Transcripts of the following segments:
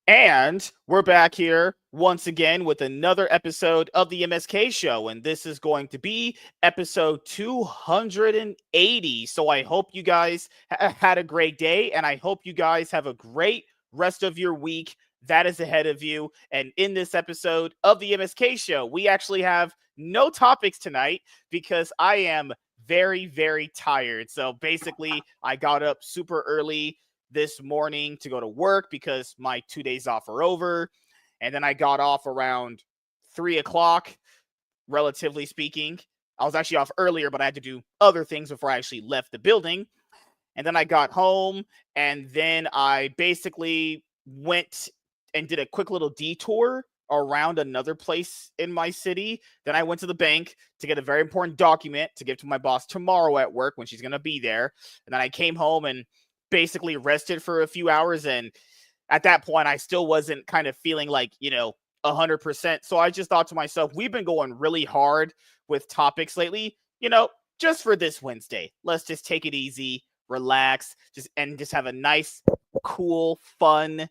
And we're back here once again with another episode of the MSK show. And this is going to be episode 280. So I hope you guys had a great day. And I hope you guys have a great rest of your week that is ahead of you. And in this episode of the MSK show, we actually have no topics tonight because I am very, very tired. So basically, I got up super early this morning to go to work because my 2 days off are over. And then I got off around 3 o'clock, relatively speaking. I was actually off earlier, but I had to do other things before I actually left the building. And then I got home, and then I basically went and did a quick little detour around another place in my city. Then I went to the bank to get a very important document to give to my boss tomorrow at work when she's going to be there. And then I came home and basically rested for a few hours, and at that point I still wasn't kind of feeling like 100%. So I just thought to myself, we've been going really hard with topics lately, just for this Wednesday, let's just take it easy, relax, just have a nice, cool, fun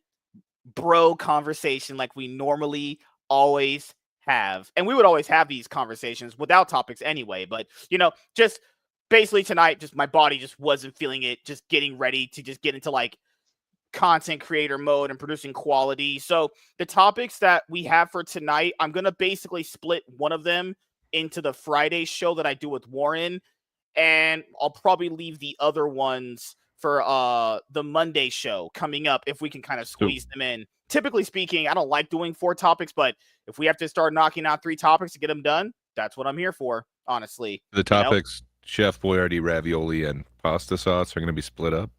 bro conversation like we normally always have. And we would always have these conversations without topics anyway, but just basically tonight, just my body just wasn't feeling it, just getting ready to just get into like content creator mode and producing quality. So the topics that we have for tonight, I'm going to basically split one of them into the Friday show that I do with Warren, and I'll probably leave the other ones for the Monday show coming up if we can kind of squeeze them in. Typically speaking, I don't like doing 4 topics, but if we have to start knocking out 3 topics to get them done, that's what I'm here for, honestly. The topics, Chef Boyardee ravioli and pasta sauce, are going to be split up?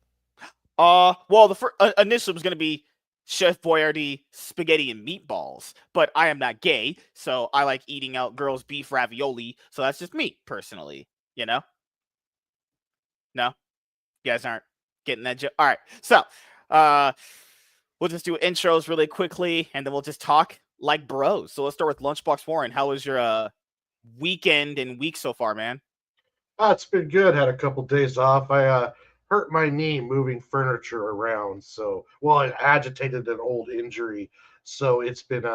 Well, the initially was going to be Chef Boyardee spaghetti and meatballs, but I am not gay, so I like eating out girls' beef ravioli, so that's just me, personally, No? You guys aren't getting that joke? All right, so we'll just do intros really quickly, and then we'll just talk like bros. So let's start with Lunchbox Warren. How was your weekend and week so far, man? It's been good. Had a couple days off. I hurt my knee moving furniture around. I agitated an old injury. So it's been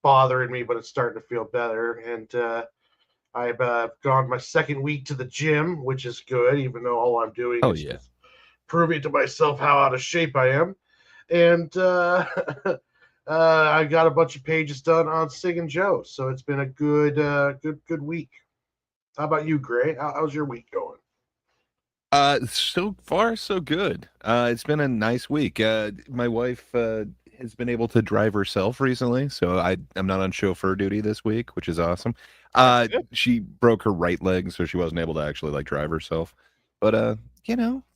bothering me, but it's starting to feel better. And I've gone my second week to the gym, which is good, even though all I'm doing is just proving to myself how out of shape I am. And I got a bunch of pages done on Sig and Joe. So it's been a good week. How about you, Gray? How's your week going? So far, so good. It's been a nice week. My wife has been able to drive herself recently, so I'm not on chauffeur duty this week, which is awesome. She broke her right leg, so she wasn't able to actually drive herself. But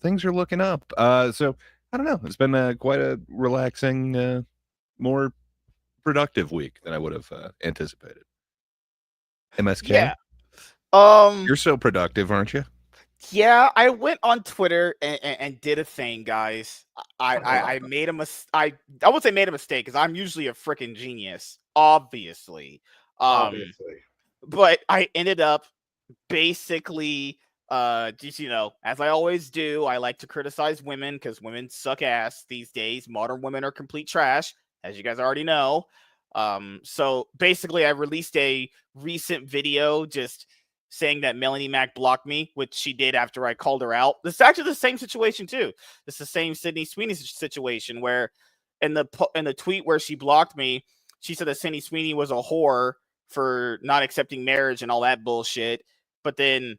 things are looking up. So I don't know. It's been quite a relaxing, more productive week than I would have anticipated. MSK. Yeah. You're so productive, aren't you? Yeah, I went on Twitter and did a thing, guys. I made a I would say made a mistake because I'm usually a freaking genius, obviously. But I ended up basically just as I always do, I like to criticize women because women suck ass these days. Modern women are complete trash, as you guys already know. So basically I released a recent video just saying that Melanie Mac blocked me, which she did after I called her out. This is actually the same situation too. It's the same Sydney Sweeney situation where in the tweet where she blocked me, she said that Sydney Sweeney was a whore for not accepting marriage and all that bullshit. But then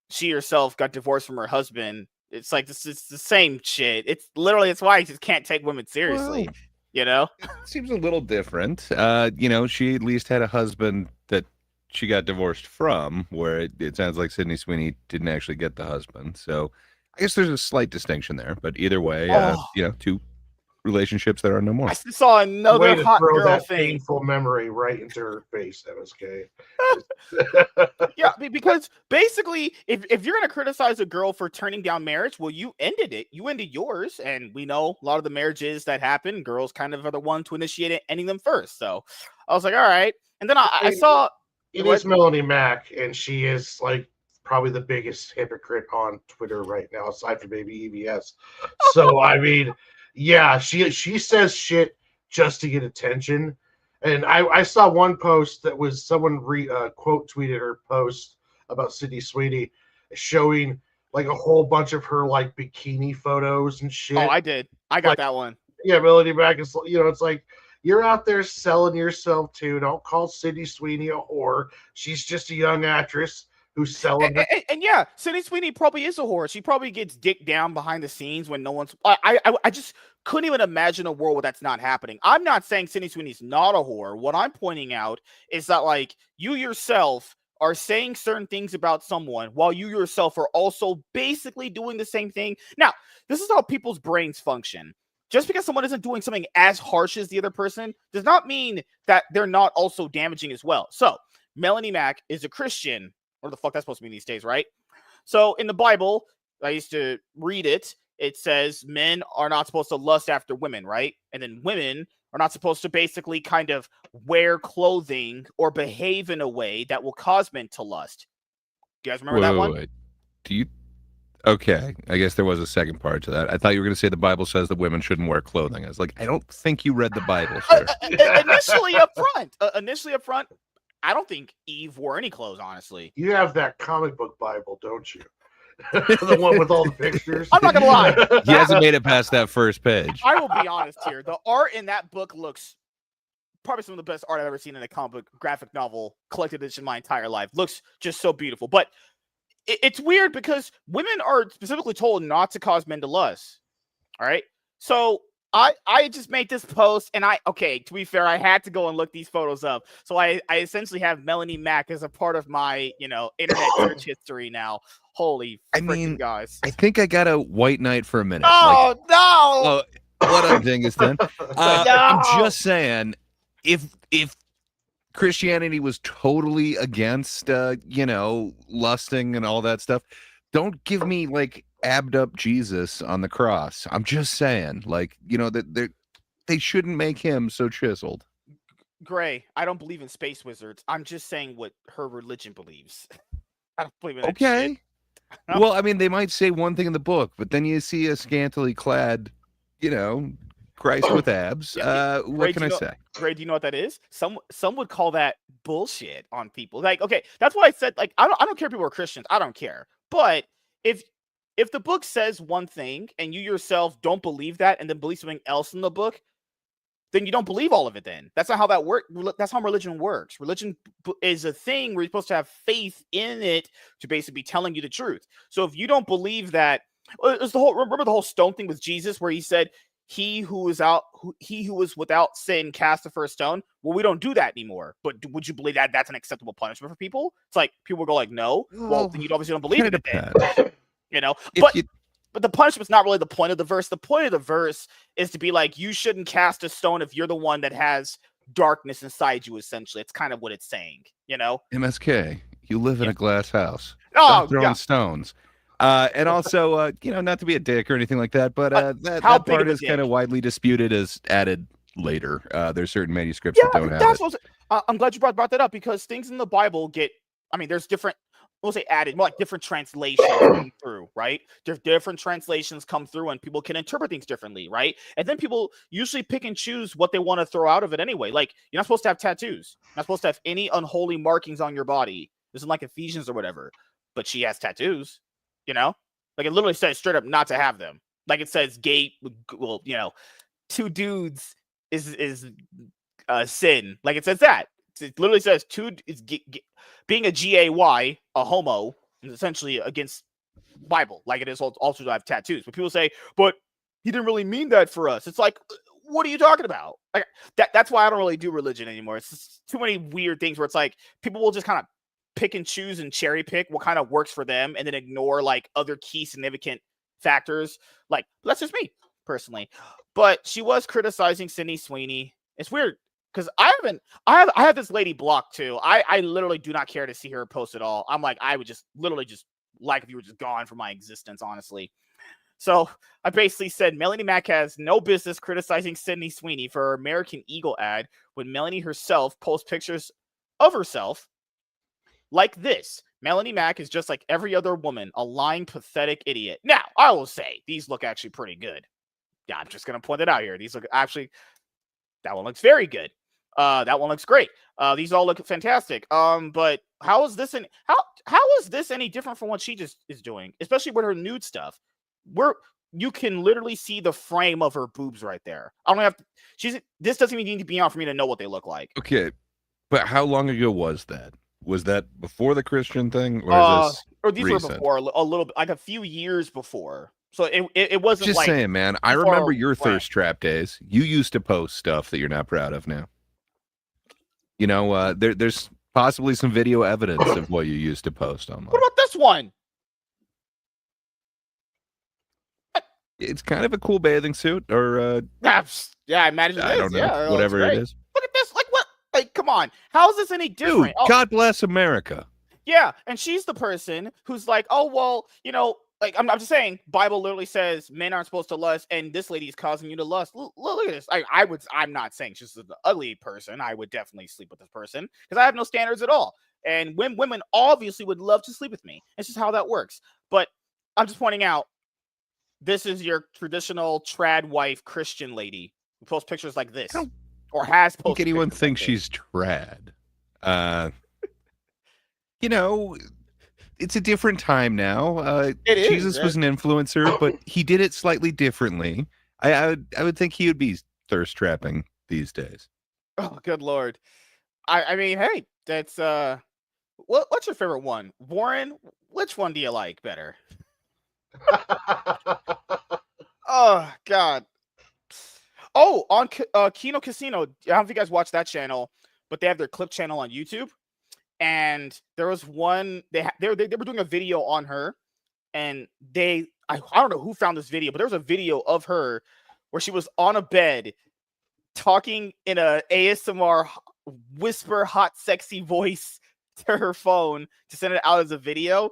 she herself got divorced from her husband. It's like this is the same shit. It's why I just can't take women seriously. It seems a little different. She at least had a husband that she got divorced from, where it sounds like Sydney Sweeney didn't actually get the husband. So I guess there's a slight distinction there. But either way, 2 relationships that are no more. I saw another hot throw girl that thing. Painful memory right into her face, MSK. Yeah, because basically, if you're gonna criticize a girl for turning down marriage, well, you ended it. You ended yours, and we know a lot of the marriages that happen, girls kind of are the one to initiate it, ending them first. So I was like, all right. And then I saw it is Melanie Mac, and she is probably the biggest hypocrite on Twitter right now, aside from maybe EVS. So I mean, Yeah, she says shit just to get attention. And I saw one post that was someone quote tweeted her post about Sydney Sweeney, showing like a whole bunch of her like bikini photos and shit. Oh, I did. I got Like, that one. yeah, Melody Mack is, it's like, you're out there selling yourself too. Don't call Sydney Sweeney a whore. She's just a young actress who's selling her. And yeah, Sydney Sweeney probably is a whore. She probably gets dicked down behind the scenes when no one's. I just couldn't even imagine a world where that's not happening. I'm not saying Sydney Sweeney's not a whore. What I'm pointing out is that like you yourself are saying certain things about someone while you yourself are also basically doing the same thing. Now, this is how people's brains function. Just because someone isn't doing something as harsh as the other person does not mean that they're not also damaging as well. So, Melanie Mack is a Christian. What the fuck that's supposed to mean these days, right? So, in the Bible, I used to read it. It says men are not supposed to lust after women, right? And then women are not supposed to basically kind of wear clothing or behave in a way that will cause men to lust. Do you guys remember that one? Wait. Do you? Okay, I guess there was a second part to that. I thought you were going to say the Bible says that women shouldn't wear clothing. I was like, I don't think you read the Bible, sir. Initially up front, I don't think Eve wore any clothes, honestly. You have that comic book Bible, don't you? The one with all the pictures. I'm not gonna lie. He hasn't made it past that first page. I will be honest here. The art in that book looks probably some of the best art I've ever seen in a comic book graphic novel collected edition my entire life. Looks just so beautiful. But it's weird because women are specifically told not to cause men to lust. All right. So I just made this post and to be fair, I had to go and look these photos up. So I essentially have Melanie Mack as a part of my, internet search history now. Holy freaking guys. I think I got a white knight for a minute. Oh, no. What a dingus then. I'm just saying, if Christianity was totally against, lusting and all that stuff, don't give me like abbed up Jesus on the cross. I'm just saying, that they shouldn't make him so chiseled. Gray, I don't believe in space wizards. I'm just saying what her religion believes. I don't believe in that Okay. shit. Well, I mean, they might say one thing in the book, but then you see a scantily clad, Christ with abs. What can I say? Gray, do you know what that is? Some would call that bullshit on people. Like, okay, that's why I said, like, I don't care if people are Christians. I don't care. But if the book says one thing and you yourself don't believe that and then believe something else in the book, then you don't believe all of it then. That's not how that works. That's how religion works. Religion is a thing where you're supposed to have faith in it to basically be telling you the truth. So if you don't believe that, it's remember the whole stone thing with Jesus where he said, he who was without sin cast the first stone. Well, we don't do that anymore. But would you believe that that's an acceptable punishment for people? It's like people go like, no. Well, then you obviously don't believe it then. But the punishment's not really the point of the verse. The point of the verse is to be like, you shouldn't cast a stone if you're the one that has darkness inside you, essentially. It's kind of what it's saying, MSK, you live in a glass house. Oh, Stop throwing stones. And also, not to be a dick or anything like that, but that part is kind of widely disputed as added later. There's certain manuscripts that don't have it. I'm glad you brought that up because things in the Bible there's different, we'll say added, more like different translations come through, right? There's different translations come through and people can interpret things differently, right? And then people usually pick and choose what they want to throw out of it anyway. Like, you're not supposed to have tattoos. You're not supposed to have any unholy markings on your body. This isn't like Ephesians or whatever. But she has tattoos, Like, it literally says straight up not to have them. Like, it says gay, well, two dudes is sin. Like, it says that. It literally says being a gay, a homo, is essentially against Bible. Like it is also to have tattoos. But people say, but he didn't really mean that for us. It's like, what are you talking about? Like that's why I don't really do religion anymore. It's just too many weird things where it's like people will just kind of pick and choose and cherry pick what kind of works for them and then ignore like other key significant factors. Like that's just me personally. But she was criticizing Sydney Sweeney. It's weird. Because I have this lady blocked too. I literally do not care to see her post at all. I'm like, I would just literally just like if you were just gone from my existence, honestly. So I basically said Melanie Mack has no business criticizing Sydney Sweeney for her American Eagle ad when Melanie herself posts pictures of herself like this. Melanie Mack is just like every other woman, a lying, pathetic idiot. Now, I will say, these look actually pretty good. Yeah, I'm just gonna point it out here. These look actually. That one looks very good. That one looks great. These all look fantastic. But how is this any different from what she just is doing, especially with her nude stuff? Where you can literally see the frame of her boobs right there. I don't have. This doesn't even need to be on for me to know what they look like. Okay, but how long ago was that? Was that before the Christian thing, or is this Or these recent? were before a little bit, like a few years before. So it wasn't Just like saying, man. I before remember a your brand. thirst trap days. You used to post stuff that you're not proud of now. You know, there's possibly some video evidence of what you used to post online. What about this one? It's kind of a cool bathing suit, or Yeah, I imagine it I is. don't know, Yeah, whatever it is. Look at this. Like what? Like, come on. How is this any different? Dude, God bless America. Yeah, and she's the person who's like, oh well, like I'm just saying, Bible literally says men aren't supposed to lust, and this lady is causing you to lust. Look at this. I'm not saying she's an ugly person. I would definitely sleep with this person because I have no standards at all. And women obviously would love to sleep with me. It's just how that works. But I'm just pointing out, this is your traditional trad wife Christian lady who posts pictures like this, or has posted. I think anyone pictures thinks like she's trad. It's a different time now. Jesus was an influencer, but he did it slightly differently. I would think he would be thirst trapping these days. Oh, good Lord. I mean, hey, that's what's your favorite one? Warren, which one do you like better? Oh God. Oh, on Kino Casino. I don't know if you guys watch that channel, but they have their clip channel on YouTube. And there was one they were doing a video on her, and I don't know who found this video, but there was a video of her where she was on a bed talking in a ASMR whisper hot sexy voice to her phone to send it out as a video.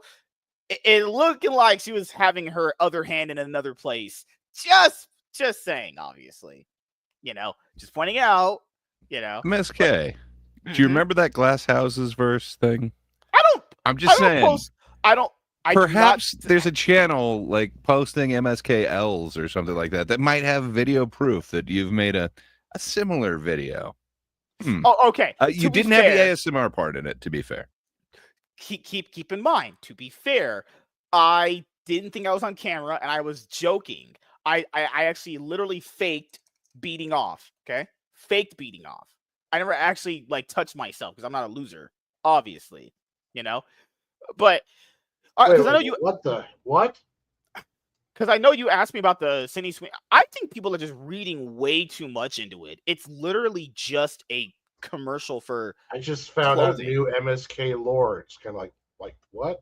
It looking like she was having her other hand in another place. Just saying, obviously. Just pointing out, MSK. Do you remember that Glass Houses verse thing? I'm just saying. Perhaps there's a channel like posting MSKLs or something like that might have video proof that you've made a similar video. Oh, okay. You didn't have the ASMR part in it, to be fair. Keep in mind, to be fair, I didn't think I was on camera and I was joking. I actually literally faked beating off. Okay, faked beating off. I never actually touched myself because I'm not a loser, obviously, But because I know you. What? Because I know you asked me about the Sydney Sweeney. I think people are just reading way too much into it. It's literally just a commercial for. I just found out new MSK lore. It's kind of like what?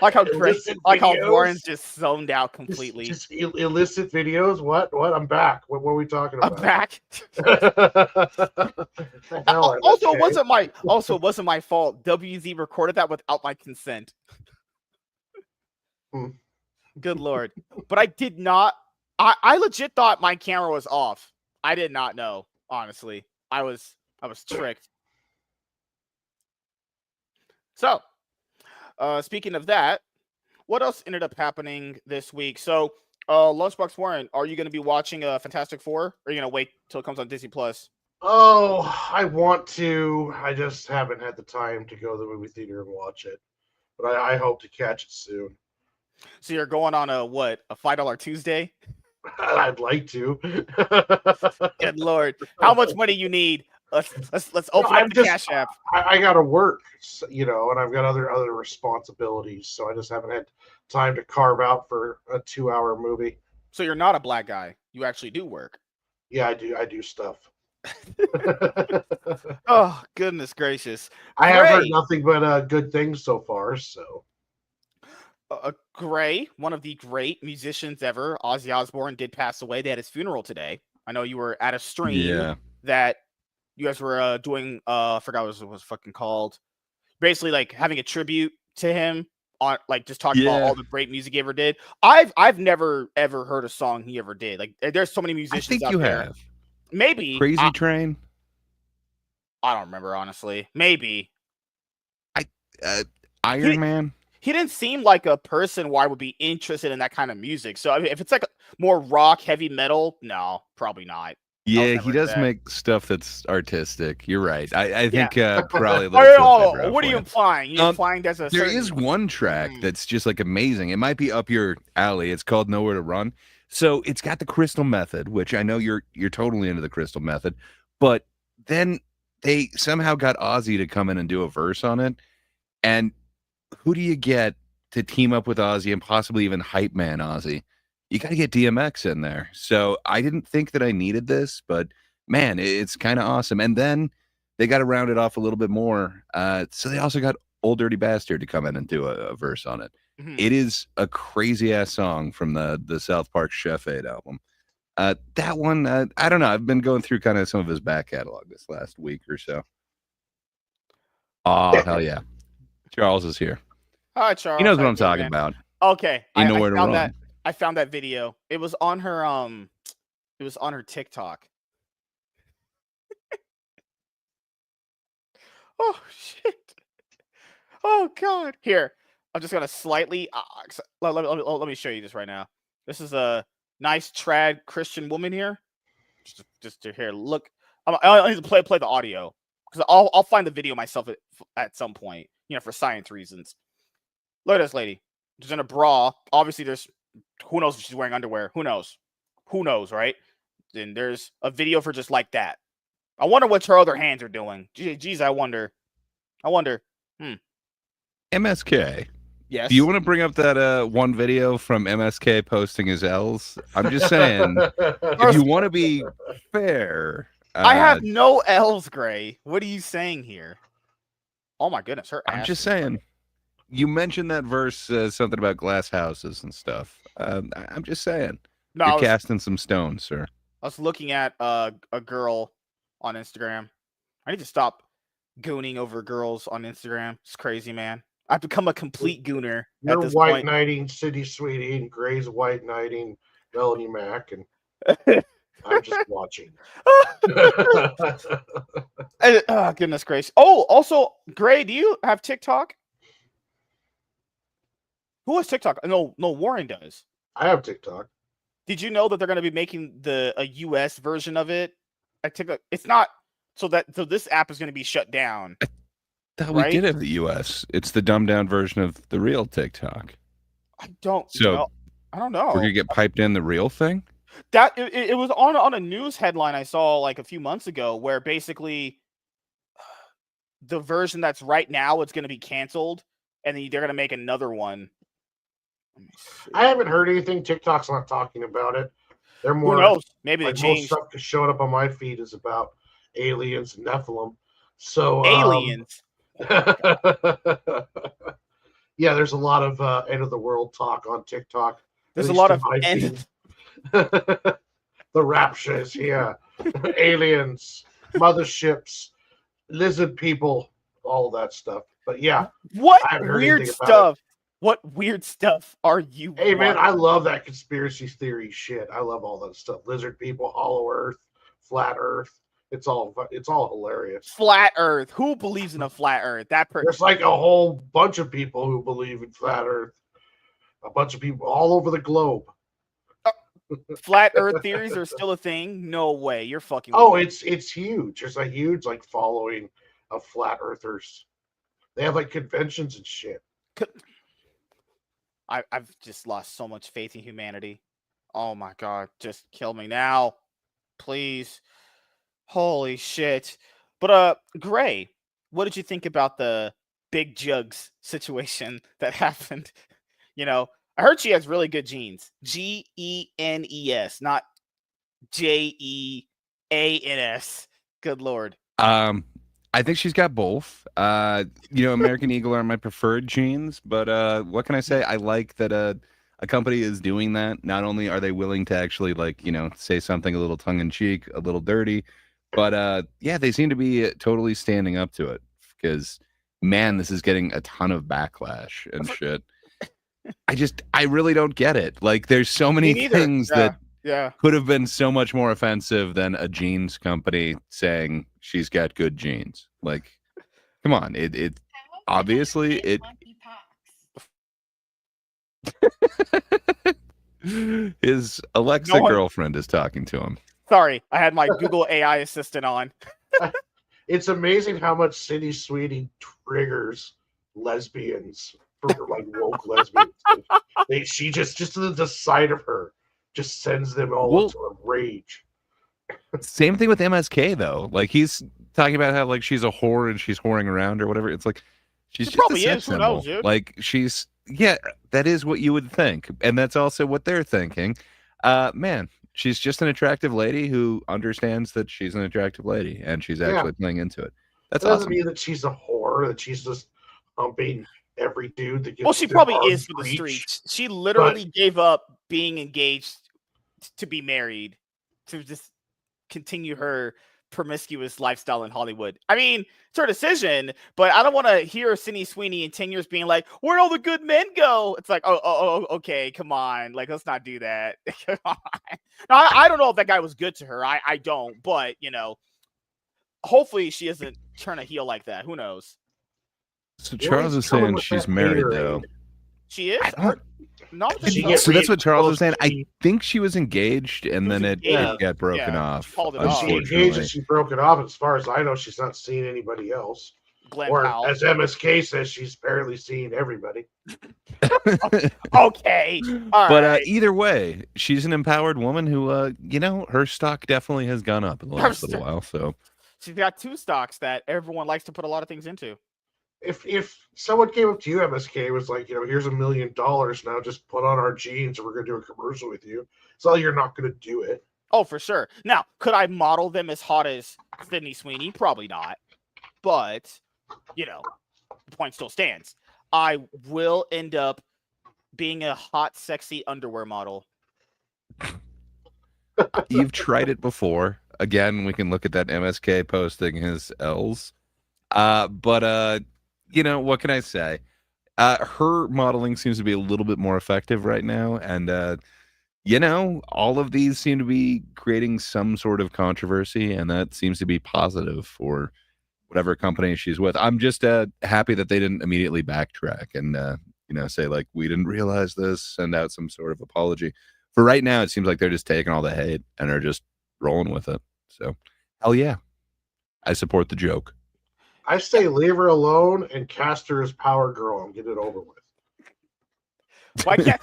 Like how Warren's just zoned out completely. Just illicit videos. What? I'm back. What were we talking about? I'm back. Also, it wasn't my fault. WZ recorded that without my consent. Good Lord. But I did not. I legit thought my camera was off. I did not know. Honestly, I was tricked. So, speaking of that, what else ended up happening this week? So, Lunchbox Warren, are you going to be watching Fantastic Four? Or are you going to wait till it comes on Disney Plus? Oh, I want to. I just haven't had the time to go to the movie theater and watch it. But I hope to catch it soon. So you're going on a $5 Tuesday? I'd like to. Good Lord. How much money you need? Let's open up the Cash App. I gotta work, and I've got other responsibilities, so I just haven't had time to carve out for a 2-hour movie. So you're not a black guy. You actually do work. Yeah, I do stuff. Oh, goodness gracious. I have heard nothing but good things so far, so. Gray, one of the great musicians ever, Ozzy Osbourne, did pass away. They had his funeral today. I know you were at a stream that you guys were doing. I forgot what it was fucking called. Basically, having a tribute to him on, just talking about all the great music he ever did. I've never ever heard a song he ever did. There's so many musicians. I think you have. Maybe Crazy Train. I don't remember, honestly. Maybe Iron Man. he didn't seem like a person where I would be interested in that kind of music. So I mean, if it's like more rock, heavy metal, no, probably not. I was Yeah, he never into does that. make stuff that's artistic. You're right. I Yeah. think probably a little too highbrow What are for you you. implying? You implying there's a There certain is one track Mm. that's just like amazing. It might be up your alley. It's called Nowhere to Run. So it's got the Crystal Method, which I know you're totally into the Crystal Method, but then they somehow got Ozzy to come in and do a verse on it. And who do you get to team up with Ozzy and possibly even hype man Ozzy? You got to get DMX in there. So I didn't think that I needed this, but man, it's kind of awesome. And then they got to round it off a little bit more. So they also got Old Dirty Bastard to come in and do a verse on it. Mhm. It is a crazy ass song from the South Park Chef Aid album. That one, I don't know. I've been going through kind of some of his back catalog this last week or so. Oh, hell yeah. Charles is here. Hi, Charles. He knows How what you I'm doing, talking man? about. Okay, You know I where to found run. that. I found that video. It was on her it was on her TikTok. Oh shit. Oh god. Here, I'm just gonna slightly let me show you this right now. This is a nice trad Christian woman here. Just to here. Look, I need to play the audio because I'll find the video myself at some point. You know, for science reasons. Look at this lady. She's in a bra. Obviously, there's who knows if she's wearing underwear. Who knows? Who knows, right? Then there's a video for just like that. I wonder what her other hands are doing. Geez, I wonder. MSK. Yes. Do you want to bring up that one video from MSK posting his L's? I'm just saying, if you want to be fair, I have no L's, Gray. What are you saying here? Oh my goodness, her ass. I'm just saying. You mentioned that verse something about glass houses and stuff. I'm just saying. No, You're casting some stones, sir. I was looking at a girl on Instagram. I need to stop gooning over girls on Instagram. It's crazy, man. I've become a complete gooner You're at this white point. knighting City Sweetie and Gray's white knighting Melanie Mac, and I'm just watching. Oh, goodness gracious. Oh, also, Gray, do you have TikTok? Who has TikTok? No, Warren does. I have TikTok. Did you know that they're going to be making a US version of it? At TikTok, it's not so this app is going to be shut down. That we did have the US. It's the dumbed down version of the real TikTok. I don't know. We're gonna get piped in the real thing. That it was on a news headline I saw like a few months ago where basically the version that's right now it's going to be canceled and then they're going to make another one. I haven't heard anything. TikTok's not talking about it. They're more. Who knows? Maybe like they changed. Most stuff showing up on my feed is about aliens and Nephilim. So aliens. Yeah, there's a lot of end of the world talk on TikTok. There's a lot of end. The raptures, yeah. Aliens, motherships, lizard people, all that stuff. But yeah. What weird stuff? What weird stuff are you Hey man, I love that conspiracy theory shit. I love all that stuff. Lizard people, hollow earth, flat earth. It's all hilarious. Flat earth. Who believes in a flat earth? There's like a whole bunch of people who believe in flat earth. A bunch of people all over the globe. Flat earth theories are still a thing? No way. You're fucking it's huge. There's a huge like following of flat earthers. They have like conventions and shit. I've just lost so much faith in humanity. Oh my god, just kill me now. Please. Holy shit. But Gray, what did you think about the Big Jugs situation that happened? You know, I heard she has really good genes. Genes, not Jeans. Good lord. I think she's got both. American Eagle are my preferred genes, but what can I say? I like that a company is doing that. Not only are they willing to actually say something a little tongue in cheek, a little dirty, but they seem to be totally standing up to it because man, this is getting a ton of backlash and shit. I really don't get it. Like there's so many things that could have been so much more offensive than a jeans company saying she's got good genes. Like, come on, it obviously it His Alexa No one. girlfriend is talking to him. Sorry, I had my Google AI assistant on. It's amazing how much City Sweetie triggers lesbians for like woke lesbians. She just the sight of her just sends them all Well, into a rage. same thing with MSK though. Like he's talking about how like she's a whore and she's whoring around or whatever. It's like she's She just a probably sex is. Who symbol. knows, dude? Like she's that is what you would think, and that's also what they're thinking. Man, she's just an attractive lady who understands that she's an attractive lady, and she's actually playing into it. That's It doesn't awesome. mean that she's a whore, that she's just humping every dude that gets Well, she within probably arm's is for the reach. streets. She literally gave up being engaged to be married to just continue her promiscuous lifestyle in Hollywood. I mean, it's her decision, but I don't want to hear Sydney Sweeney in 10 years being like, where'd all the good men go? It's like, okay, come on. Like, let's not do that. Come on. Now, I don't know if that guy was good to her. I don't, but, hopefully she doesn't turn a heel like that. Who knows? So Charles is saying she's married though. She is? Not so that's what Charles is saying. I think she was engaged and then it got broken off. She engaged and she broke it off. As far as I know, she's not seeing anybody else. Glenn or Powell. as MSK says, she's apparently seeing everybody. Okay. All but right. Either way, she's an empowered woman who, her stock definitely has gone up in the last little while. So she's got two stocks that everyone likes to put a lot of things into. If someone came up to you, MSK, was like, here's $1 million now, just put on our jeans and we're going to do a commercial with you. So you're not going to do it. Oh, for sure. Now, could I model them as hot as Sydney Sweeney? Probably not. But, the point still stands. I will end up being a hot, sexy underwear model. You've tried it before. Again, we can look at that MSK posting his L's. What can I say? Her modeling seems to be a little bit more effective right now. And, all of these seem to be creating some sort of controversy. And that seems to be positive for whatever company she's with. I'm just happy that they didn't immediately backtrack and, say, like, we didn't realize this, send out some sort of apology. For right now, it seems like they're just taking all the hate and are just rolling with it. So, hell yeah. I support the joke. I say leave her alone and cast her as Power Girl and get it over with. Why can't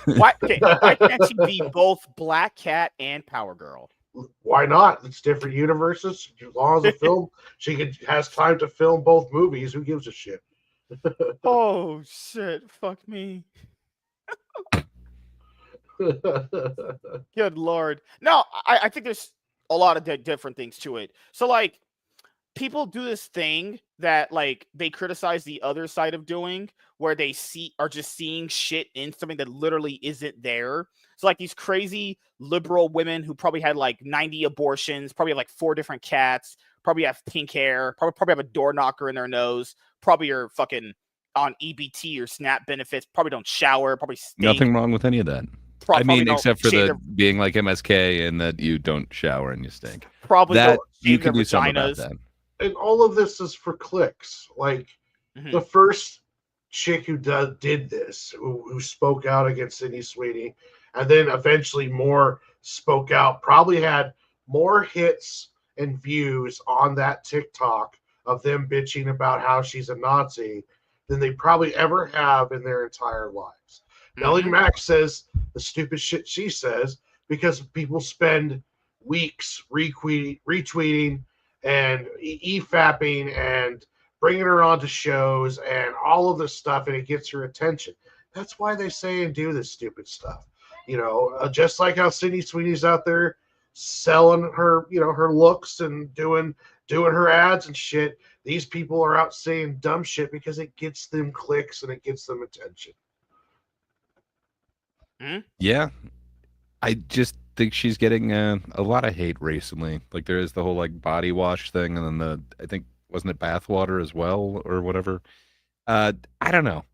she be both Black Cat and Power Girl? Why not? It's different universes. As long as she has time to film both movies. Who gives a shit? Oh shit! Fuck me. Good Lord. No, I think there's a lot of different things to it. So like, people do this thing that like they criticize the other side of doing, where they are just seeing shit in something that literally isn't there. So like these crazy liberal women who probably had like 90 abortions, probably have like 4 different cats, probably have pink hair, probably have a door knocker in their nose, probably are fucking on EBT or SNAP benefits, probably don't shower, probably stink. Nothing wrong with any of that. I mean, except for being like MSK and that you don't shower and you stink. Probably that you can do something about that. And all of this is for clicks. Like the first chick who did this, who spoke out against Sydney Sweeney, and then eventually more spoke out, probably had more hits and views on that TikTok of them bitching about how she's a Nazi than they probably ever have in their entire lives. Melly Mac says the stupid shit she says because people spend weeks retweeting and e-fapping and bringing her onto shows and all of this stuff, and it gets her attention. That's why they say and do this stupid stuff. Just like how Sydney Sweeney's out there selling her, her looks and doing her ads and shit. These people are out saying dumb shit because it gets them clicks and it gets them attention. Yeah, I just think she's getting a lot of hate recently. Like there is the whole like body wash thing, and then I think wasn't it bathwater as well or whatever. I don't know.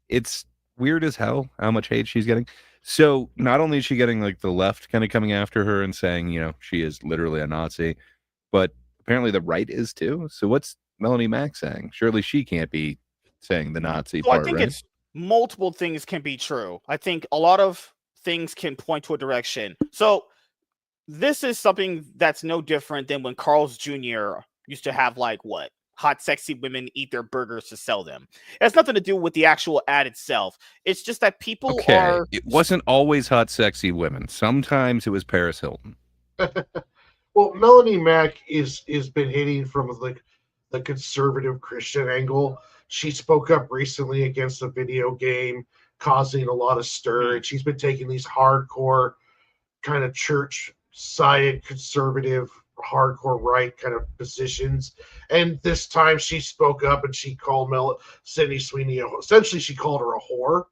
It's weird as hell how much hate she's getting. So not only is she getting like the left kind of coming after her and saying she is literally a Nazi, but apparently the right is too. So what's Melanie Mac saying? Surely she can't be saying the Nazi part, right? multiple things can be true. I think a lot of things can point to a direction. So this is something that's no different than when Carl's Jr. used to have like what? Hot, sexy women eat their burgers to sell them. It has nothing to do with the actual ad itself. It's just that people Okay, are. it wasn't always hot, sexy women. Sometimes it was Paris Hilton. Well, Melanie Mack is been hitting from the conservative Christian angle. She spoke up recently against a video game causing a lot of stir, and she's been taking these hardcore kind of church side conservative hardcore right kind of positions. And this time she spoke up and she called Sydney Sweeney essentially she called her a whore.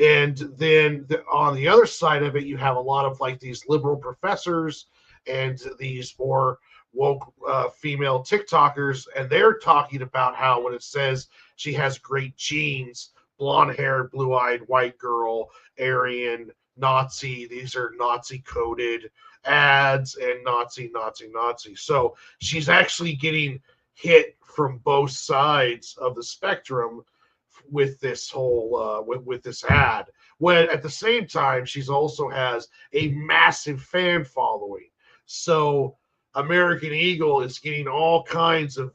And then on the other side of it, you have a lot of like these liberal professors and these more woke female TikTokers, and they're talking about how when it says she has great genes, blonde haired, blue eyed white girl, Aryan, Nazi, these are Nazi coded ads and Nazi. So she's actually getting hit from both sides of the spectrum with this whole with this ad, when at the same time she's also has a massive fan following. So American Eagle is getting all kinds of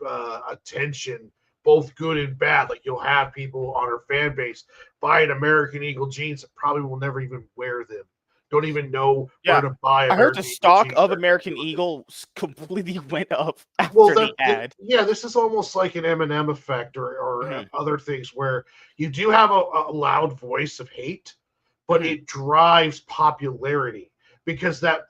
attention, both good and bad. Like you'll have people on her fan base buying American Eagle jeans that probably will never even wear them, don't even know where to buy I heard the American Eagle stock jeans. of American Eagle completely went up after Well, the ad. this is almost like an Eminem effect or Mhm. other things where you do have a loud voice of hate, but Mhm. it drives popularity because that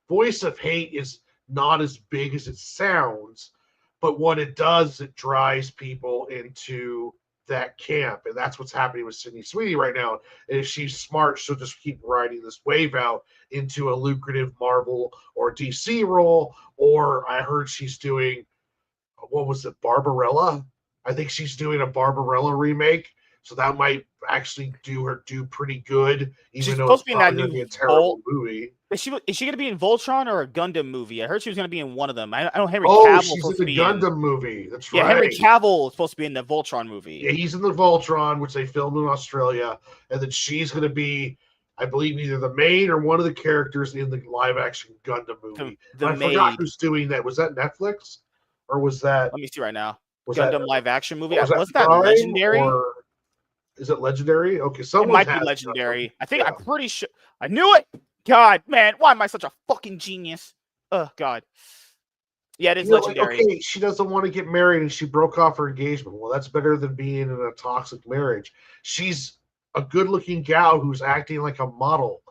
voice of hate is not as big as it sounds, but what it does, it drives people into that camp, and that's what's happening with Sydney Sweeney right now. And if she's smart, she'll just keep riding this wave out into a lucrative Marvel or DC role. Or I heard she's doing, what was it, Barbarella? I think she's doing a Barbarella remake, so that might actually do pretty good, She's even though supposed it's to be in that probably going to new be a terrible Volt. movie. Is she going to be in Voltron or a Gundam movie? I heard she was going to be in one of them. I know Henry Oh, Cavill is she's in supposed to the be in. Gundam movie. That's Yeah, Henry right. Cavill is supposed to be in the Voltron movie. Yeah, he's in the Voltron, which they filmed in Australia, and then she's going to be, I believe, either the main or one of the characters in the live-action Gundam movie. The I forgot Maid. who's doing that. Was that Netflix, or was that? Let me see right now. Was Gundam live action movie. was that Wasn't that Prime Legendary? or is it Legendary? Okay, It someone might be has Legendary. Gundam. I think Yeah. I'm pretty sure. I knew it. God, man, why am I such a fucking genius? Oh God. Yeah, it is Legendary. Like, okay, she doesn't want to get married and she broke off her engagement. Well, that's better than being in a toxic marriage. She's a good-looking gal who's acting like a model.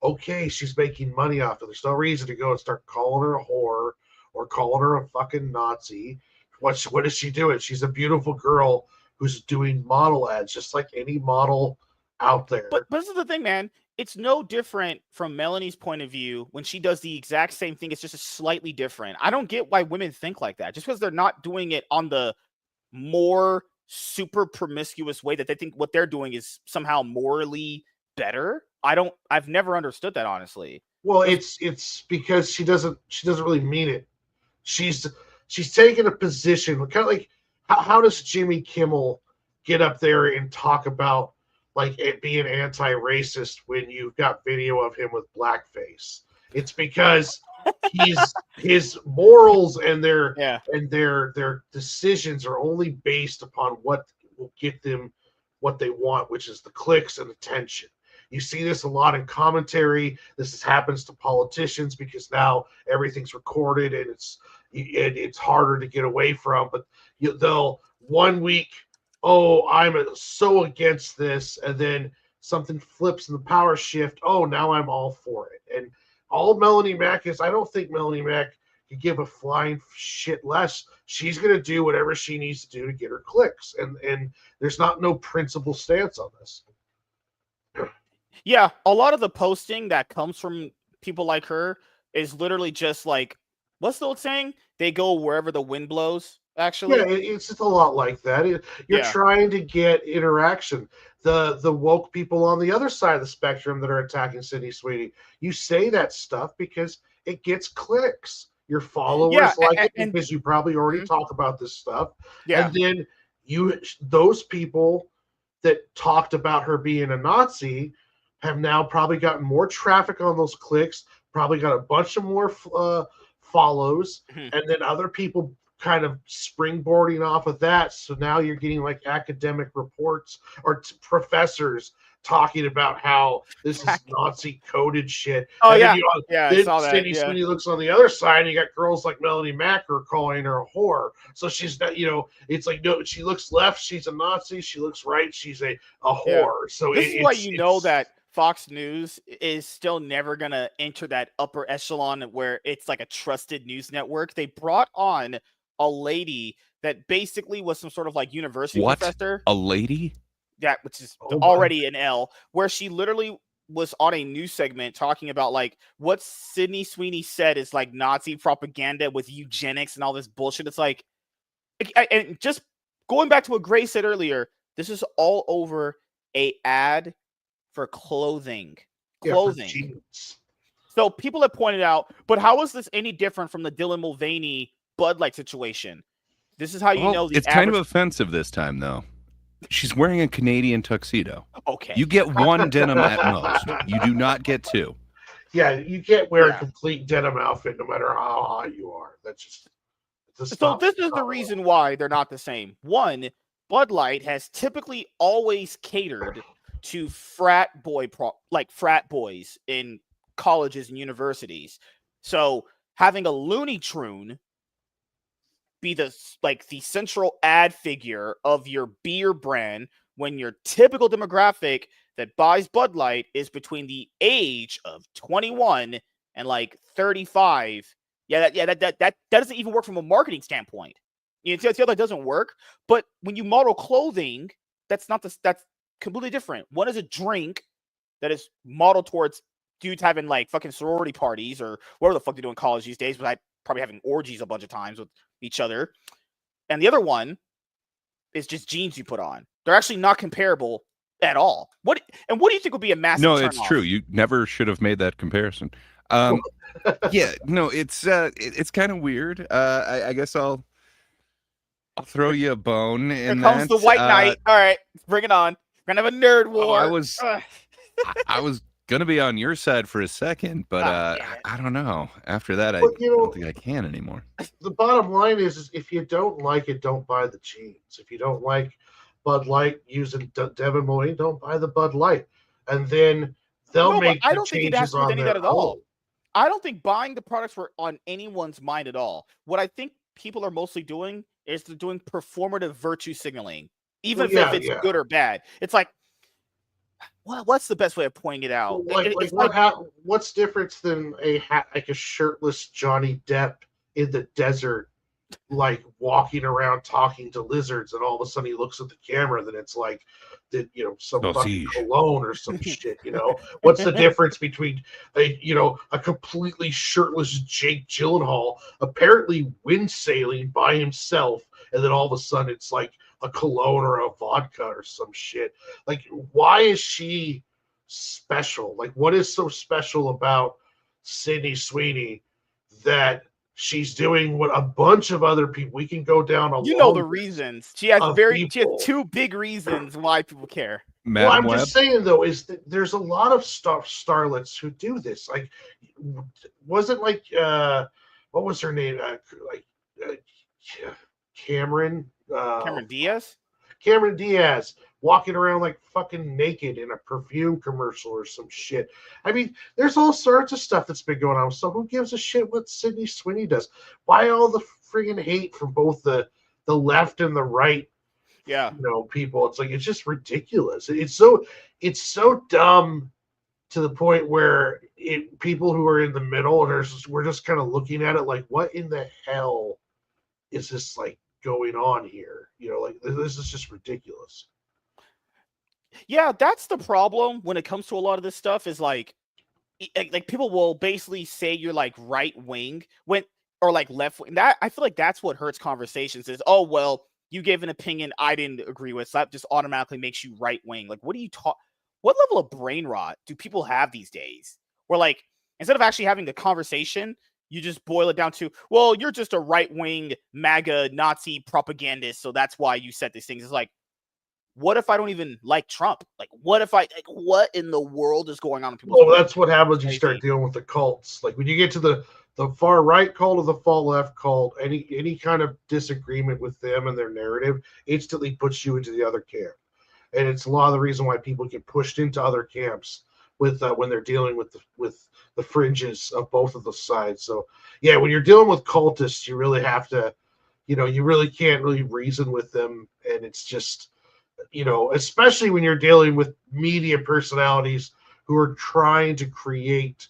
Okay, she's making money off it. There's no reason to go and start calling her a whore or calling her a fucking Nazi. What is she doing? She's a beautiful girl who's doing model ads, just like any model out there. But this is the thing, man. It's no different from Melanie's point of view when she does the exact same thing. It's just a slightly different. I don't get why women think like that. Just because they're not doing it on the more super promiscuous way that they think what they're doing is somehow morally better. I've never understood that, honestly. Well, it's because she doesn't really mean it. She's taken a position kind of like how does Jimmy Kimmel get up there and talk about like it being anti-racist when you've got video of him with blackface? It's because his morals and their decisions are only based upon what will get them what they want, which is the clicks and attention. You see this a lot in commentary. Happens to politicians because now everything's recorded and it's harder to get away from. But they'll 1 week, oh, I'm so against this, and then something flips in the power shift. Oh, now I'm all for it. And all Melanie Mack is, I don't think Melanie Mack could give a flying shit less. She's going to do whatever she needs to do to get her clicks, and there's no principle stance on this. Yeah, a lot of the posting that comes from people like her is literally just like, what's the old saying? They go wherever the wind blows, actually. Yeah, it's just a lot like that. You're trying to get interaction. The woke people on the other side of the spectrum that are attacking Sydney Sweeney, you say that stuff because it gets clicks. Your followers like it because you probably already talk about this stuff. Yeah. And then those people that talked about her being a Nazi have now probably gotten more traffic on those clicks, probably got a bunch of more follows, and then other people kind of springboarding off of that. So now you're getting like academic reports or professors talking about how this is Nazi coded shit. Oh and yeah, then yeah, I then saw that. Sydney Yeah, Sweeney looks on the other side, and you got girls like Melanie Macker calling her a whore. So she's not, it's like, no, she looks left, she's a Nazi. She looks right, she's a yeah. whore. So This is why you know that Fox News is still never gonna enter that upper echelon where it's like a trusted news network. They brought on a lady that basically was some sort of like university professor. A lady? Yeah, which is Oh my. already an L, where she literally was on a news segment talking about like what Sydney Sweeney said is like Nazi propaganda with eugenics and all this bullshit. It's like, and just going back to what Gray said earlier, this is all over a ad for clothing. Clothing. Yeah, for jeans. So people have pointed out, but how is this any different from the Dylan Mulvaney Bud Light situation? This is how you know the it's kind of offensive this time, though. She's wearing a Canadian tuxedo. Okay. You get one denim at most. You do not get two. Yeah, you can't wear a complete denim outfit no matter how hot you are. That's just so this is the reason why they're not the same. One, Bud Light has typically always catered to frat boys in colleges and universities. So having a Looney Tune be the central ad figure of your beer brand when your typical demographic that buys Bud Light is between the age of 21 and like 35. That doesn't even work from a marketing standpoint. You know, that doesn't work. But when you model clothing, that's completely different. One is a drink that is modeled towards dudes having like fucking sorority parties or whatever the fuck they do in college these days, but I probably having orgies a bunch of times with each other. And the other one is just jeans you put on. They're actually not comparable at all. What do you think would be a massive No, turn it's off? true. You never should have made that comparison. Yeah, no, it's kind of weird. I guess I'll throw you a bone in Here comes that. the White Knight. All right, bring it on. We're gonna have a nerd war. I was gonna be on your side for a second, but I don't know. After that, I don't think I can anymore. The bottom line is if you don't like it, don't buy the jeans. If you don't like Bud Light using Devin Mulvaney, don't buy the Bud Light, and then they'll make the changes on their own. At all. I don't think buying the products were on anyone's mind at all. What I think people are mostly doing is they're doing performative virtue signaling, even if it's good or bad. It's like, well, what's the best way of pointing it out? What's different than a shirtless Johnny Depp in the desert, like walking around talking to lizards, and all of a sudden he looks at the camera, then it's like some fucking cologne or some shit. What's the difference between a completely shirtless Jake Gyllenhaal apparently wind sailing by himself, and then all of a sudden it's like a cologne or a vodka or some shit? Like, why is she special? Like, what is so special about Sydney Sweeney that she's doing what a bunch of other people? We can go down a the reasons. She has two big reasons why people care. I'm just saying though, is that there's a lot of starlets who do this. Like, wasn't like what was her name? Cameron Diaz? Cameron Diaz walking around like fucking naked in a perfume commercial or some shit. I mean, there's all sorts of stuff that's been going on. So who gives a shit what Sydney Sweeney does? Why all the friggin' hate from both the left and the right? Yeah. People. It's like, it's just ridiculous. It's so dumb to the point where people who are in the middle, we're just kind of looking at it like, what in the hell is this like going on here? Like, this is just ridiculous. Yeah, that's the problem when it comes to a lot of this stuff is like people will basically say you're like right wing or like left wing. That I feel like that's what hurts conversations is, oh, well, you gave an opinion I didn't agree with, so that just automatically makes you right wing. Like, what level of brain rot do people have these days? Where like, instead of actually having the conversation, you just boil it down to, well, you're just a right wing MAGA Nazi propagandist, so that's why you said these things. It's like, what if I don't even like Trump? Like, what if what in the world is going on in people's Well, brains? that's what happens. You Crazy. start dealing with the cults. Like when you get to the far right cult or the far left cult, any kind of disagreement with them and their narrative instantly puts you into the other camp. And it's a lot of the reason why people get pushed into other camps with when they're dealing with the fringes of both of the sides. So yeah, when you're dealing with cultists, you really have to, you really can't really reason with them, and it's just, especially when you're dealing with media personalities who are trying to create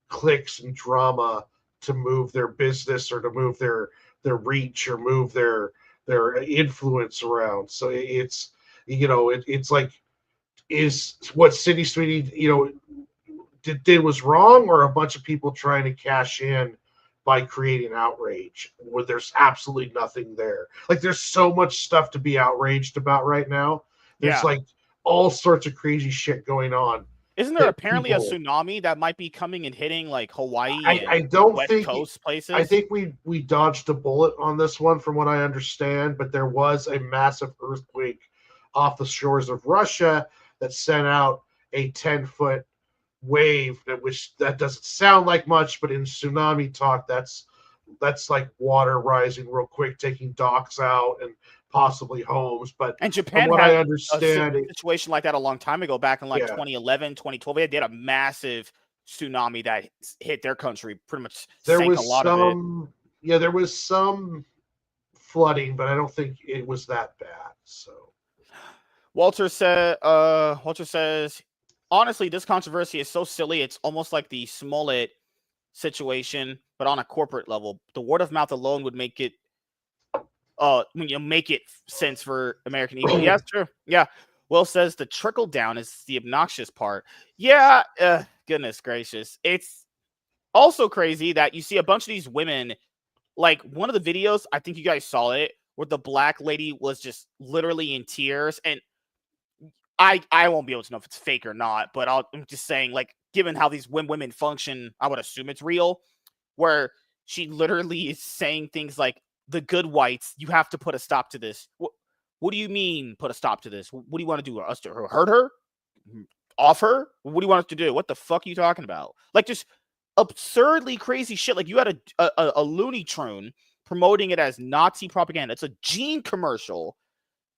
clicks and drama to move their business or to move their reach or move their influence around. So it's like, is what City Sweetie did was wrong, or a bunch of people trying to cash in by creating outrage where there's absolutely nothing there. Like there's so much stuff to be outraged about right now. There's Yeah. like all sorts of crazy shit going on. Isn't there that apparently a people- tsunami that might be coming and hitting like Hawaii I and don't West think Coast places? I think we dodged a bullet on this one from what I understand, but there was a massive earthquake off the shores of Russia that sent out a 10-foot wave, that doesn't sound like much, but in tsunami talk, that's like water rising real quick, taking docks out and possibly homes. But And from Japan what had I a understand, situation like that a long time ago, back in like Yeah. 2011, 2012. They had a massive tsunami that hit their country, pretty much there sank a was lot of it. there was some flooding, but I don't think it was that bad. So Walter says, honestly, this controversy is so silly. It's almost like the Smollett situation, but on a corporate level. The word of mouth alone would make it make it sense for American Eagle. Yeah, true. Yeah. Will says the trickle down is the obnoxious part. Yeah, goodness gracious. It's also crazy that you see a bunch of these women, like one of the videos, I think you guys saw it, where the black lady was just literally in tears. And I won't be able to know if it's fake or not, but I'm just saying, like, given how these women function, I would assume it's real, where she literally is saying things like, the good whites, you have to put a stop to this. What do you mean put a stop to this? What do you want to do? Us to hurt her? Off her? What do you want us to do? What the fuck are you talking about? Like, just absurdly crazy shit. Like, you had a Looney Tune promoting it as Nazi propaganda. It's a Gene commercial.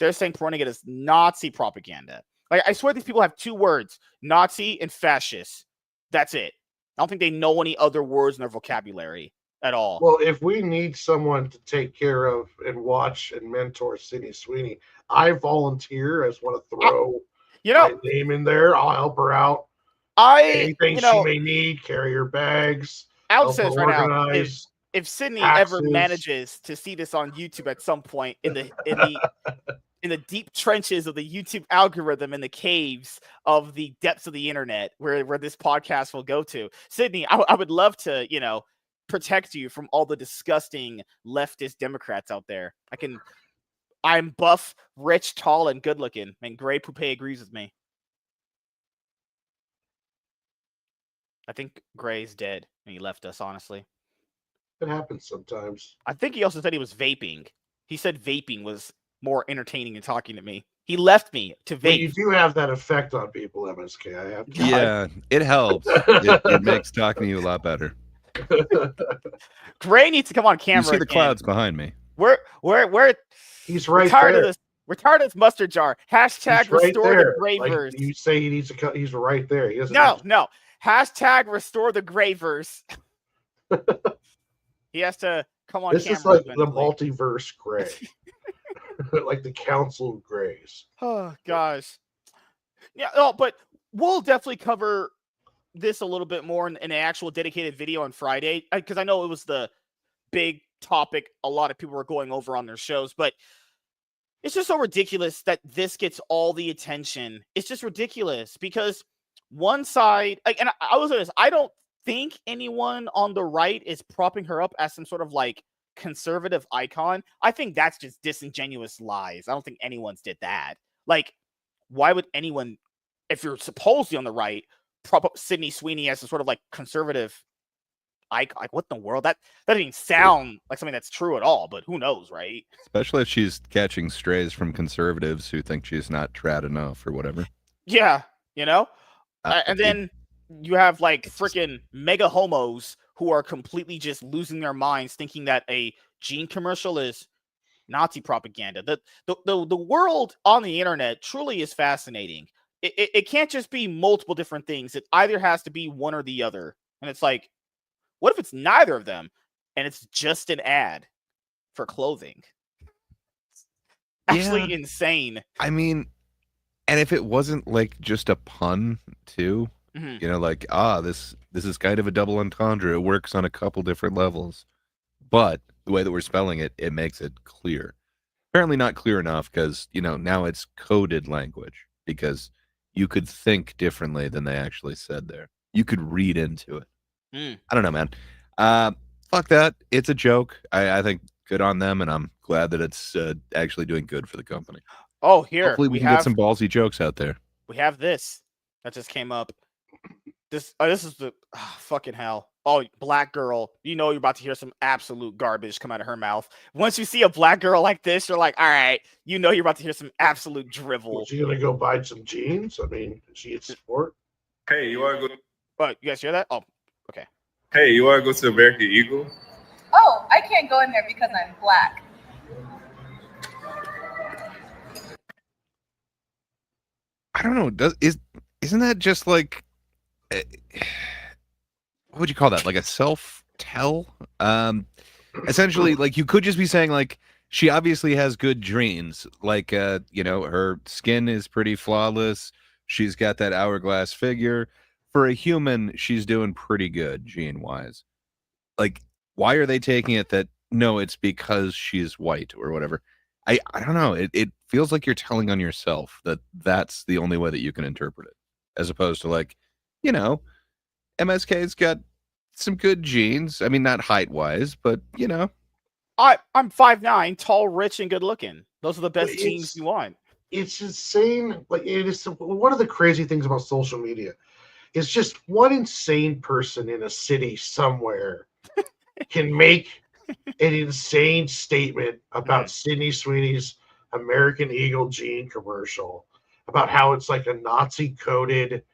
They're saying promoting it as Nazi propaganda. Like, I swear these people have two words, Nazi and fascist. That's it. I don't think they know any other words in their vocabulary at all. Well, if we need someone to take care of and watch and mentor Sydney Sweeney, I volunteer. I just want to throw my name in there. I'll help her out. Anything she may need, carry her bags. I'll say this right now. If Sydney ever taxes. manages to see this on YouTube at some point in the deep trenches of the YouTube algorithm, in the caves of the depths of the internet where this podcast will go to, Sydney, I would love to, protect you from all the disgusting leftist Democrats out there. I'm buff, rich, tall, and good looking, and Gray Poupe agrees with me. I think Gray's dead and he left us, honestly. It happens sometimes. I think he also said he was vaping. He said vaping was more entertaining than talking to me. He left me to vape. Well, you do have that effect on people, MSK. I have. Yeah, it helps. It makes talking to you a lot better. Gray needs to come on camera. You see the again. clouds behind me. We're He's right tired there. of this. We're tired of this mustard jar. Hashtag restore the Grayverse. Like you say he needs to. He's right there. He doesn't. No. Hashtag restore the Grayverse. He has to come on. This camera is like eventually. the multiverse Gray, like the Council of Grays. Oh gosh. Yeah. No, but we'll definitely cover this a little bit more in an actual dedicated video on Friday, because I know it was the big topic a lot of people were going over on their shows, but it's just so ridiculous that this gets all the attention. It's just ridiculous because one side, and I was honest, I don't think anyone on the right is propping her up as some sort of like conservative icon. I think that's just disingenuous lies. I don't think anyone's did that. Like, why would anyone, if you're supposedly on the right, prop up Sydney Sweeney as a sort of like conservative icon. Like, what in the world? That doesn't even sound like something that's true at all. But who knows, right? Especially if she's catching strays from conservatives who think she's not trad enough or whatever. Yeah, you know. And it- then you have like it's just- freaking mega homos who are completely just losing their minds, thinking that a Gene commercial is Nazi propaganda. The world on the internet truly is fascinating. It can't just be multiple different things. It either has to be one or the other. And it's like, what if it's neither of them and it's just an ad for clothing? Actually Yeah. insane. I mean, and if it wasn't like just a pun too, Mhm. you know, like this is kind of a double entendre. It works on a couple different levels, but the way that we're spelling it, it makes it clear. Apparently not clear enough because now it's coded language because you could think differently than they actually said there. You could read into it. Mm. I don't know, man. Fuck that. It's a joke. I think good on them, and I'm glad that it's actually doing good for the company. Oh, here Hopefully, we can get some ballsy jokes out there. we have this that just came up. This is the fucking hell. Oh, black girl. You know you're about to hear some absolute garbage come out of her mouth. Once you see a black girl like this, you're like, all right, you know you're about to hear some absolute drivel. Was she gonna go buy some jeans? I mean, is she at sport? Hey, you want to go? But you guys hear that? Oh, okay. Hey, you want to go to American Eagle? Oh, I can't go in there because I'm black. I don't know. Isn't that just like what would you call that? Like a self-tell? Essentially, like you could just be saying like she obviously has good genes. Like her skin is pretty flawless. She's got that hourglass figure. For a human, she's doing pretty good gene-wise. Like, why are they taking it that no, it's because she's white or whatever? I don't know. It feels like you're telling on yourself that that's the only way that you can interpret it, as opposed to like, MSK's got some good genes. I mean, not height-wise, but I'm 5'9", tall, rich, and good looking. Those are the best genes you want. It's insane. Like, it is one of the crazy things about social media. It's just one insane person in a city somewhere can make an insane statement about Sydney Sweeney's American Eagle jean commercial, about how it's like a Nazi coded,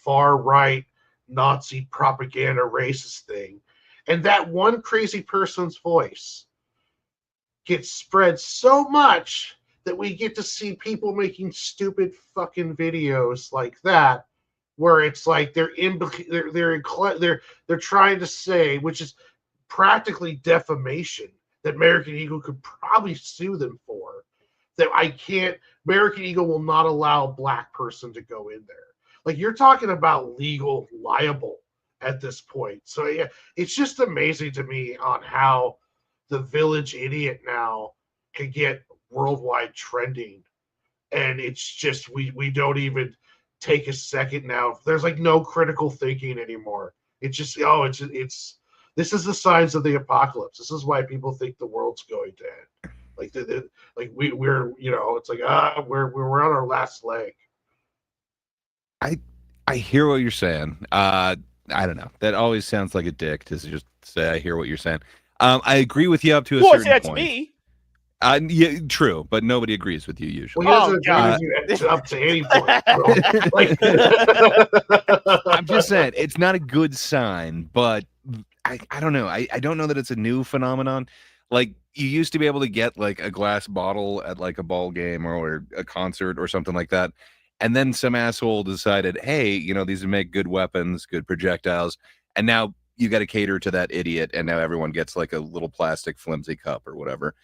far right Nazi propaganda racist thing. And that one crazy person's voice gets spread so much that we get to see people making stupid fucking videos like that, where it's like they're trying to say, which is practically defamation, that American Eagle could probably sue them for. That American Eagle will not allow a black person to go in there. Like, you're talking about legal libel at this point. So yeah, it's just amazing to me on how the village idiot now can get worldwide trending. And it's just, we don't even take a second now. There's like no critical thinking anymore. It's just, this is the signs of the apocalypse. This is why people think the world's going to end. Like we're it's like we're on our last leg. I hear what you're saying. I don't know. That always sounds like a dick to just say I hear what you're saying. I agree with you up to a certain say that point. to me. Yeah, true, but nobody agrees with you usually. Well, he doesn't agree with you up to any point. I'm just saying it's not a good sign, but I don't know. I don't know that it's a new phenomenon. Like, you used to be able to get like a glass bottle at like a ball game or a concert or something like that. And then some asshole decided, hey, these would make good weapons, good projectiles. And now you got to cater to that idiot. And now everyone gets like a little plastic flimsy cup or whatever.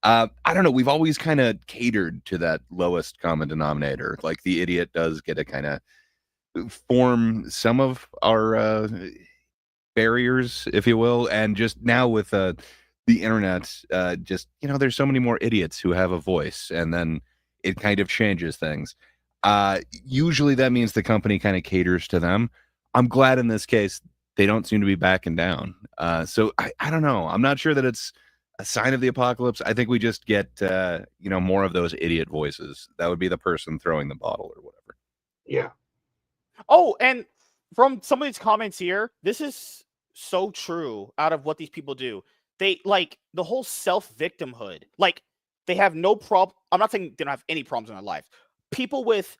I don't know. We've always kind of catered to that lowest common denominator. Like, the idiot does get to kind of form some of our barriers, if you will. And just now with the internet, there's so many more idiots who have a voice, and then it kind of changes things. Usually that means the company kind of caters to them. I'm glad in this case they don't seem to be backing down. So I don't know. I'm not sure that it's a sign of the apocalypse. I think we just get more of those idiot voices. That would be the person throwing the bottle or whatever. Yeah. Oh, and from some of these comments here, this is so true out of what these people do. They like the whole self-victimhood. Like they have no problem. I'm not saying they don't have any problems in their life. People with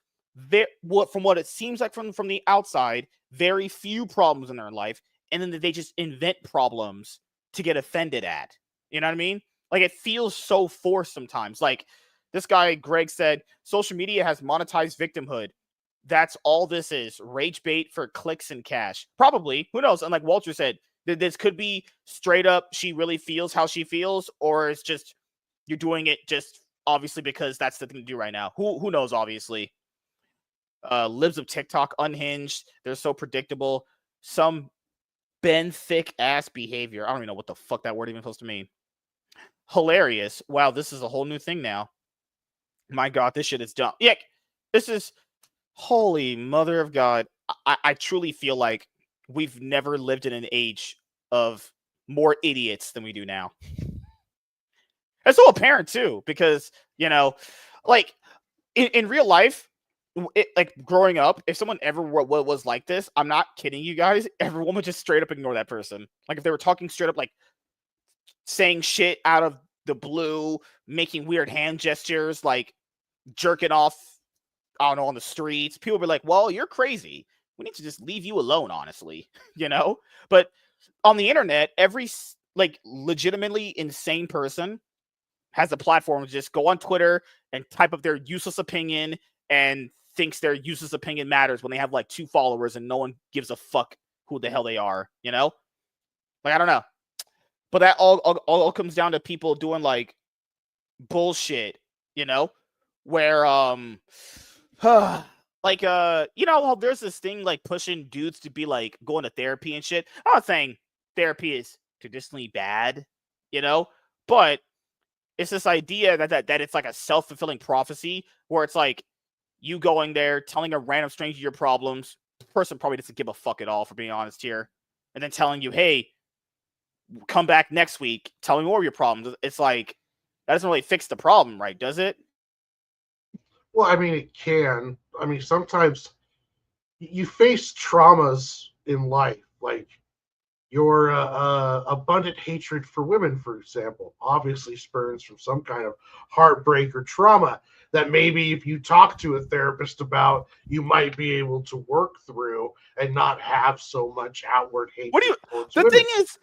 from what it seems like from the outside, very few problems in their life, and then they just invent problems to get offended at. You know what I mean? Like it feels so forced sometimes. Like this guy Greg said, social media has monetized victimhood. That's all this is. Rage bait for clicks and cash. Probably. Who knows? And like Walter said, this could be straight up she really feels how she feels, or it's just you're doing it just obviously because that's the thing to do right now. Who knows, obviously. Libs of TikTok unhinged. They're so predictable. Some Ben thick ass behavior. I don't even know what the fuck that word even supposed to mean. Hilarious. Wow, this is a whole new thing now. My God, this shit is dumb. Yeah, this is holy mother of God. I truly feel like we've never lived in an age of more idiots than we do now. It's so apparent too, because like in real life, like growing up, if someone ever was like this, I'm not kidding you guys, everyone would just straight up ignore that person. Like if they were talking straight up, like saying shit out of the blue, making weird hand gestures, like jerking off, I don't know, on the streets, people would be like, well, you're crazy. We need to just leave you alone, honestly, But on the internet, every like legitimately insane person has a platform to just go on Twitter and type up their useless opinion and thinks their useless opinion matters when they have like 2 followers and no one gives a fuck who the hell they are, Like, I don't know. But that all comes down to people doing like bullshit, where like how there's this thing like pushing dudes to be like going to therapy and shit. I'm not saying therapy is traditionally bad, but it's this idea that it's like a self-fulfilling prophecy where it's like you going there, telling a random stranger your problems. The person probably doesn't give a fuck at all, for being honest here, and then telling you, hey, come back next week, tell me more of your problems. It's like that doesn't really fix the problem, right? Does it? Well, I mean, it can. I mean, sometimes you face traumas in life, like your abundant hatred for women, for example, obviously spurns from some kind of heartbreak or trauma that maybe if you talk to a therapist about, you might be able to work through and not have so much outward hatred. What do you? towards The women. thing is,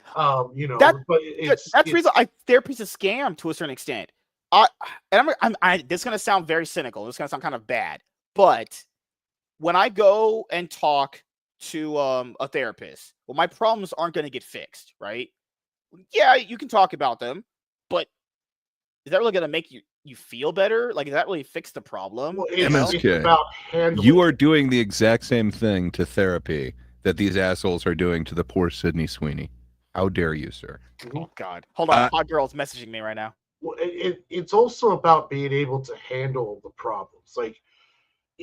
that's the reason therapy's a scam to a certain extent. This is gonna sound very cynical. This is gonna sound kind of bad, but when I go and talk to a therapist, well, my problems aren't going to get fixed, right? Yeah, you can talk about them, but is that really going to make you feel better? Like, does that really fix the problem? Well, MSK, it's about handling. You are doing the exact same thing to therapy that these assholes are doing to the poor Sydney Sweeney. How dare you, sir? Oh God, hold on, hot girl's messaging me right now. Well, it's also about being able to handle the problems, like.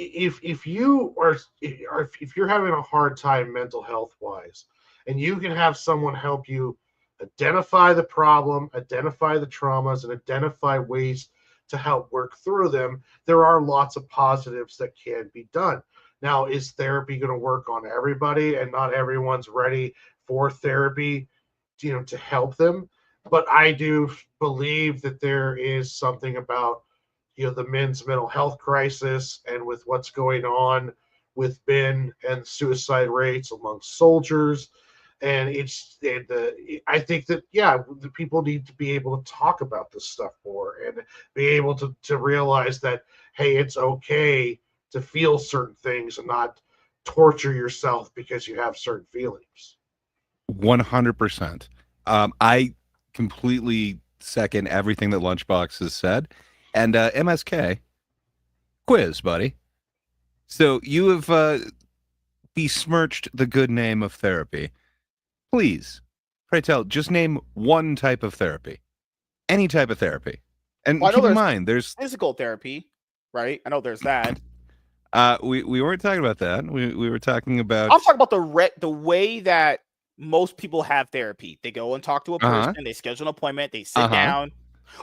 If you're having a hard time mental health wise, and you can have someone help you identify the problem, identify the traumas, and identify ways to help work through them, there are lots of positives that can be done. Now, is therapy going to work on everybody, and not everyone's ready for therapy, to help them? But I do believe that there is something about the men's mental health crisis, and with what's going on with men and suicide rates among soldiers. And I think that, the people need to be able to talk about this stuff more and be able to realize that, hey, it's okay to feel certain things and not torture yourself because you have certain feelings. 100%. I completely second everything that Lunchbox has said. And MSK, quiz, buddy. So you have besmirched the good name of therapy. Please, pray tell, just name one type of therapy. Any type of therapy. And keep in mind, there's physical therapy, right? I know there's that. We weren't talking about that. We were talking about. I'm talking about the way that most people have therapy. They go and talk to a person. They schedule an appointment. They sit down.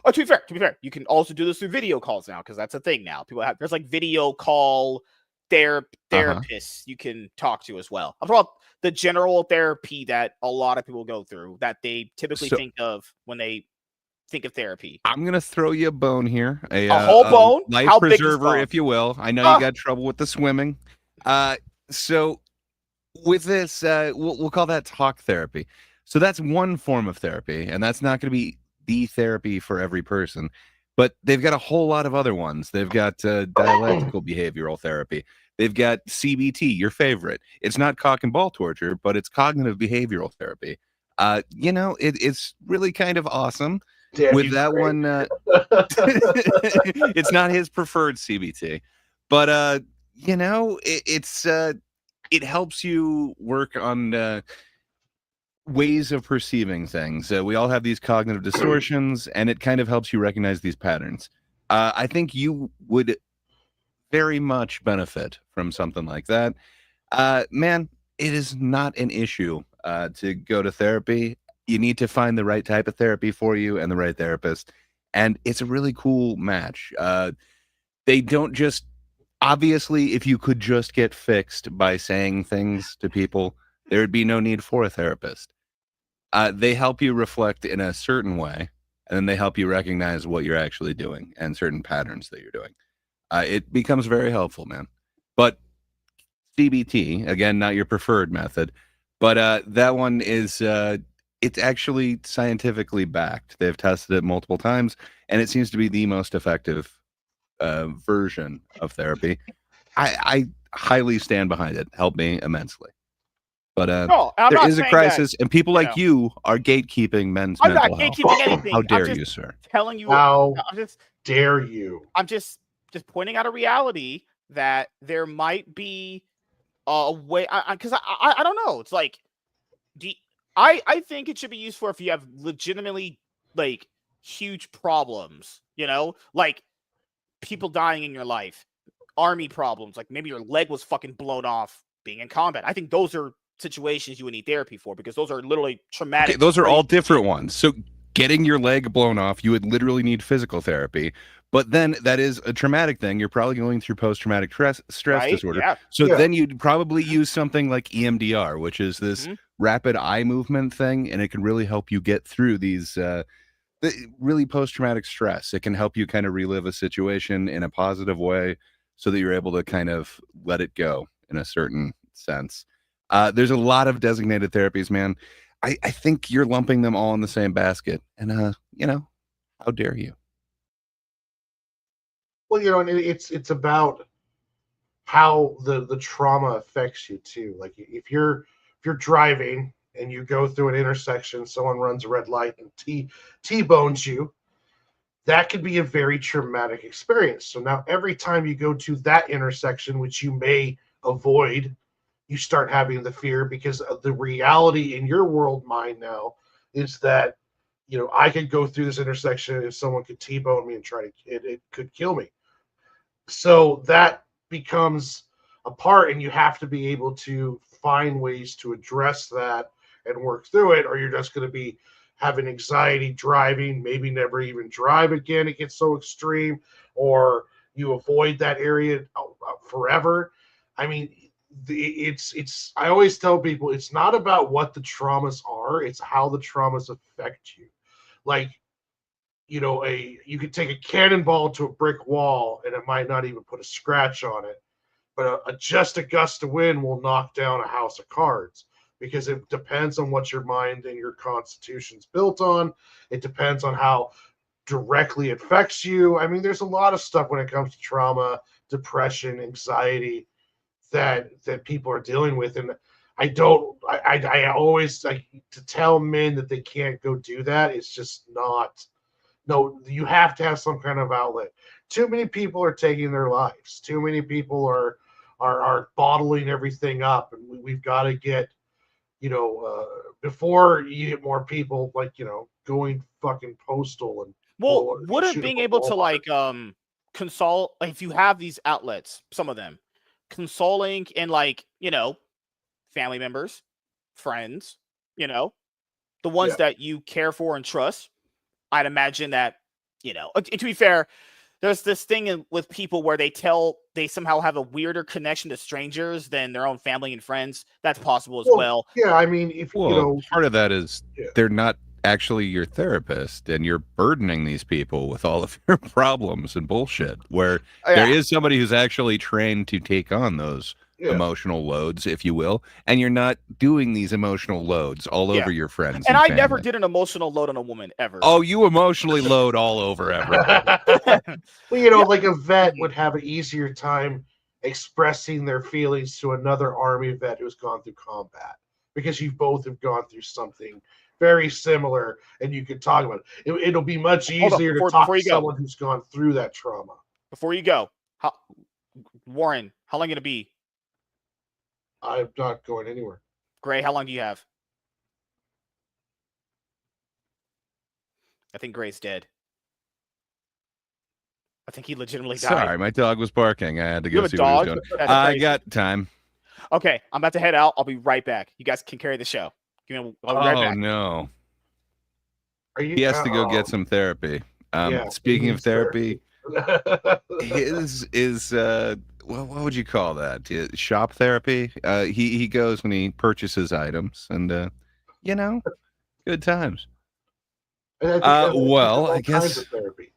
Oh, to be fair, you can also do this through video calls now, because that's a thing now. There's like video call therapists you can talk to as well. I'm talking about the general therapy that a lot of people go through that they typically So- think of when they think of therapy? I'm gonna throw you a bone here, A whole bone? life How big is preserver, bone? if you will. I know Ah. you got trouble with the swimming. So with this, we'll call that talk therapy. So that's one form of therapy, and that's not going to be the therapy for every person. But they've got a whole lot of other ones. They've got dialectical behavioral therapy. They've got CBT, your favorite. It's not cock and ball torture, but it's cognitive behavioral therapy. It's really kind of awesome. Damn With you, that Craig. one, it's not his preferred CBT, but it helps you work on ways of perceiving things. We all have these cognitive distortions, and it kind of helps you recognize these patterns. I think you would very much benefit from something like that. Man, it is not an issue to go to therapy. You need to find the right type of therapy for you and the right therapist. And it's a really cool match. They don't just, obviously, if you could just get fixed by saying things to people, there would be no need for a therapist. They help you reflect in a certain way, and then they help you recognize what you're actually doing and certain patterns that you're doing. It becomes very helpful, man. But CBT, again, not your preferred method, but that one is it's actually scientifically backed. They've tested it multiple times, and it seems to be the most effective version of therapy. I highly stand behind it. Helped me immensely. But No, I'm there not is a saying crisis, and people you like know. you are gatekeeping men's I'm not mental health. gatekeeping anything. How I'm dare just you, sir? telling you. How I'm just dare you? I'm just pointing out a reality that there might be a way. Because I don't know. It's like, I think it should be used for if you have legitimately like huge problems. Like people dying in your life, army problems, like maybe your leg was fucking blown off being in combat. I think those are situations you would need therapy for because those are literally traumatic. Okay, those are all crazy different shit. ones. So getting your leg blown off, you would literally need physical therapy. But then that is a traumatic thing. You're probably going through post-traumatic stress Right? disorder. Yeah. So Yeah. then you'd probably use something like EMDR, which is this Mhm. rapid eye movement thing, and it can really help you get through these really post-traumatic stress. It can help you kind of relive a situation in a positive way so that you're able to kind of let it go in a certain sense. There's a lot of designated therapies, man. I think you're lumping them all in the same basket. And how dare you? Well, and it's about how the trauma affects you too. Like if you're driving and you go through an intersection, someone runs a red light and T-bones you, that could be a very traumatic experience. So now every time you go to that intersection, which you may avoid, you start having the fear because of the reality in your world mind now is that I could go through this intersection if someone could T-bone me and it could kill me. So that becomes a part, and you have to be able to find ways to address that and work through it, or you're just going to be having anxiety driving, maybe never even drive again. It gets so extreme, or you avoid that area forever. I mean, it's. I always tell people it's not about what the traumas are; it's how the traumas affect you. Like you could take a cannonball to a brick wall and it might not even put a scratch on it, but just a gust of wind will knock down a house of cards because it depends on what your mind and your constitution's built on. It depends on how directly it affects you. I mean, there's a lot of stuff when it comes to trauma, depression, anxiety that people are dealing with, and I always like to tell men that they can't go do that. It's just not. No, you have to have some kind of outlet. Too many people are taking their lives. Too many people are bottling everything up, and we've got to get before you get more people like going fucking postal and Well, or wouldn't shooting being up able to Walmart. consult, like, if you have these outlets, some of them consoling and family members, friends, the ones Yeah. that you care for and trust. I'd imagine that, and to be fair, there's this thing with people where they somehow have a weirder connection to strangers than their own family and friends. That's possible as well. Yeah, I mean, if Well, part of that is Yeah. they're not actually your therapist, and you're burdening these people with all of your problems and bullshit. Where there is somebody who's actually trained to take on those emotional loads, if you will, and you're not doing these emotional loads all over your friends. And I family. never did an emotional load on a woman ever. Oh, you emotionally load all over everybody. Well, like a vet would have an easier time expressing their feelings to another Army vet who's gone through combat, because you both have gone through something very similar, and you can talk about it. It'll be much easier to talk to someone who's gone through that trauma. Before you go, Warren, how long are you gonna be? I'm not going anywhere. Gray, how long do you have? I think Gray's dead. I think he legitimately died. Sorry, my dog was barking. I had to You go have a see what he was dog? doing. That's I crazy. got time. Okay, I'm about to head out. I'll be right back. You guys can carry the show. I'll be right back. No. He has to go get some therapy. Speaking of therapy, his is what would you call that? Shop therapy. He goes when he purchases items, and good times. I guess therapy.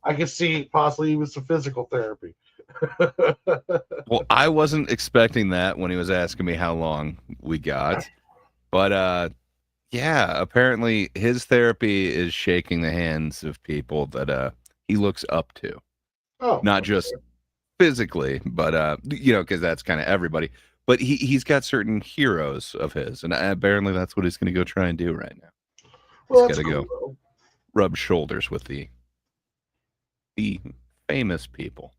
I could see possibly even some physical therapy. Well, I wasn't expecting that when he was asking me how long we got, but apparently his therapy is shaking the hands of people that he looks up to. Oh, not just physically, but because that's kind of everybody. But he's got certain heroes of his, and apparently that's what he's going to go try and do right now. Well, he's got to go rub shoulders with the famous people.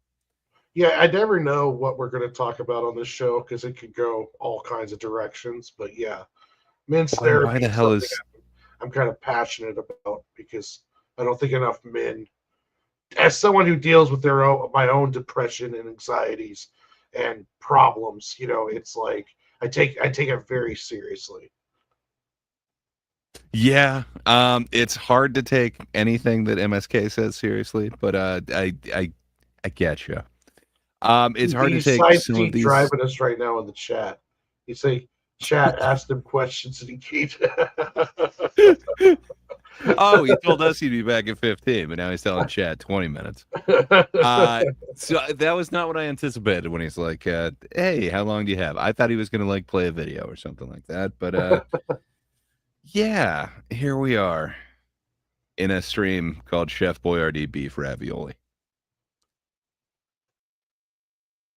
Yeah, I never know what we're going to talk about on this show because it could go all kinds of directions. But yeah, men's therapy. Why the hell is I'm kind of passionate about, because I don't think enough men, as someone who deals with my own depression and anxieties and problems, it's like I take it very seriously. Yeah, it's hard to take anything that MSK says seriously, but I get you. It's hard to take some of these. Driving us right now in the chat. You say, chat asked him questions and he keeps. Oh, he told us he'd be back at 15, but now he's telling chat 20 minutes. So that was not what I anticipated when he's like, hey, how long do you have? I thought he was going to play a video or something like that. But yeah, here we are in a stream called Chef Boyardee Beef Ravioli.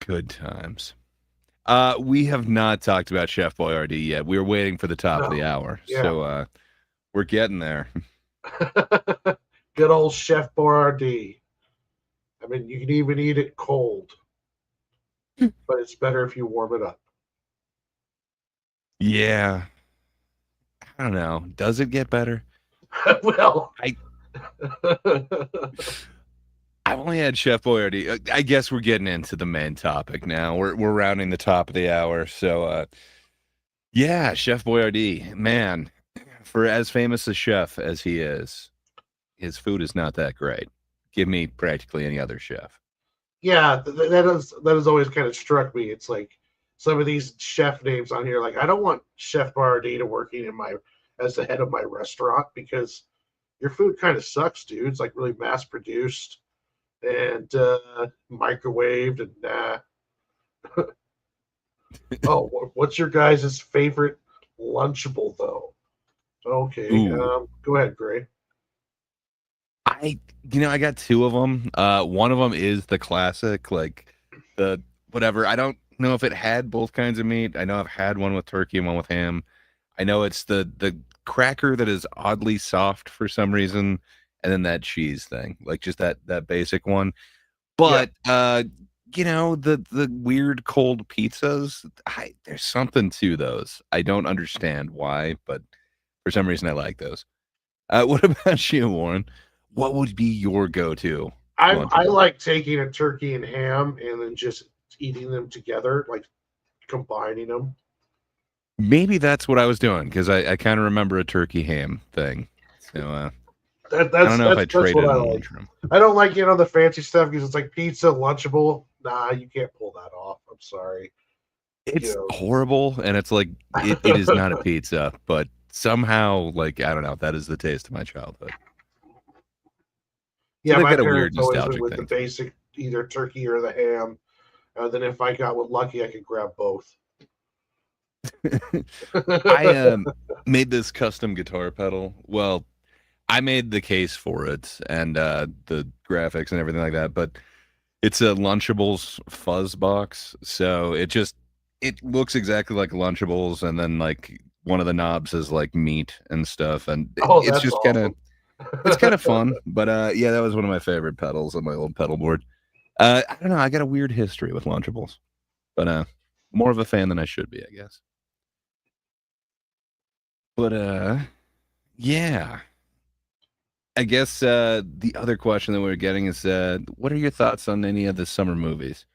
Good times. We have not talked about Chef Boyardee yet. We were waiting for the top of the hour. Yeah. So we're getting there. Good old Chef Boyardee. I mean, you can even eat it cold, but it's better if you warm it up. Yeah. I don't know. Does it get better? Well, I've only had Chef Boyardee. I guess we're getting into the main topic now. We're rounding the top of the hour. So, yeah, Chef Boyardee, man, for as famous a chef as he is, his food is not that great. Give me practically any other chef. Yeah, that has always kind of struck me. It's like some of these chef names on here. Like, I don't want Chef Boyardee working as the head of my restaurant, because your food kind of sucks, dude. It's like really mass produced and microwaved and oh, what's your guys' favorite Lunchable though? Okay, go ahead, Gray. I got two of them. One of them is the classic, like the whatever. I don't know if it had both kinds of meat. I know I've had one with turkey and one with ham. I know it's the cracker that is oddly soft for some reason, and then that cheese thing, like just that basic one. But the weird cold pizzas, there's something to those. I don't understand why, but for some reason I like those. What about you, Warren? What would be your go-to? I like taking a turkey and ham and then just eating them together, like combining them. Maybe that's what I was doing, because I kind of remember a turkey ham thing. So I don't know if I That's traded what I in the like. lunchroom. I don't like the fancy stuff because it's like pizza, Lunchable. Nah, you can't pull that off. I'm sorry. It's horrible, and it's like it is not a pizza, but somehow, like, I don't know, that is the taste of my childhood. Yeah, they've my got a weird parents always went nostalgic with the thing. basic, either turkey or the ham. Then if I got lucky, I could grab both. I made this custom guitar pedal. Well, I made the case for it and the graphics and everything like that, but it's a Lunchables fuzz box, so it looks exactly like Lunchables, and then like one of the knobs is like meat and stuff, and Oh, it's that's just awesome. it's kind of fun. But yeah, that was one of my favorite pedals on my old pedal board. I don't know, I got a weird history with Lunchables, but more of a fan than I should be, I guess. But yeah. I guess the other question that we were getting is what are your thoughts on any of the summer movies?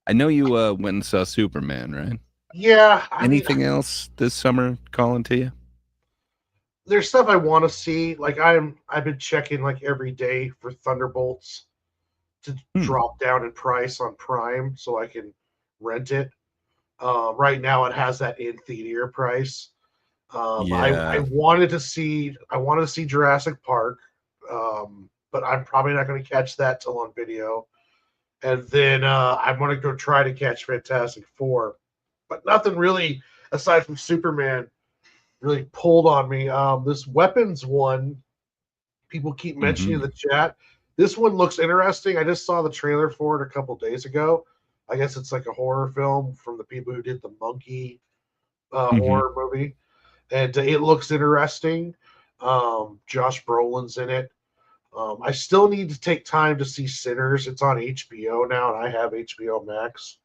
I know you went and saw Superman, right? Yeah, Anything else this summer calling to you? there's stuff I want to see. Like I've been checking like every day for Thunderbolts to drop down in price on Prime so I can rent it. Right now it has that in theater price. I wanted to see Jurassic Park, but I'm probably not going to catch that till on video. And then I'm going to go try to catch Fantastic Four, but nothing really aside from Superman really pulled on me. This Weapons one, people keep mentioning in the chat. This one looks interesting. I just saw the trailer for it a couple days ago. I guess it's like a horror film from the people who did the Monkey horror movie, and it looks interesting. Josh Brolin's in it. I still need to take time to see Sinners. It's on HBO now, and I have HBO Max,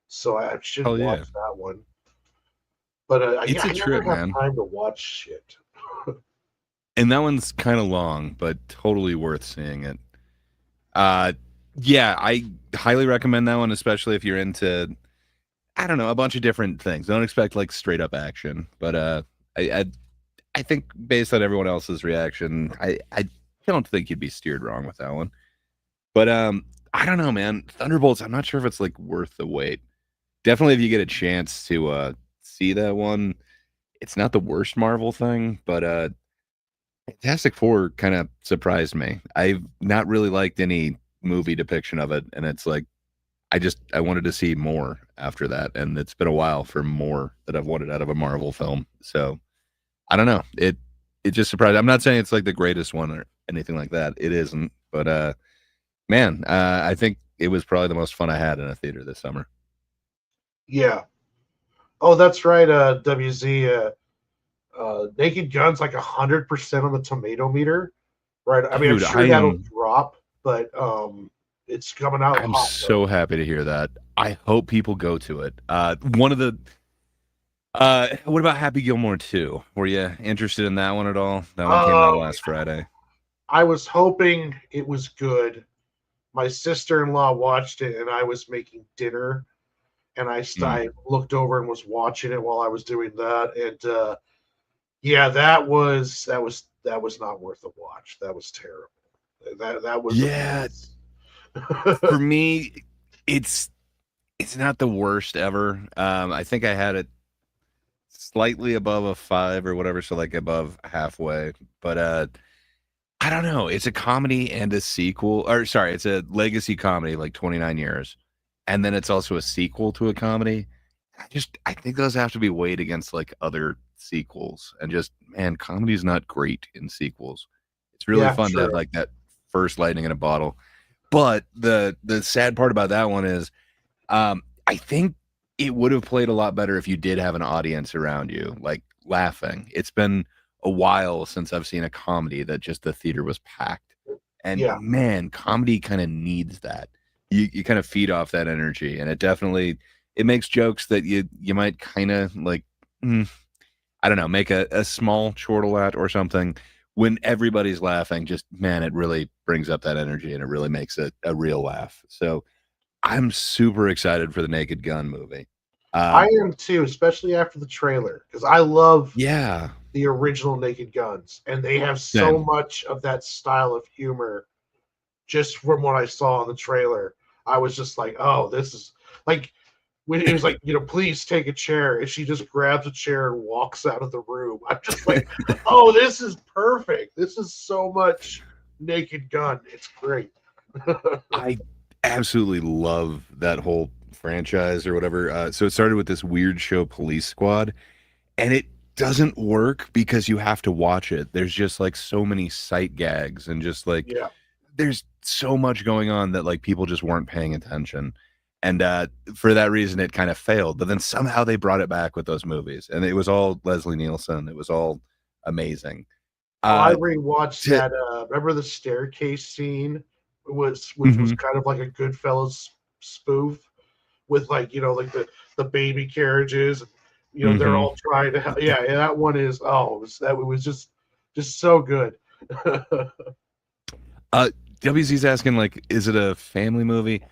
so I should watch that one. But it's I a trip, never have man. time to watch shit. And that one's kind of long, but totally worth seeing it. Yeah, I highly recommend that one, especially if you're into, I don't know, a bunch of different things. Don't expect like straight up action, but I think based on everyone else's reaction, I don't think you'd be steered wrong with that one. But I don't know, man. Thunderbolts, I'm not sure if it's like worth the wait. Definitely if you get a chance to see that one, it's not the worst Marvel thing, but Fantastic Four kind of surprised me. I've not really liked any movie depiction of it, and it's like I wanted to see more after that, and it's been a while for more that I've wanted out of a Marvel film. So I don't know. It just surprised. I'm not saying it's like the greatest one or anything like that. It isn't, but man, I think it was probably the most fun I had in a theater this summer. Yeah. Oh, that's right. WZ. Naked Gun's like 100% on the tomato meter, right? I mean, Dude, I'm sure that'll drop, but it's coming out. I'm so happy to hear that. I hope people go to it. One of the what about Happy Gilmore 2? Were you interested in that one at all? That one came out last Friday. I was hoping it was good. My sister-in-law watched it, and I was making dinner, and I looked over and was watching it while I was doing that, and yeah, that was not worth the watch. That was terrible. That was for me, it's not the worst ever. I think I had it slightly above a 5 or whatever, so like above halfway. But I don't know. It's a comedy and a sequel, or sorry, it's a legacy comedy, like 29 years, and then it's also a sequel to a comedy. I think those have to be weighed against like other sequels, and just man, comedy's not great in sequels. It's really fun to have like that first lightning in a bottle. But the sad part about that one is I think it would have played a lot better if you did have an audience around you, like laughing. It's been a while since I've seen a comedy that just the theater was packed. And man, comedy kind of needs that. You kind of feed off that energy, and it makes jokes that you might kind of like I don't know, make a small chortle at or something. When everybody's laughing, just man, it really brings up that energy, and it really makes it a real laugh. So I'm super excited for the Naked Gun movie. I am too, especially after the trailer, because I love Yeah. the original Naked Guns, and they have so much of that style of humor. Just from what I saw in the trailer, I was just like, "Oh, this is like." When it was like, please take a chair, and she just grabs a chair and walks out of the room. I'm just like, oh, this is perfect. This is so much Naked Gun. It's great. I absolutely love that whole franchise or whatever. So it started with this weird show, Police Squad, and it doesn't work because you have to watch it. There's just like so many sight gags and just like Yeah. there's so much going on that like people just weren't paying attention. And for that reason, it kind of failed. But then somehow they brought it back with those movies, and it was all Leslie Nielsen. It was all amazing. I rewatched that. Remember the staircase scene, which was kind of like a Goodfellas spoof with like like the baby carriages. They're all trying to. Yeah, that one is. Oh, it was just so good. WZ's asking like, is it a family movie?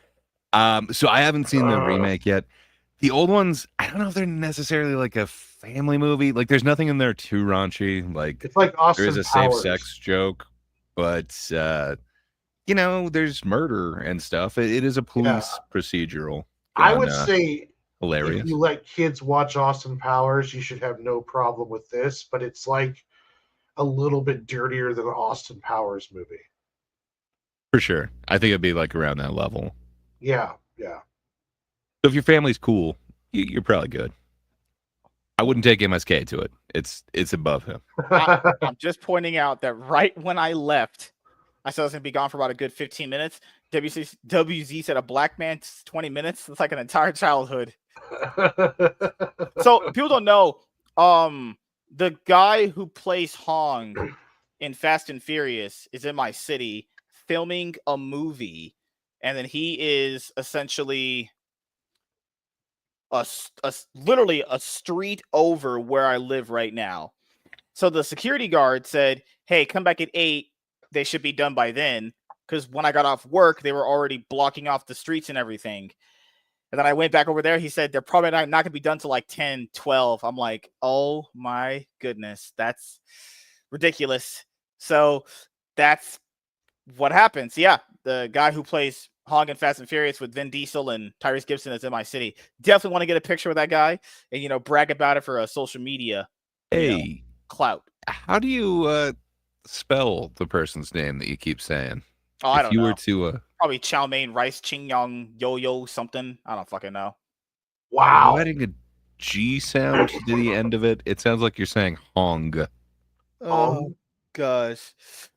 So I haven't seen the remake yet. The old ones, I don't know if they're necessarily like a family movie. Like, there's nothing in there too raunchy. Like, it's like Austin there is a safe sex joke, but there's murder and stuff. It is a police procedural. I would say hilarious. If you let kids watch Austin Powers, you should have no problem with this. But it's like a little bit dirtier than an Austin Powers movie. For sure, I think it'd be like around that level. Yeah. So if your family's cool, you're probably good. I wouldn't take MSK to it. It's above him. I'm just pointing out that right when I left, I said I was going to be gone for about a good 15 minutes. WZ said a black man's 20 minutes. It's like an entire childhood. So people don't know, the guy who plays Hong in Fast and Furious is in my city filming a movie, and then he is essentially literally a street over where I live right now. So the security guard said, "Hey, come back at 8. They should be done by then." Because when I got off work, they were already blocking off the streets and everything. And then I went back over there. He said, they're probably not going to be done till like 10, 12. I'm like, oh my goodness, that's ridiculous. So that's what happens. Yeah, the guy who plays Hong in Fast and Furious with Vin Diesel and Tyrese Gibson is in my city. Definitely want to get a picture with that guy and, brag about it for a social media clout. How do you spell the person's name that you keep saying? Oh, I don't know. Were to probably chow mein, rice, ching yong, yo something. I don't fucking know. Wow. Are you adding a G sound to the end of it? It sounds like you're saying Hong. Oh gosh.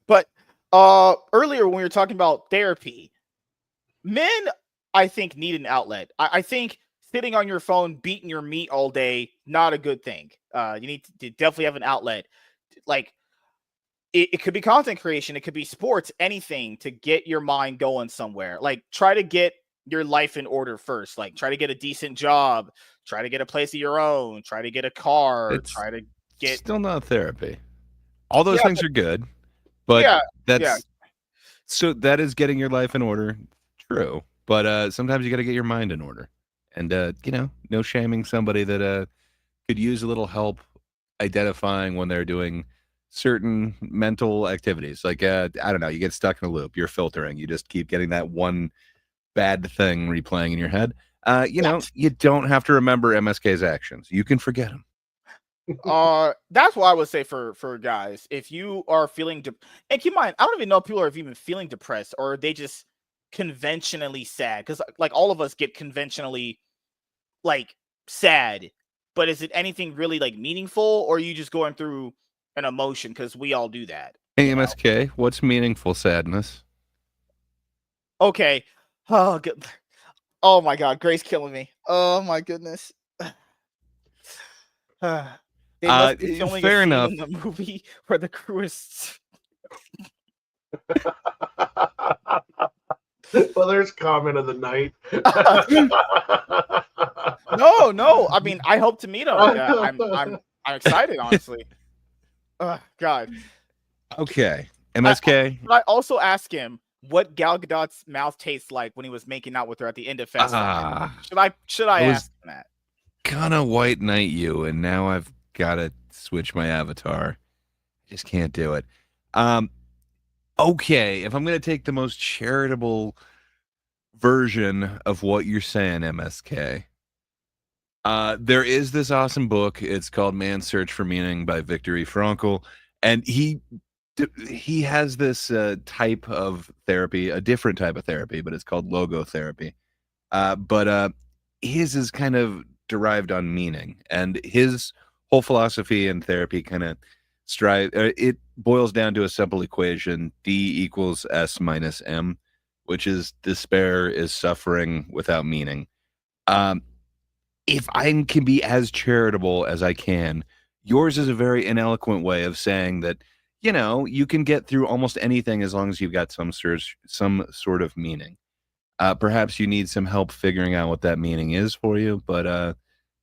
But earlier when we were talking about therapy, men, I think, need an outlet. I think sitting on your phone, beating your meat all day, not a good thing. You need to definitely have an outlet. Like, it could be content creation, it could be sports, anything to get your mind going somewhere. Like, try to get your life in order first. Like, try to get a decent job, try to get a place of your own, try to get a car, try to get... Still not therapy. All those things are good, but so that is getting your life in order. True. But sometimes you got to get your mind in order. And, no shaming somebody that could use a little help identifying when they're doing certain mental activities. Like, I don't know, you get stuck in a loop. You're filtering. You just keep getting that one bad thing replaying in your head. You don't have to remember MSK's actions. You can forget them. That's what I would say for guys. If you are feeling and keep in mind, I don't even know if people are even feeling depressed, or are they just conventionally sad? Because like all of us get conventionally like sad, but is it anything really like meaningful, or are you just going through an emotion? Because we all do that. Hey, MSK, what's meaningful sadness? Okay. Oh, good. Oh my God, Grace killing me. Oh my goodness. They must be filming fair a scene enough. in the movie where the crew is... Well, there's comment of the night. No. I mean, I hope to meet him. I'm excited, honestly. God. Okay, MSK. But I also asked him what Gal Gadot's mouth tastes like when he was making out with her at the end of Fast Five. Should I ask him that? gonna white knight you, and now I've got to switch my avatar. Just can't do it. Okay, if I'm gonna take the most charitable version of what you're saying, MSK, there is this awesome book. It's called Man's Search for Meaning by Viktor E. Frankl, and he has this type of therapy, a different type of therapy, but it's called logotherapy. But his is kind of derived on meaning, and his whole philosophy and therapy kind of it boils down to a simple equation: D equals S minus M, which is despair is suffering without meaning. If I can be as charitable as I can, yours is a very ineloquent way of saying that, you can get through almost anything as long as you've got some sort of meaning. Perhaps you need some help figuring out what that meaning is for you, but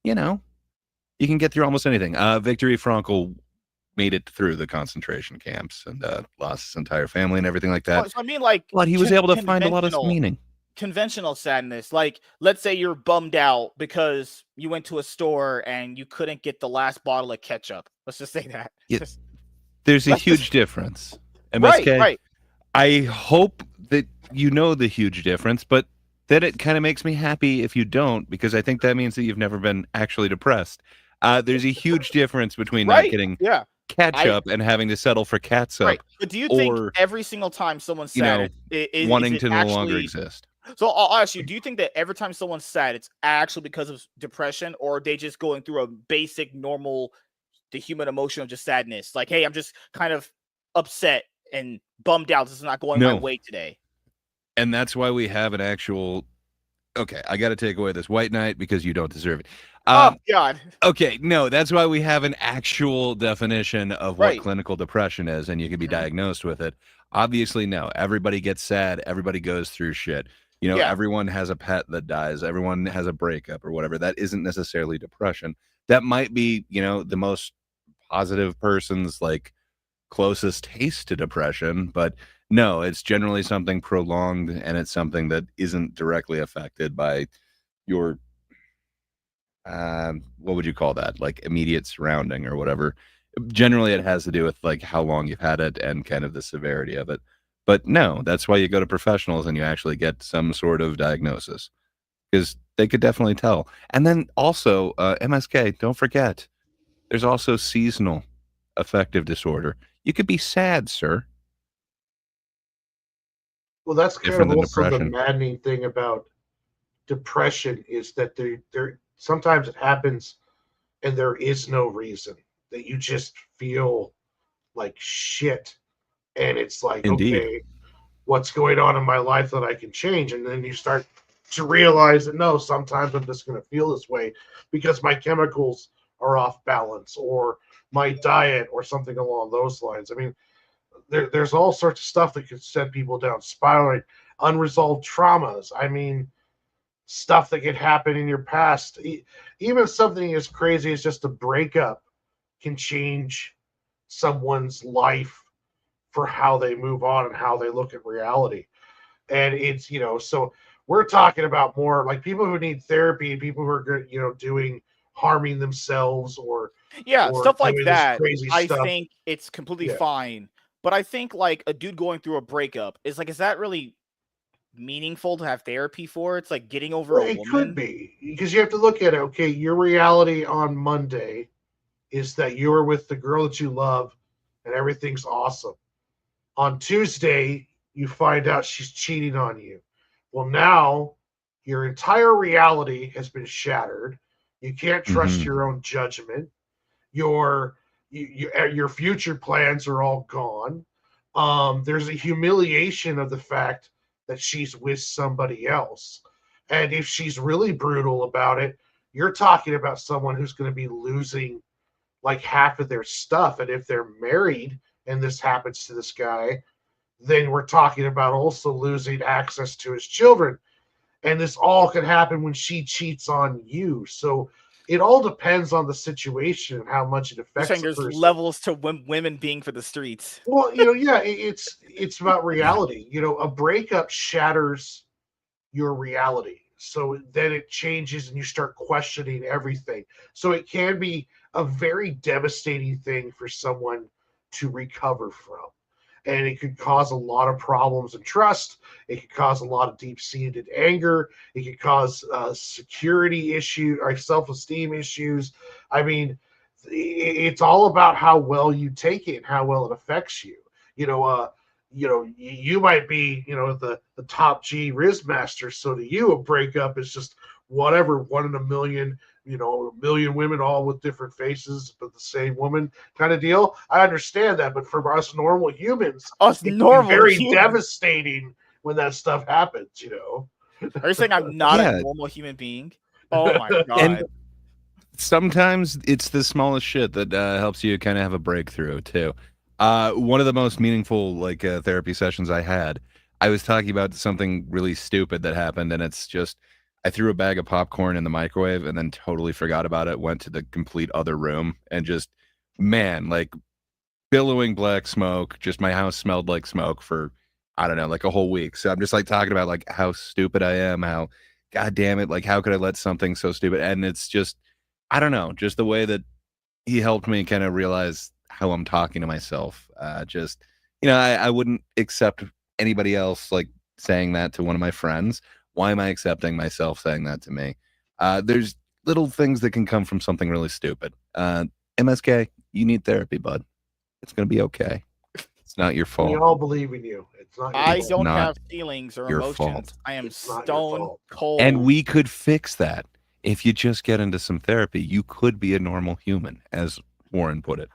you can get through almost anything. Viktor E. Frankl made it through the concentration camps and lost his entire family and everything like that. So I mean, like, but he was able to find a lot of meaning. Conventional sadness, like, let's say you're bummed out because you went to a store and you couldn't get the last bottle of ketchup. Let's just say that. Yeah. There's a huge difference. MSK, right. I hope that you know the huge difference, but then it kind of makes me happy if you don't, because I think that means that you've never been actually depressed. There's a huge difference between not getting ketchup and having to settle for catsup. Right. But do you think every single time someone's sad, wanting to no longer exist? So I'll ask you, do you think that every time someone's sad, it's actually because of depression, or are they just going through a basic, normal, the human emotion of just sadness? Like, hey, I'm just kind of upset and bummed out. This is not going my way today. And that's why we have an actual... Okay, I got to take away this white knight because you don't deserve it. Oh, God. Okay, no, that's why we have an actual definition of what clinical depression is, and you can be diagnosed with it. Obviously, no. Everybody gets sad. Everybody goes through shit. Everyone has a pet that dies. Everyone has a breakup or whatever. That isn't necessarily depression. That might be, the most positive person's, like, closest taste to depression, but no, it's generally something prolonged, and it's something that isn't directly affected by your what would you call that, like immediate surrounding or whatever. Generally it has to do with like how long you've had it and kind of the severity of it. But no, that's why you go to professionals and you actually get some sort of diagnosis, because they could definitely tell. And then also MSK, don't forget, there's also seasonal affective disorder. You could be sad, sir. Well, that's kind of also the maddening thing about depression, is that there sometimes it happens and there is no reason, that you just feel like shit, and it's like, okay, what's going on in my life that I can change? And then you start to realize that no, sometimes I'm just going to feel this way because my chemicals are off balance, or my diet, or something along those lines. I mean, there's all sorts of stuff that could send people down spiraling, unresolved traumas. I mean, stuff that could happen in your past. Even something as crazy as just a breakup can change someone's life for how they move on and how they look at reality. And it's, so we're talking about more like people who need therapy, people who are, doing harming themselves or stuff like that. Crazy I stuff. think it's completely fine. But I think like a dude going through a breakup is that really meaningful to have therapy for? It's like getting over a woman. It could be, because you have to look at it. Okay, your reality on Monday is that you're with the girl that you love and everything's awesome. On Tuesday, you find out she's cheating on you. Well, now your entire reality has been shattered. You can't trust your own judgment. Your future plans are all gone. There's a humiliation of the fact that she's with somebody else. And if she's really brutal about it, you're talking about someone who's going to be losing like half of their stuff. And if they're married and this happens to this guy, then we're talking about also losing access to his children. And this all could happen when she cheats on you. So it all depends on the situation and how much it affects. You're saying there's levels to women being for the streets. Well, it's about reality. A breakup shatters your reality. So then it changes and you start questioning everything. So it can be a very devastating thing for someone to recover from. And it could cause a lot of problems in trust. It could cause a lot of deep-seated anger. It could cause security issues or self-esteem issues. I mean, it's all about how well you take it and how well it affects you. You might be, the top G Riz master. So to you, a breakup is just whatever, one in a million, a million women all with different faces, but the same woman kind of deal. I understand that, but for us normal humans, Us it can normal be very humans. devastating when that stuff happens, Are you saying I'm not Yeah. a normal human being? Oh my god. And sometimes it's the smallest shit that helps you kind of have a breakthrough too. One of the most meaningful therapy sessions I had, I was talking about something really stupid that happened, and it's just I threw a bag of popcorn in the microwave and then totally forgot about it. Went to the complete other room and just billowing black smoke. Just my house smelled like smoke for I don't know, like a whole week. So I'm just talking about how stupid I am, how god damn it, how could I let something so stupid? And it's just I don't know, just the way that he helped me kind of realize how I'm talking to myself. I wouldn't accept anybody else saying that to one of my friends. Why am I accepting myself saying that to me? There's little things that can come from something really stupid. MSK, you need therapy, bud. It's gonna be okay. It's not your fault. We all believe in you. It's not your I fault. don't not have feelings or your emotions. fault. I am It's not your stone fault. cold. And we could fix that. If you just get into some therapy, you could be a normal human, as Warren put it.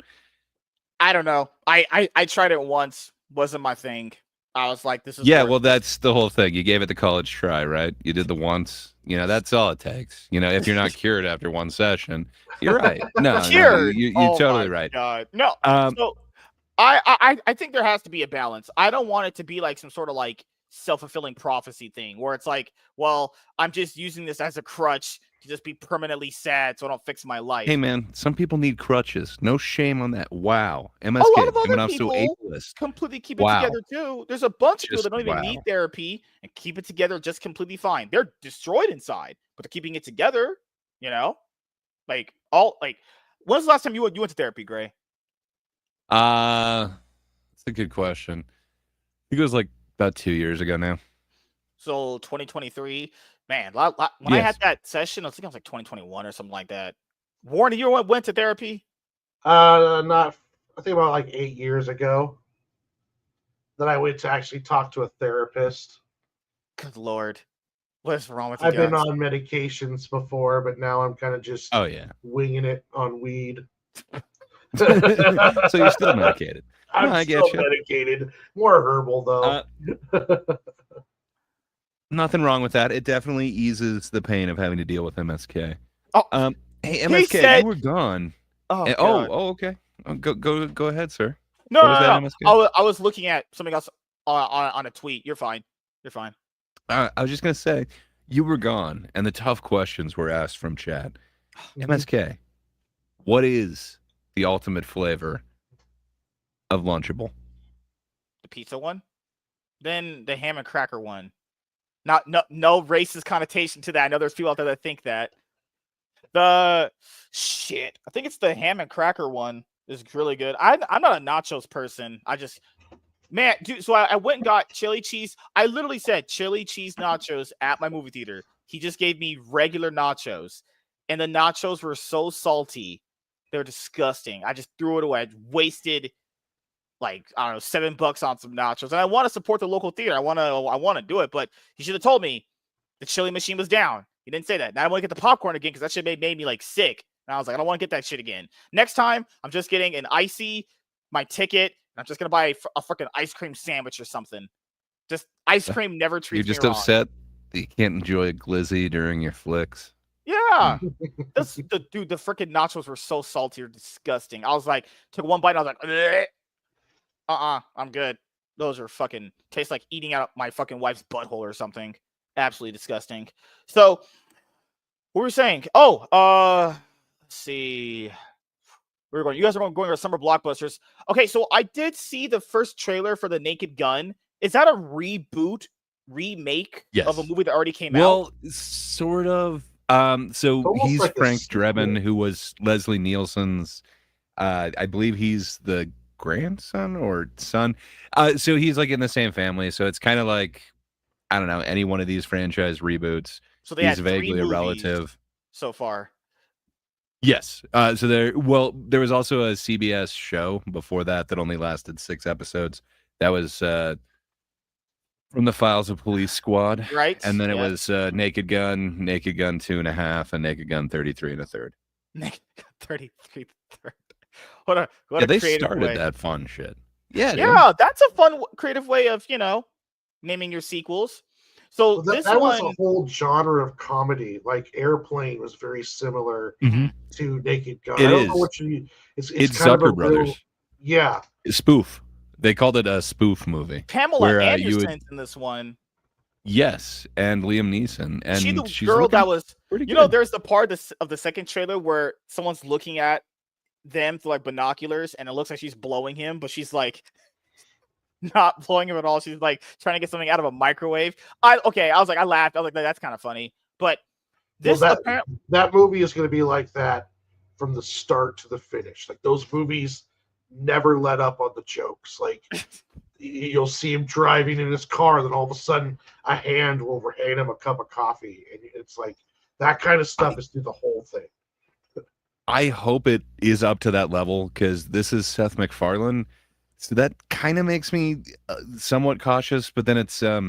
I don't know. I tried it once. Wasn't my thing. I was like, this is Yeah, worth well, it. that's the whole thing. You gave it the college try, right? You did the once. That's all it takes. If you're not cured after one session, you're right. No, Cured. you're Oh totally my right. god. No. Um, So I think there has to be a balance. I don't want it to be some sort of self-fulfilling prophecy thing where it's well, I'm just using this as a crutch to just be permanently sad so I don't fix my life. hey, man, some people need crutches. No shame on that. Wow. A lot MSK, of coming other off so people ableist. completely keep it Wow. together too. There's a bunch of people Just that don't even need wow. therapy and keep it together just completely fine. They're destroyed inside, but they're keeping it together. When's the last time you went to therapy, Gray? That's a good question. I think it was about 2 years ago now. So 2023, man. When I had Yes. that session, I think it was 2021 or something like that. Warren, you went to therapy? Not. I think about 8 years ago. Then I went to actually talk to a therapist. Good lord, what is wrong with you I've been guys? on medications before, but now I'm kind of just Oh, yeah. winging it on weed. So you're still medicated. I'm No, I still get you. medicated. More herbal though. Nothing wrong with that. It definitely eases the pain of having to deal with MSK. Oh, Hey, he MSK, said- you were gone. oh, Oh, God. okay. Go ahead, sir. No, what was no, that, no. MSK? I was looking at something else on a tweet. You're fine. You're fine. I was just gonna say, you were gone, and the tough questions were asked from chat. MSK, what is the ultimate flavor of Lunchable? The pizza one, then the ham and cracker one. No racist connotation to that. I know there's people out there that think that. I think it's the ham and cracker one is really good. I'm not a nachos person. Man, dude, so I went and got chili cheese. I literally said chili cheese nachos at my movie theater. He just gave me regular nachos, and the nachos were so salty. They're disgusting. I just threw it away. I wasted I don't know, $7 on some nachos. And I want to support the local theater. I want to do it, but he should have told me the chili machine was down. He didn't say that. Now I want to get the popcorn again because that shit made me sick. And I was like, I don't want to get that shit again. Next time, I'm just getting an icy, my ticket. I'm just gonna buy a freaking ice cream sandwich or something. Just ice cream never treats You're me just wrong. upset that you can't enjoy a glizzy during your flicks. Yeah. The freaking nachos were so salty or disgusting. I was like, took one bite and I was like, I'm good. Those are fucking taste like eating out my fucking wife's butthole or something. Absolutely disgusting. So, what were we saying? Let's see. You guys are going to summer blockbusters. Okay, so I did see the first trailer for The Naked Gun. Is that a reboot remake Yes. of a movie that already came out? Well, sort of. So Almost he's like a Frank sequel. Drebin, who was Leslie Nielsen's. I believe he's the grandson or son. So he's like in the same family. So it's kind of like, I don't know, any one of these franchise reboots. So they He's had 3 vaguely a movies relative. so far. Yes. So there was also a CBS show before that only lasted 6 episodes. That was From the Files of Police Squad. Right. And then it Yes. was Naked Gun 2.5, and Naked Gun 33 1/3. 33 third. What a Yeah, they creative started way. that fun shit. Yeah, dude. Yeah, that's a fun creative way of, naming your sequels. So Well, this that was one a whole genre of comedy. Like Airplane was very similar Mhm. to Naked Gun. It I don't know is. what you. It's It's kind of Zucker a Brothers. real, yeah. Spoof. They called it a spoof movie. Pamela where, you would- Anderson's in this one. Yes, and Liam Neeson, and She the she's girl looking that was pretty good. there's the part of the second trailer where someone's looking at them through like binoculars and it looks like she's blowing him, but she's like not blowing him at all. She's like trying to get something out of a microwave. I laughed. I was like, that's kind of funny. But this that movie is going to be like that from the start to the finish. Like those movies never let up on the jokes. Like you'll see him driving in his car, then all of a sudden a hand will hand him a cup of coffee, and it's like that kind of stuff is through the whole thing. I hope it is up to that level because this is Seth MacFarlane, so that kind of makes me somewhat cautious. But then it's I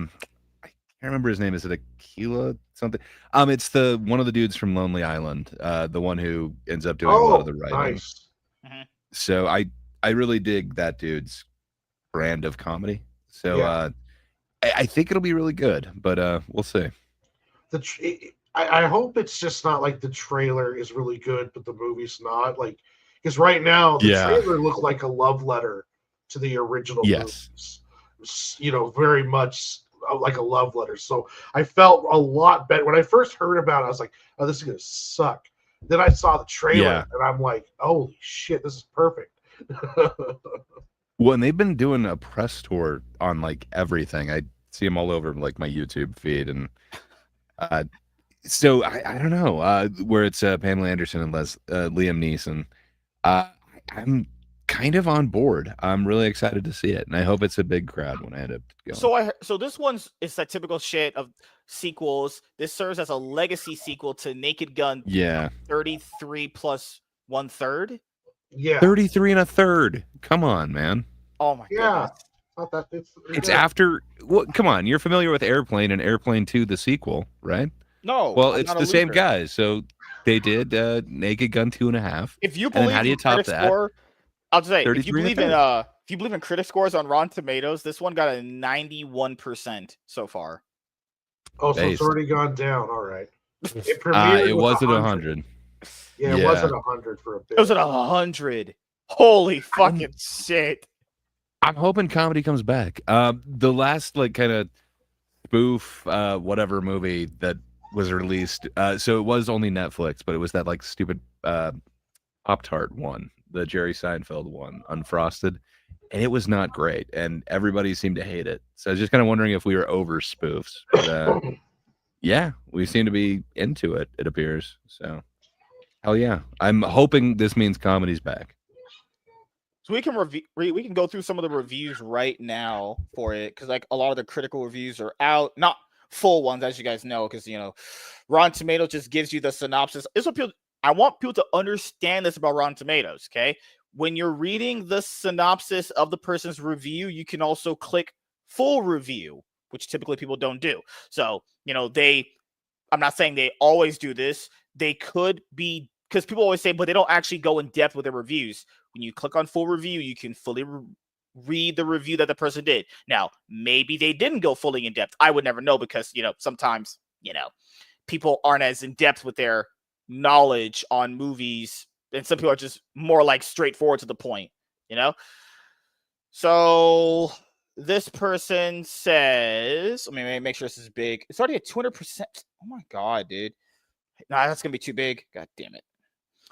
can't remember his name. Is it Aquila something? It's the one of the dudes from Lonely Island, the one who ends up doing a lot of the writing. Nice. So I really dig that dude's brand of comedy. So Yeah. I think it'll be really good, but we'll see. I hope it's just not like the trailer is really good, but the movie's not. Like, because right now the trailer looked like a love letter to the original movies. Very much like a love letter. So I felt a lot better when I first heard about it. I was like, "Oh, this is gonna suck." Then I saw the trailer and I'm like, "Holy shit, this is perfect." Well, and they've been doing a press tour on like everything. I see them all over like my YouTube feed, and so I don't know where it's Pamela Anderson and Liam Neeson. I'm kind of on board. I'm really excited to see it, and I hope it's a big crowd when I end up going. So this one's is that typical shit of sequels. This serves as a legacy sequel to Naked Gun. 33 plus 1/3. Yeah, 33 1/3. Come on, man. Oh my goodness. It's after. Well, come on. You're familiar with Airplane and Airplane 2, the sequel, right? No. Well, it's the same guys. So they did Naked Gun 2.5. If you believe how do you top that? I'll just say if you believe in critic scores on Rotten Tomatoes, this one got a 91% so far. Oh, so it's already gone down. All right. It was at 100. Yeah, it was at 100 for a bit. It was at 100. Holy fucking shit. I'm hoping comedy comes back. The last like kind of spoof whatever movie that was released, so it was only Netflix, but it was that like stupid Pop-Tart one, the Jerry Seinfeld one, Unfrosted, and it was not great, and everybody seemed to hate it. So I was just kind of wondering if we were over spoofs. But yeah, we seem to be into it, it appears. So hell yeah. I'm hoping this means comedy's back. So we can go through some of the reviews right now for it, because like a lot of the critical reviews are out, not full ones, as you guys know, because Rotten Tomatoes just gives you the synopsis. I want people to understand this about Rotten Tomatoes. Okay, when you're reading the synopsis of the person's review, you can also click full review, which typically people don't do. So I'm not saying they always do this. They could be, because people always say, but they don't actually go in depth with their reviews. When you click on full review, you can fully read the review that the person did. Now, maybe they didn't go fully in depth. I would never know, because, sometimes, people aren't as in depth with their knowledge on movies. And some people are just more like straightforward to the point, So this person says, let me make sure this is big. It's already at 200%. Oh my God, dude. No, that's going to be too big. God damn it.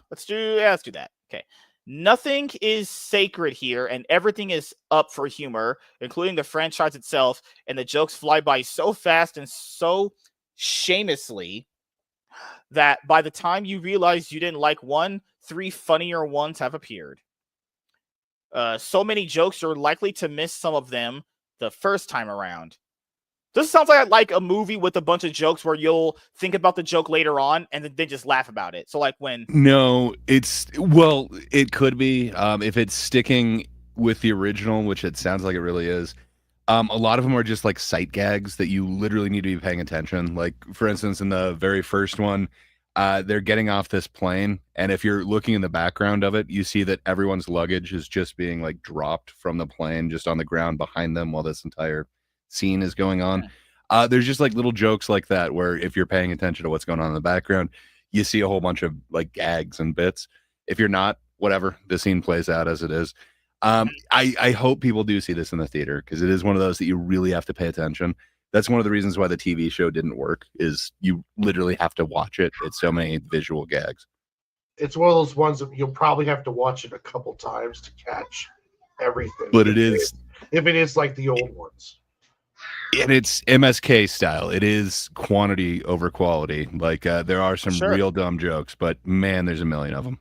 Let's do that. Okay. Nothing is sacred here, and everything is up for humor, including the franchise itself, and the jokes fly by so fast and so shamelessly that by the time you realize you didn't like one, 3 funnier ones have appeared. So many jokes you're likely to miss some of them the first time around. This sounds like a movie with a bunch of jokes where you'll think about the joke later on and then just laugh about it. So like when No, it could be if it's sticking with the original, which it sounds like it really is. A lot of them are just like sight gags that you literally need to be paying attention. Like, for instance, in the very first one, they're getting off this plane, and if you're looking in the background of it, you see that everyone's luggage is just being like dropped from the plane just on the ground behind them while this entire scene is going on. There's just like little jokes like that where if you're paying attention to what's going on in the background, you see a whole bunch of like gags and bits. If you're not, whatever, the scene plays out as it is. I hope people do see this in the theater because it is one of those that you really have to pay attention. That's one of the reasons why the TV show didn't work is you literally have to watch it. It's so many visual gags. It's one of those ones that you'll probably have to watch it a couple times to catch everything. But it is, if it is like the old ones. and it's MSK style. It is quantity over quality. Like there are some real dumb jokes, but man, there's a million of them.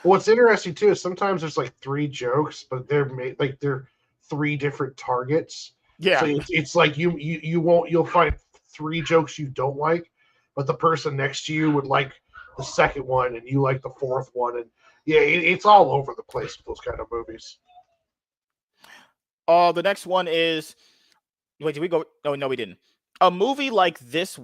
What's interesting too is sometimes there's like 3 jokes, but they're made like they're 3 different targets. Yeah. So it's like you'll find 3 jokes you don't like, but the person next to you would like the second one, and you like the 4th one, and yeah, it's all over the place with those kind of movies. The next one is. Wait, did we go? Oh no, we didn't. A movie like this has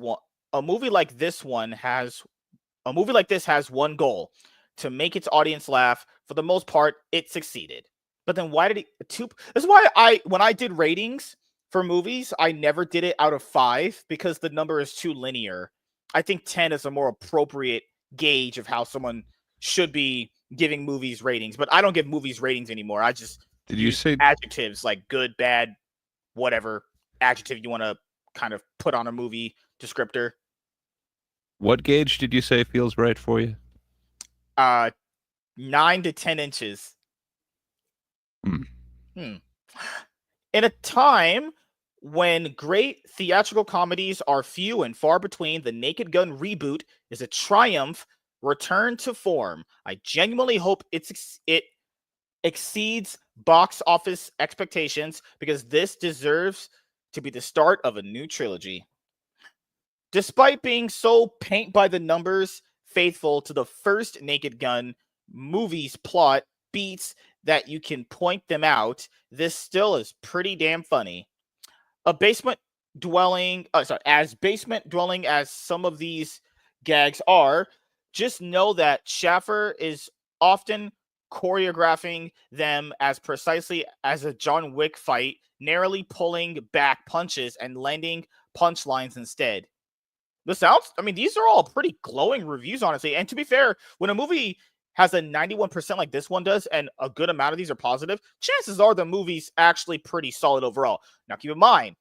one goal: to make its audience laugh. For the most part, it succeeded. But then why did it? This is why when I did ratings for movies, I never did it out of 5 because the number is too linear. I think 10 is a more appropriate gauge of how someone should be giving movies ratings. But I don't give movies ratings anymore. I just use adjectives like good, bad, whatever adjective you want to kind of put on a movie descriptor. What gauge did you say feels right for you? 9 to 10 inches. In a time when great theatrical comedies are few and far between, the Naked Gun reboot is a triumph return to form. I genuinely hope it exceeds box office expectations because this deserves to be the start of a new trilogy. Despite being so paint by the numbers faithful to the first Naked Gun movie's plot beats that you can point them out, this still is pretty damn funny. As basement dwelling as some of these gags are, just know that Schaffer is often choreographing them as precisely as a John Wick fight, narrowly pulling back punches and landing punchlines instead. These are all pretty glowing reviews, honestly. And to be fair, when a movie has a 91% like this one does, and a good amount of these are positive, chances are the movie's actually pretty solid overall. Now, keep in mind,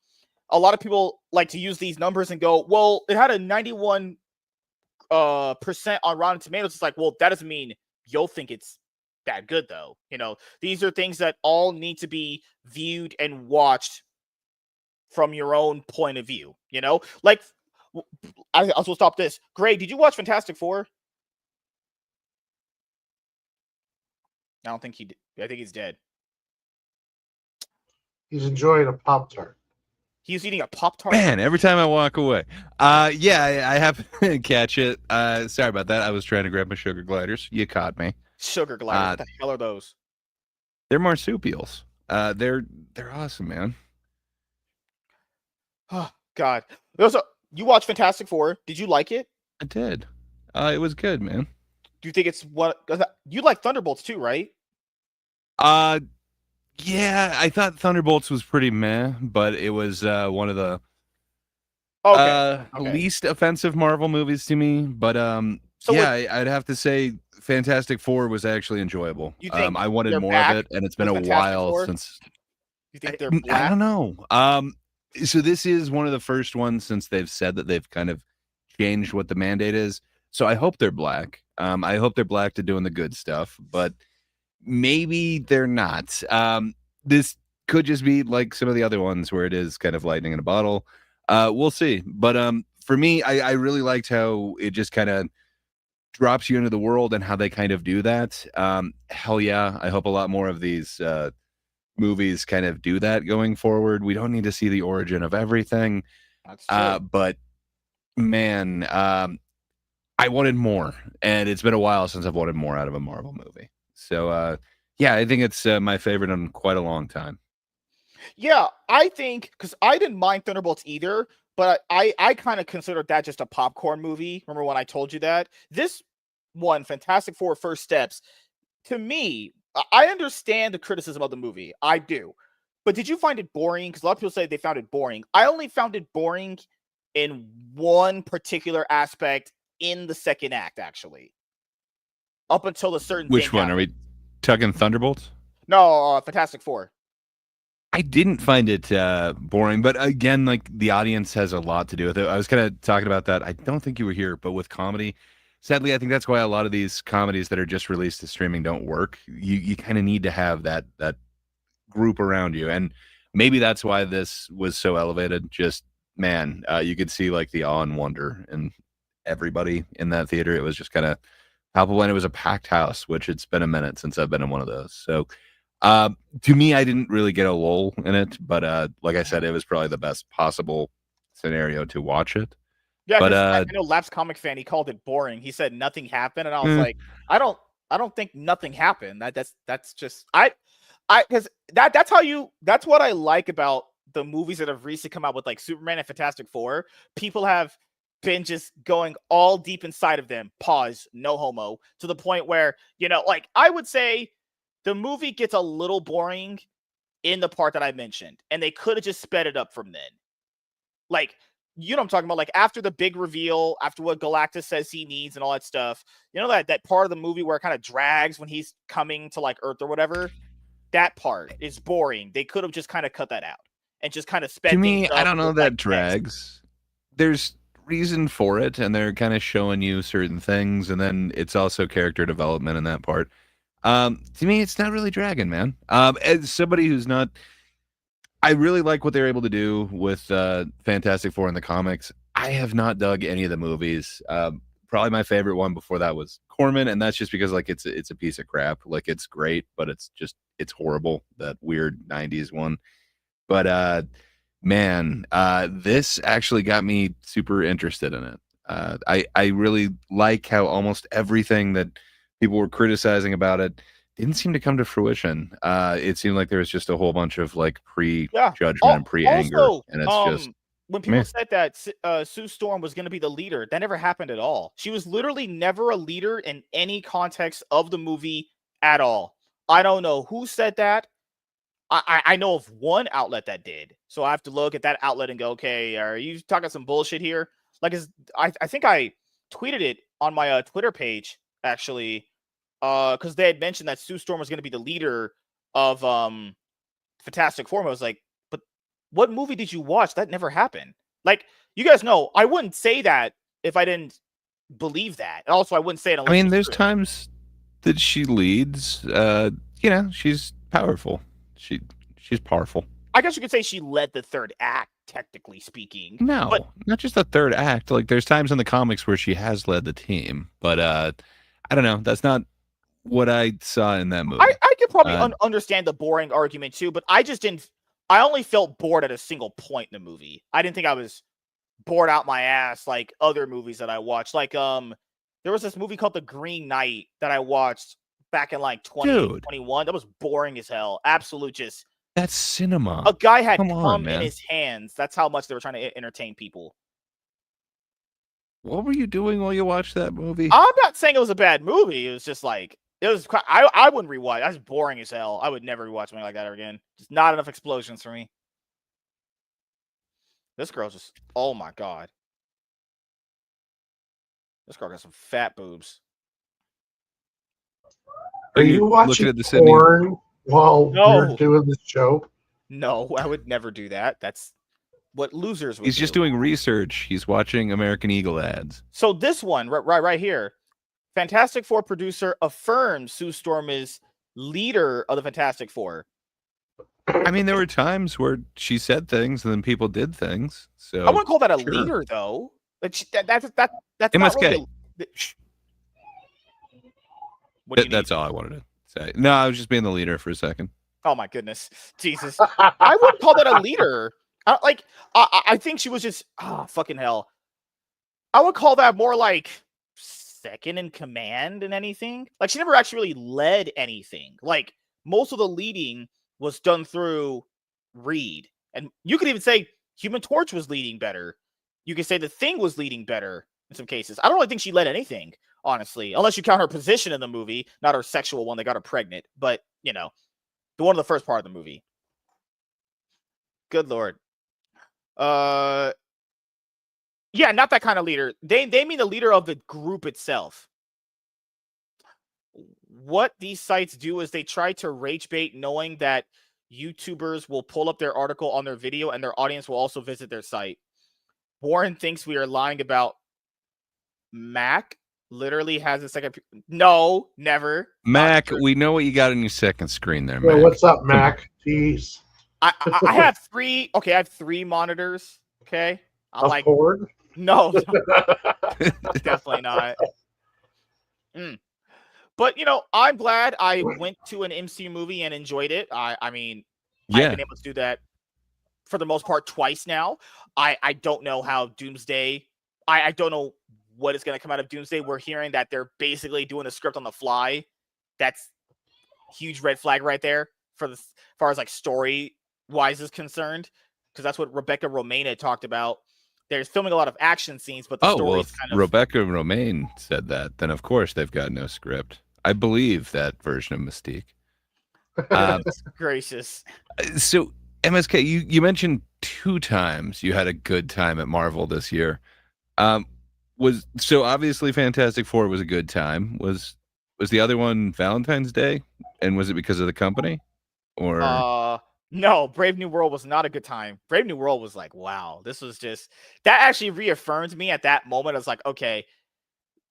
a lot of people like to use these numbers and go, well, it had a 91% on Rotten Tomatoes. It's like, well, that doesn't mean you'll think it's that good, though. These are things that all need to be viewed and watched from your own point of view. Like, I also stop this. Greg, did you watch Fantastic Four? I don't think he did. I think he's dead. He's enjoying a Pop-Tart. He's eating a Pop-Tart. Man, every time I walk away. Yeah, I have to catch it. Sorry about that. I was trying to grab my sugar gliders. You caught me. Sugar gliders. What the hell are those? They're marsupials. They're awesome, man. Oh, God. You watched Fantastic Four. Did you like it? I did. It was good, man. Do you think it's you like Thunderbolts too, right? Yeah, I thought Thunderbolts was pretty meh, but it was one of the least offensive Marvel movies to me. But I'd have to say Fantastic Four was actually enjoyable. I wanted more of it, and it's been a while since. You think they're black? I don't know. So this is one of the first ones since they've said that they've kind of changed what the mandate is. So I hope they're black. I hope they're black to doing the good stuff. But maybe they're not. This could just be like some of the other ones where it is kind of lightning in a bottle. We'll see. But for me, I really liked how it just kind of drops you into the world and how they kind of do that. Hell yeah, I hope a lot more of these movies kind of do that going forward. We don't need to see the origin of everything. That's true. But man, I wanted more, and it's been a while since I've wanted more out of a Marvel movie. So yeah, I think it's my favorite in quite a long time. Yeah, I think because I didn't mind Thunderbolts either, but I kind of considered that just a popcorn movie. Remember when I told you that? This one, Fantastic Four: First Steps, to me, I understand the criticism of the movie. I do. But did you find it boring? Because a lot of people say they found it boring. I only found it boring in one particular aspect in the second act, actually. Up until a certain Which thing one? Are we talking Thunderbolts? No, Fantastic Four. I didn't find it boring, but again, like the audience has a lot to do with it. I was kind of talking about that. I don't think you were here, but with comedy, sadly, I think that's why a lot of these comedies that are just released to streaming don't work. You kind of need to have that group around you, and maybe that's why this was so elevated. Just man, you could see like the awe and wonder in everybody in that theater. It was just kind of palpable, and it was a packed house, which it's been a minute since I've been in one of those. So to me, I didn't really get a lull in it, but like I said, it was probably the best possible scenario to watch it. Yeah, But I know Lap's comic fan, he called it boring. He said nothing happened, and I was like, I don't think nothing happened. That's just because that's what I like about the movies that have recently come out with like Superman and Fantastic Four. People have been just going all deep inside of them. Pause, no homo, to the point where, like I would say the movie gets a little boring in the part that I mentioned, and they could have just sped it up from then. Like, you know what I'm talking about? Like after the big reveal, after what Galactus says he needs and all that stuff, that part of the movie where it kind of drags when he's coming to like Earth or whatever, that part is boring. They could have just kind of cut that out and just kind of sped to things me, up I don't know with, that like, drags. There's reason for it, and they're kind of showing you certain things, and then it's also character development in that part. To me, it's not really dragging, man. As somebody who's not, I really like what they're able to do with Fantastic Four in the comics. I have not dug any of the movies. Probably my favorite one before that was Corman, and that's just because like it's a piece of crap. Like it's great, but it's horrible. That weird '90s one. But man, this actually got me super interested in it. I really like how almost everything that people were criticizing about it didn't seem to come to fruition. It seemed like there was just a whole bunch of like pre-judgment and pre-anger, Also, and it's just when people meh. said that Sue Storm was going to be the leader, that never happened at all. She was literally never a leader in any context of the movie at all. I don't know who said that. I know of one outlet that did. So I have to look at that outlet and go, okay, are you talking some bullshit here? Like, I think I tweeted it on my Twitter page, actually, because they had mentioned that Sue Storm was going to be the leader of Fantastic Four. I was like, but what movie did you watch? That never happened. Like, you guys know, I wouldn't say that if I didn't believe that. And also, I wouldn't say it unless I mean, it was there's true. times that she leads. She's powerful. She's powerful. I guess you could say she led the third act, technically speaking. No, but not just the third act. Like there's times in the comics where she has led the team, but I don't know. That's not what I saw in that movie. I could probably understand the boring argument too, but I just didn't. I only felt bored at a single point in the movie. I didn't think I was bored out my ass like other movies that I watched. Like there was this movie called The Green Knight that I watched back in like 2021. That was boring as hell. Absolute just. That's cinema. A guy had Come on, in his hands. That's how much they were trying to entertain people. What were you doing while you watched that movie? I'm not saying it was a bad movie. It was just like it was. I wouldn't rewatch. That's boring as hell. I would never rewatch something like that ever again. Just not enough explosions for me. This girl's just. Oh my god. This girl got some fat boobs. Are you watching porn while you're doing this show? No, I would never do that. That's what losers would do. He's just doing research. He's watching American Eagle ads. So this one, right here, Fantastic Four producer affirms Sue Storm is leader of the Fantastic Four. I mean, there were times where she said things and then people did things. So I wouldn't call that a sure. leader, though. That's not MSK. really what do you That's need? all I wanted to say. No, I was just being the leader for a second. Oh my goodness, Jesus! I wouldn't call that a leader. I think she was just fucking hell. I would call that more like second in command than anything. Like she never actually really led anything. Like most of the leading was done through Reed, and you could even say Human Torch was leading better. You could say the Thing was leading better in some cases. I don't really think she led anything, honestly, unless you count her position in the movie, not her sexual one that got her pregnant. But you know, the one of the first part of the movie. Good Lord. Yeah, not that kind of leader. They mean the leader of the group itself. What these sites do is they try to rage bait, knowing that YouTubers will pull up their article on their video and their audience will also visit their site. Warren thinks we are lying about Mac. Literally has a second. No, never. Mac, we know what you got on your second screen there, Yeah, Mac. what's up, Mac? Jeez. I have three. Okay, I have three monitors. Okay, I'm A like, Ford? no, definitely not. But you know, I'm glad I went to an MCU movie and enjoyed it. I mean, Yeah. I've been able to do that for the most part twice now. I don't know how Doomsday. I don't know what is going to come out of Doomsday. We're hearing that they're basically doing the script on the fly. That's huge red flag right there for as far as like story wise is concerned, because that's what Rebecca Romijn talked about. They're filming a lot of action scenes, but the story is kind of. Rebecca Romijn said that, then of course they've got no script. I believe that version of Mystique. Gracious. So MSK, you mentioned 2 times you had a good time at Marvel this year. So obviously Fantastic Four was a good time. Was the other one Valentine's Day, and was it because of the company, or? No, Brave New World was not a good time. Brave New World was like, wow, this was just that actually reaffirmed me at that moment. I was like, okay,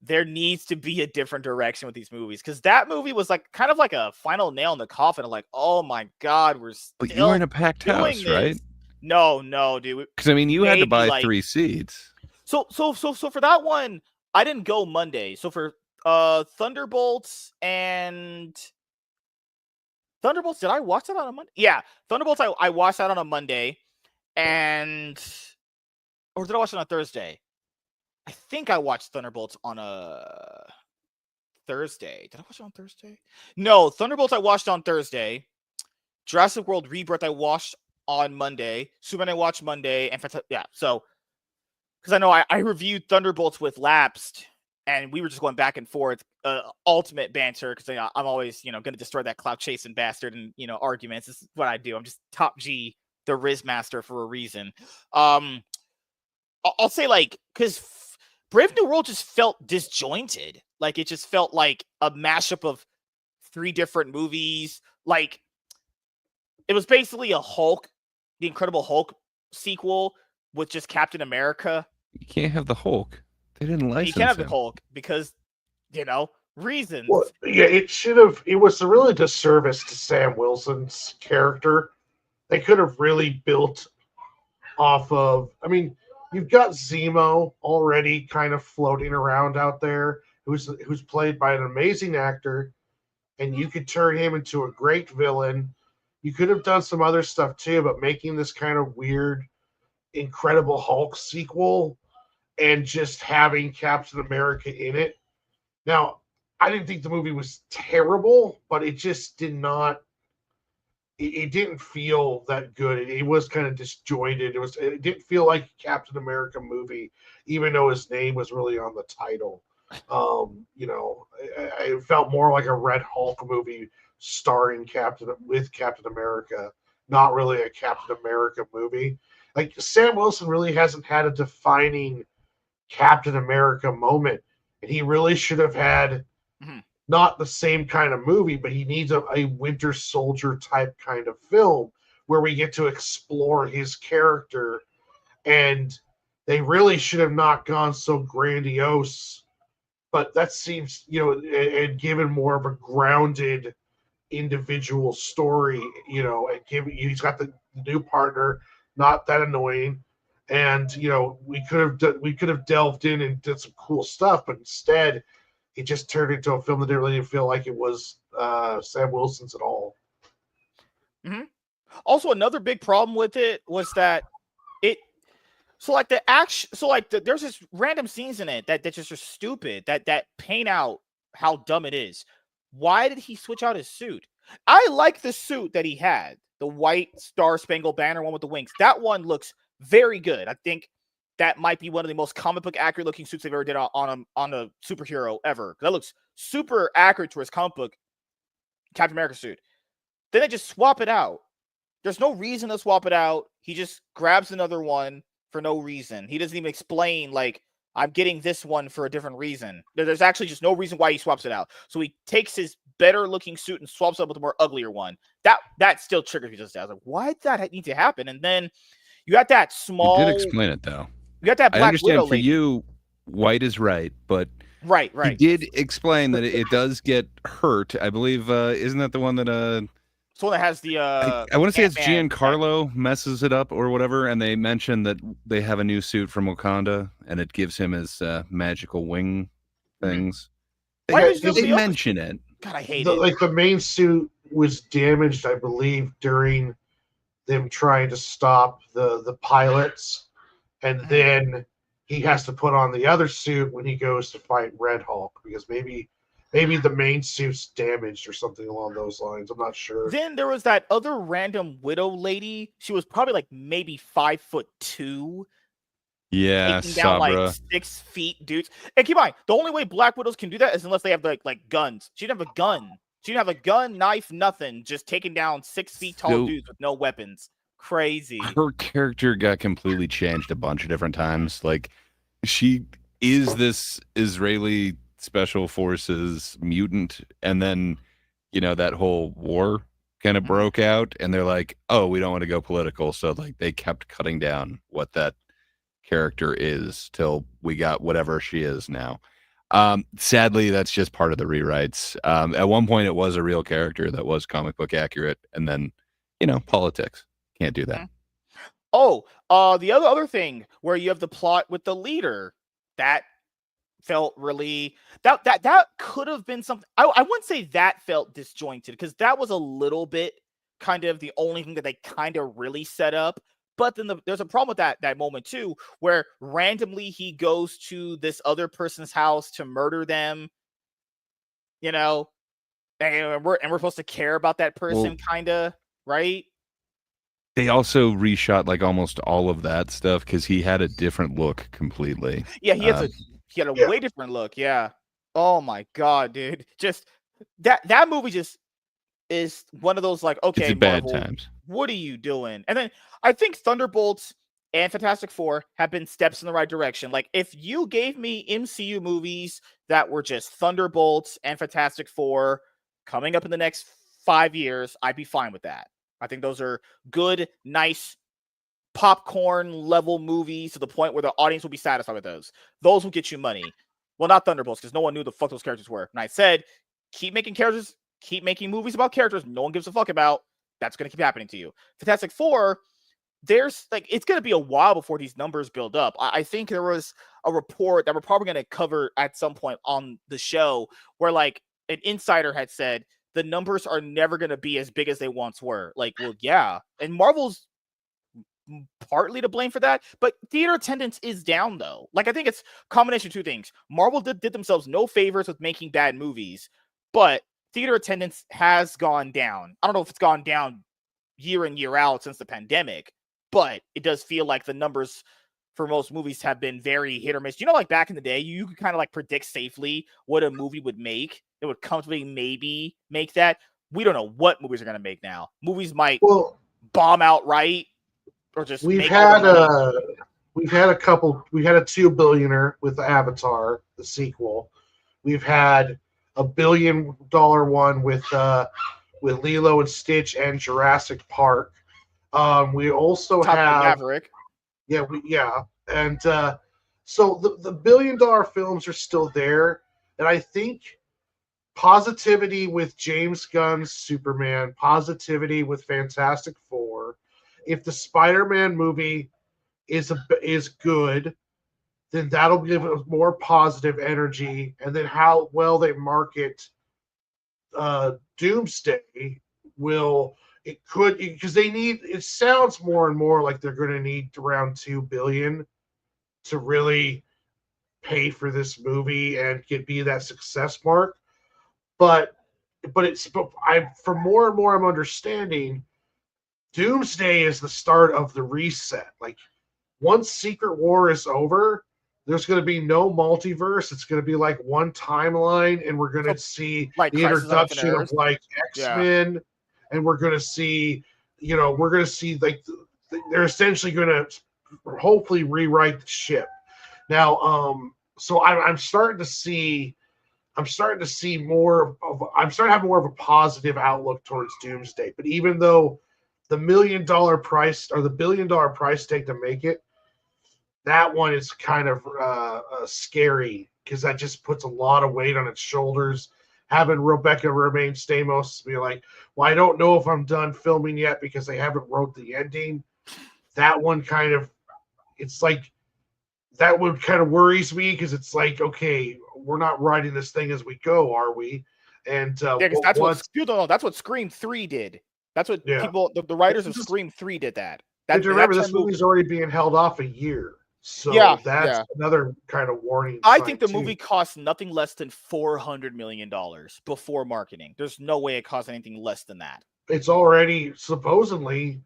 there needs to be a different direction with these movies, because that movie was like kind of like a final nail in the coffin of like, oh my god, we're still. But you were in a packed house, this. right? No, dude. Because I mean, you had to Maybe, buy like- 3 seats. So for that one, I didn't go Monday. So for Thunderbolts, did I watch that on a Monday? Yeah, Thunderbolts, I watched that on a Monday, or did I watch it on a Thursday? I think I watched Thunderbolts on a Thursday. Did I watch it on Thursday? No, Thunderbolts I watched on Thursday. Jurassic World Rebirth I watched on Monday. Superman I watched Monday, and yeah, so because I know I reviewed Thunderbolts with Lapsed, and we were just going back and forth, ultimate banter, because I'm always, going to destroy that clout chasing bastard and, arguments. This is what I do. I'm just top G, the Riz master for a reason. I'll say, like, because Brave New World just felt disjointed. Like, it just felt like a mashup of 3 different movies. Like, it was basically a Hulk, the Incredible Hulk sequel with just Captain America. You can't have the Hulk. They didn't license You can't have him. the Hulk because, reasons. Well, yeah, it was a really disservice to Sam Wilson's character. They could have really built off of, I mean, you've got Zemo already kind of floating around out there, who's played by an amazing actor, and you could turn him into a great villain. You could have done some other stuff too, but making this kind of weird Incredible Hulk sequel and just having Captain America in it. Now, I didn't think the movie was terrible, but it just did not. It didn't feel that good. It was kind of disjointed. It didn't feel like a Captain America movie, even though his name was really on the title. It felt more like a Red Hulk movie starring Captain America, not really a Captain America movie. Like, Sam Wilson really hasn't had a defining Captain America moment, and he really should have had not the same kind of movie, but he needs a Winter Soldier type kind of film where we get to explore his character, and they really should have not gone so grandiose, but that seems, and given more of a grounded individual story, you know, and he's got the new partner, not that annoying. And you know, we could have delved in and did some cool stuff, but instead it just turned into a film that didn't really feel like it was Sam Wilson's at all. Mm-hmm. Also, another big problem with it was that there's just random scenes in it that just are stupid that paint out how dumb it is. Why did he switch out his suit? I like the suit that he had, the white Star Spangled Banner one with the wings. That one looks very good. I think that might be one of the most comic book accurate looking suits they've ever did on a superhero ever. That looks super accurate to his comic book Captain America suit. Then they just swap it out. There's no reason to swap it out. He just grabs another one for no reason. He doesn't even explain, like, I'm getting this one for a different reason. There's actually just no reason why he swaps it out. So he takes his better looking suit and swaps it up with a more uglier one. That still triggers me just as like, why did that need to happen? And then you got that small. You did explain it though. You got that Black I understand Widow for lady. you, white is right, but right. He did explain that it does get hurt. I believe isn't that the one that It's the one that has the I want to say it's Ant-Man Giancarlo messes it up or whatever, and they mention that they have a new suit from Wakanda, and it gives him his magical wing things. Why They mention it. God, I hate it. Like the main suit was damaged, I believe, during them trying to stop the pilots, and then he has to put on the other suit when he goes to fight Red Hulk because maybe the main suit's damaged or something along those lines. I'm not sure. Then there was that other random widow lady. She was probably like maybe 5'2". Yeah, taking down Sabra. like 6 feet dudes. And keep in mind, the only way Black Widows can do that is unless they have like guns. She didn't have a gun. She didn't have a gun, knife, nothing. Just taking down 6 feet tall dudes with no weapons. Crazy. Her character got completely changed a bunch of different times. Like, she is this Israeli special forces mutant, and then that whole war kind of broke out, and they're like, oh, we don't want to go political, so like they kept cutting down what that character is till we got whatever she is now. Sadly, that's just part of the rewrites. At one point it was a real character that was comic book accurate, and then politics can't do that. Oh, the other thing where you have the plot with the leader that felt really that could have been something. I wouldn't say that felt disjointed because that was a little bit kind of the only thing that they kind of really set up. But then there's a problem with that moment too, where randomly he goes to this other person's house to murder them, and we're supposed to care about that person, kind of, right? They also reshot like almost all of that stuff because he had a different look completely. Yeah, he had a way different look. Yeah. Oh my god, dude! Just that movie just is one of those like, okay, it's bad Marvel, times. What are you doing? And then I think Thunderbolts and Fantastic Four have been steps in the right direction. Like, if you gave me MCU movies that were just Thunderbolts and Fantastic Four coming up in the next 5 years, I'd be fine with that. I think those are good, nice, popcorn level movies to the point where the audience will be satisfied with those. Those will get you money. Well, not Thunderbolts, because no one knew the fuck those characters were. And I said, keep making movies about characters no one gives a fuck about. That's going to keep happening to you. Fantastic Four, there's it's going to be a while before these numbers build up. I think there was a report that we're probably going to cover at some point on the show where like an insider had said the numbers are never going to be as big as they once were. Like, well, yeah. And Marvel's partly to blame for that, but theater attendance is down though. Like, I think it's a combination of two things. Marvel did themselves no favors with making bad movies, but theater attendance has gone down. I don't know if it's gone down year in, year out since the pandemic, but it does feel like the numbers for most movies have been very hit or miss. Like back in the day, you could kind of like predict safely what a movie would make. It would comfortably maybe make that. We don't know what movies are going to make now. Movies might bomb outright or just we've had a 2 billionaire with Avatar, the sequel. We've had $1 billion one with Lilo and Stitch and Jurassic Park. We also Top have Maverick. And so the $1 billion films are still there, and I think positivity with James Gunn's Superman, positivity with Fantastic Four. If the Spider-Man movie is good, then that'll give us more positive energy. And then how well they market Doomsday because they need. It sounds more and more like they're going to need around $2 billion to really pay for this movie and be that success mark. But from more and more I'm understanding, Doomsday is the start of the reset. Like once Secret War is over, there's going to be no multiverse. It's going to be like one timeline, and we're going to see like the Crisis on introduction Infinite of like X-Men, and we're going to see, like they're essentially going to hopefully rewrite the ship. Now, so I'm starting to see more of. I'm starting to have more of a positive outlook towards Doomsday. But even though the $1 million price or the $1 billion price tag to make it, that one is kind of scary because that just puts a lot of weight on its shoulders. Having Rebecca Romaine Stamos be like, "Well, I don't know if I'm done filming yet because they haven't wrote the ending." That one kind of, it's like, that one kind of worries me because it's like, okay, we're not writing this thing as we go, are we? And because that's what Scream 3 did. That's what people, the writers of Scream 3 did that. But remember, this movie's already being held off a year. So that's another kind of warning. I think the movie cost nothing less than $400 million before marketing. There's no way it cost anything less than that. It's already supposedly,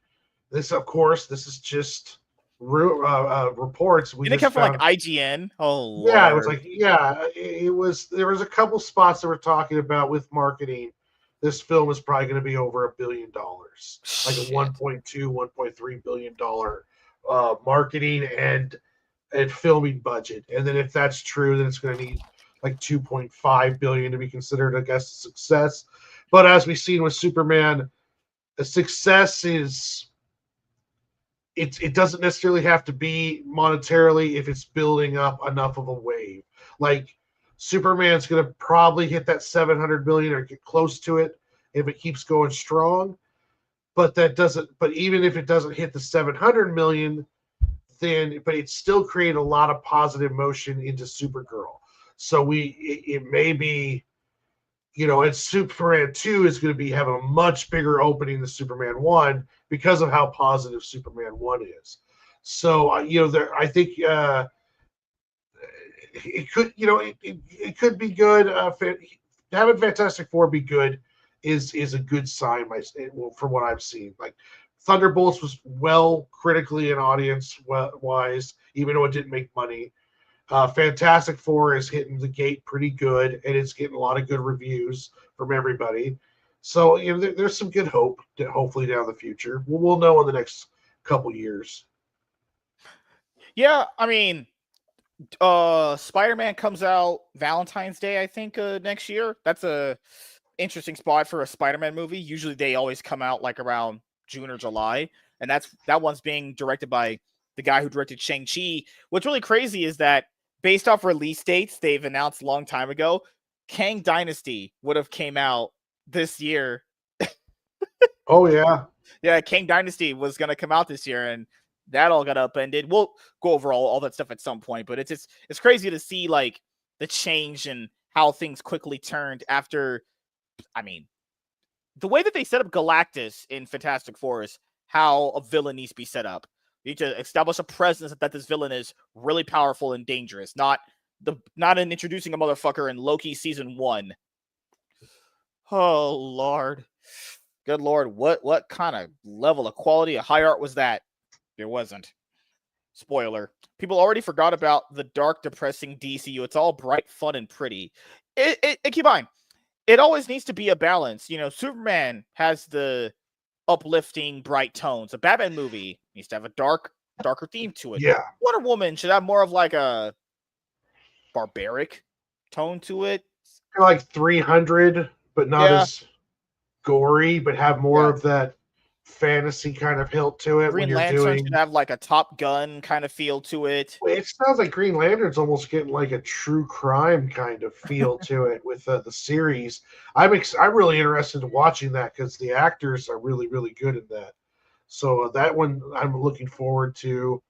this is just reports. Did it come from like IGN? Oh, Lord. Yeah, it was like, there was a couple spots that were talking about with marketing. This film is probably going to be over $1 billion, like a $1.3 billion marketing and filming budget. And then if that's true, then it's going to need like $2.5 billion to be considered, I guess, a success. But as we've seen with Superman, a success is, it doesn't necessarily have to be monetarily if it's building up enough of a wave. Like Superman's going to probably hit that 700 million or get close to it if it keeps going strong. But even if it doesn't hit the 700 million, but it still create a lot of positive motion into Supergirl. So it may be, and Superman 2 is going to be having a much bigger opening than Superman 1 because of how positive Superman 1 is. So, I think it could, it could be good. Having Fantastic Four be good is a good sign from what I've seen. Like Thunderbolts was well critically and audience wise, even though it didn't make money. Fantastic Four is hitting the gate pretty good, and it's getting a lot of good reviews from everybody. So there's some good hope that hopefully down the future. We'll know in the next couple years. Yeah, I mean, Spider-Man comes out Valentine's Day, I think, next year. That's a interesting spot for a Spider-Man movie. Usually they always come out like around June or July, and that one's being directed by the guy who directed Shang-Chi. What's really crazy is that based off release dates they've announced a long time ago, Kang Dynasty would have came out this year. Oh yeah. Yeah, Kang Dynasty was going to come out this year, and that all got upended. We'll go over all that stuff at some point, but it's crazy to see like the change and how things quickly turned after. I mean, the way that they set up Galactus in Fantastic Four is how a villain needs to be set up. You need to establish a presence that this villain is really powerful and dangerous, not in introducing a motherfucker in Loki season 1. Oh Lord, good Lord, what kind of level of quality of high art was that? There wasn't. Spoiler. People already forgot about the dark, depressing DCU. It's all bright, fun, and pretty. Keep in mind, it always needs to be a balance. Superman has the uplifting, bright tones. A Batman movie needs to have a darker theme to it. Yeah. Wonder Woman should have more of like a barbaric tone to it. Kind of like 300, but not as gory, but have more of that fantasy kind of hilt to it when Green you're Lantern doing. should have like a Top Gun kind of feel to it. It sounds like Green Lantern's almost getting like a true crime kind of feel to it with the series. I'm really interested in watching that because the actors are really, really good in that. So that one I'm looking forward to.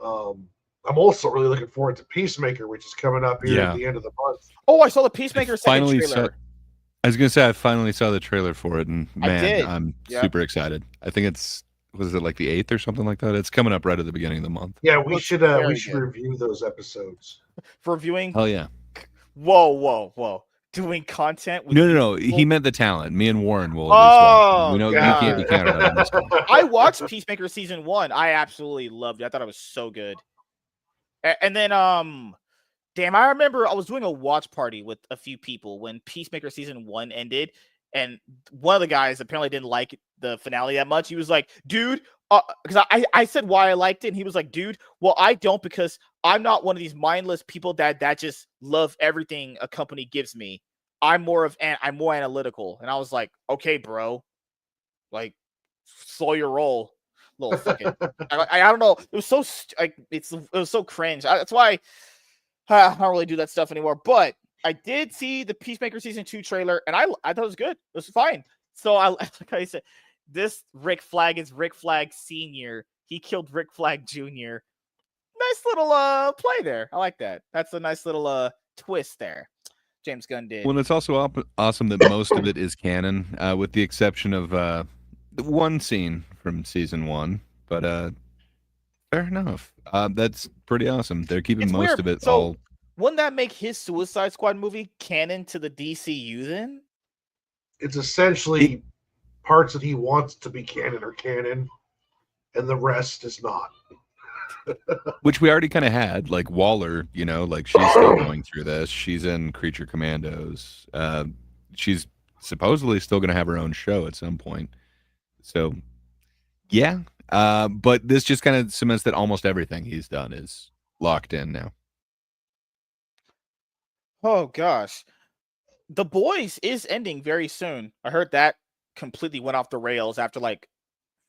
I'm also really looking forward to Peacemaker, which is coming up here at the end of the month. Oh, I saw the Peacemaker second finally trailer. I was gonna say I finally saw the trailer for it, and I man, did. I'm Yep. super excited. I think was it like the 8th or something like that? It's coming up right at the beginning of the month. Yeah, we Looks should very good. review those episodes. For viewing. Hell yeah! Whoa. Doing content with No. people? He meant the talent. Me and Warren will at least watch. Oh, You God. can't be counted out on this one. I watched Peacemaker season 1. I absolutely loved it. I thought it was so good. And then damn, I remember I was doing a watch party with a few people when Peacemaker season 1 ended, and one of the guys apparently didn't like the finale that much. He was like, dude, because I said why I liked it, and he was like, dude, well, I don't, because I'm not one of these mindless people that just love everything a company gives me. I'm more analytical. And I was like, okay, bro, like, slow your roll. Little fucking I don't know. It was so it was so cringe. That's why I don't really do that stuff anymore. But I did see the Peacemaker season 2 trailer, and I thought it was good. It was fine. So like I said, this Rick Flag is Rick Flag Senior. He killed Rick Flag Jr. Nice little play there. I like that. That's a nice little twist there. James Gunn did. Well, it's also awesome that most of it is canon, with the exception of the one scene from season 1. But fair enough. That's pretty awesome. They're keeping It's most weird. of it So, all. Wouldn't that make his Suicide Squad movie canon to the DCU then? It's essentially parts that he wants to be canon are canon, and the rest is not. Which we already kind of had, like Waller, like she's still going through this. She's in Creature Commandos. She's supposedly still going to have her own show at some point. So, yeah. But this just kind of cements that almost everything he's done is locked in now. Oh gosh, The Boys is ending very soon. I heard that completely went off the rails after like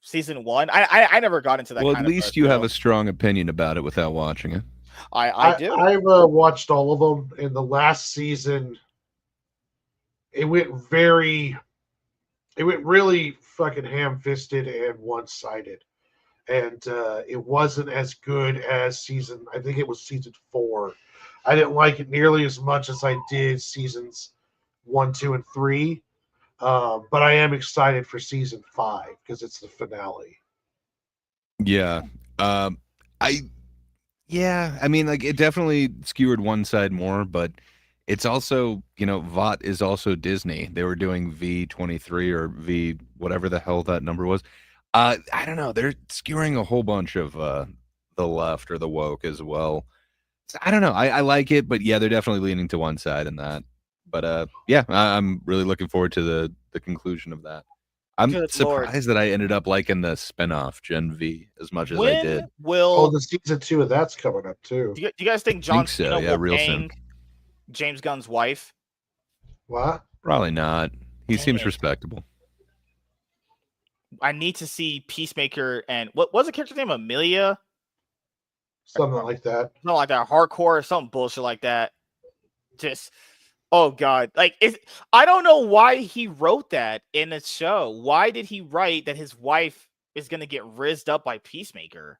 season 1. I never got into that. Well, kind at least of you show. have a strong opinion about it without watching it. I do. I've watched all of them. In the last season, it went really fucking ham-fisted and one-sided, and it wasn't as good as I think it was season 4. I didn't like it nearly as much as I did seasons 1, 2, and 3. But I am excited for season 5 because it's the finale. Yeah. I mean, like, it definitely skewered one side more, but it's also, VOT is also Disney. They were doing V23 or V whatever the hell that number was. I don't know. They're skewering a whole bunch of the left or the woke as well. So, I don't know. I like it, but yeah, they're definitely leaning to one side in that. But yeah, I'm really looking forward to the conclusion of that. I'm Good surprised that I ended up liking the spinoff Gen V as much as I When did. will the season 2 of that's coming up too. do you guys think John so, Cena yeah, will real bang soon. James Gunn's wife? What? Probably not. He Dang seems it. respectable. I need to see Peacemaker and what was the character's name? Amelia? Something like that. Something like that. Hardcore or some bullshit like that. Just oh god. Like I don't know why he wrote that in the show. Why did he write that his wife is gonna get rizzed up by Peacemaker?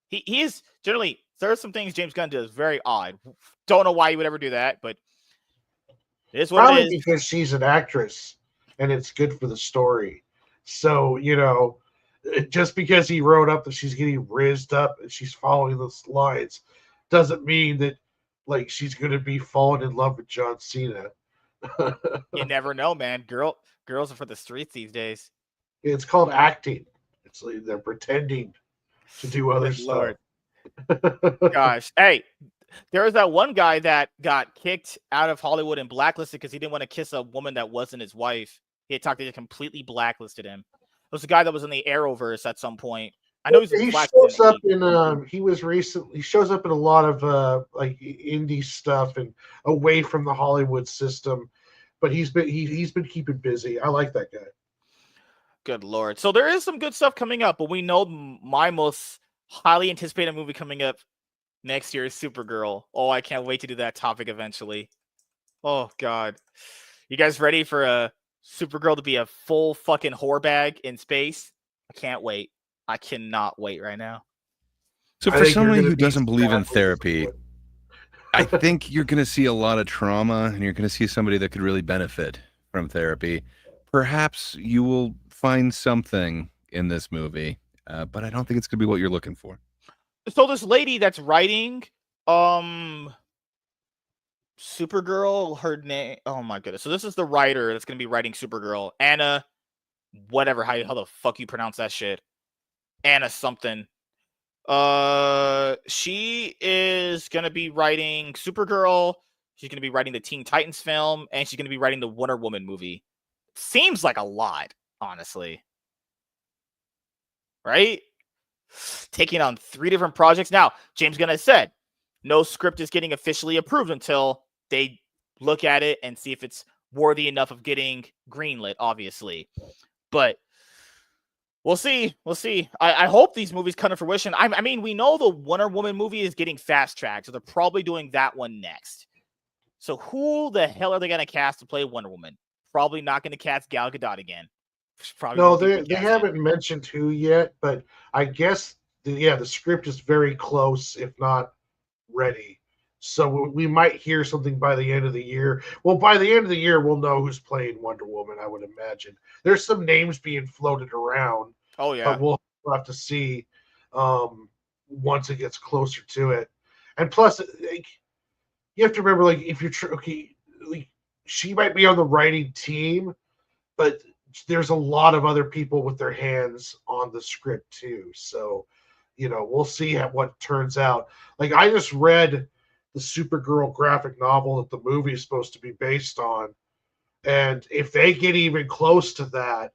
He is generally there are some things James Gunn does very odd. Don't know why he would ever do that, but it is what Probably it is. because she's an actress and it's good for the story. So, just because he wrote up that she's getting rizzed up and she's following those lines doesn't mean that like she's gonna be falling in love with John Cena. You never know, man. Girls are for the streets these days. It's called acting. It's like they're pretending to do other Good stuff. Lord. Gosh. Hey, there was that one guy that got kicked out of Hollywood and blacklisted because he didn't want to kiss a woman that wasn't his wife. They completely blacklisted him. It was a guy that was in the Arrowverse at some point. I know He shows up in he shows up in a lot of like indie stuff and away from the Hollywood system, but he's been keeping busy. I like that guy. Good Lord. So there is some good stuff coming up, but we know my most highly anticipated movie coming up next year is Supergirl. Oh, I can't wait to do that topic eventually. Oh, God. You guys ready for a Supergirl to be a full fucking whore bag in space? I can't wait. I cannot wait right now. So I for think you're somebody gonna who be doesn't believe in sadly therapy, disappointed. I think you're going to see a lot of trauma, and you're going to see somebody that could really benefit from therapy. Perhaps you will find something in this movie, but I don't think it's going to be what you're looking for. So this lady that's writing Supergirl, her name, oh my goodness. So this is the writer that's going to be writing Supergirl. Anna, whatever, how the fuck you pronounce that shit. Anna something. She is going to be writing Supergirl. She's going to be writing the Teen Titans film, and she's going to be writing the Wonder Woman movie. Seems like a lot, honestly. Right? Taking on 3 different projects. Now, James Gunn has said no script is getting officially approved until they look at it and see if it's worthy enough of getting greenlit, obviously. But we'll see. We'll see. I hope these movies come to fruition. I mean, we know the Wonder Woman movie is getting fast-tracked, so they're probably doing that one next. So who the hell are they going to cast to play Wonder Woman? Probably not going to cast Gal Gadot again. Probably No, won't be they recasted. haven't mentioned who yet, but I guess the script is very close, if not ready. So we might hear something by the end of the year. Well, by the end of the year, we'll know who's playing Wonder Woman, I would imagine. There's some names being floated around, Oh, yeah. but we'll have to see once it gets closer to it. And plus, like, you have to remember, like, if you're like, she might be on the writing team, but there's a lot of other people with their hands on the script too. So, we'll see what turns out. Like, I just read the Supergirl graphic novel that the movie is supposed to be based on, and if they get even close to that,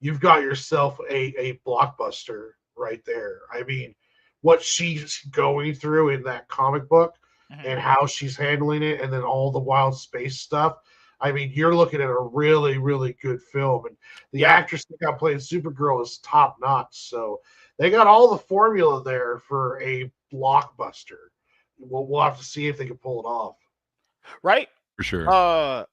you've got yourself a blockbuster right there. I mean, what she's going through in that comic book and how she's handling it, and then all the wild space stuff. I mean, you're looking at a really, really good film, and the actress that got playing Supergirl is top notch. So they got all the formula there for a blockbuster. We'll have to see if they can pull it off. Right? For sure.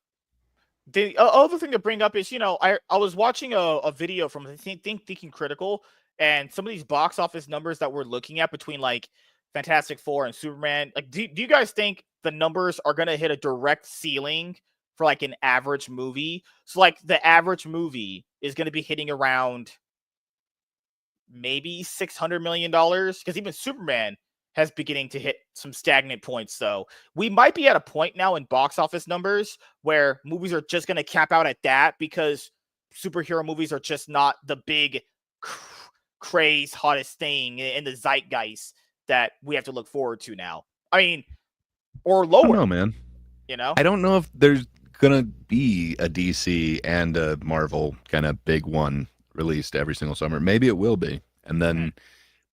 The other thing to bring up is, I was watching a video from Thinking Critical, and some of these box office numbers that we're looking at between like Fantastic Four and Superman. Like, do you guys think the numbers are going to hit a direct ceiling for like an average movie? So like the average movie is going to be hitting around maybe $600 million, because even Superman has beginning to hit some stagnant points. Though we might be at a point now in box office numbers where movies are just going to cap out at that, because superhero movies are just not the big craze hottest thing in the zeitgeist that we have to look forward to now. I mean, or lower. I don't know, man. I don't know if there's gonna be a DC and a Marvel kind of big one released every single summer. Maybe it will be, and then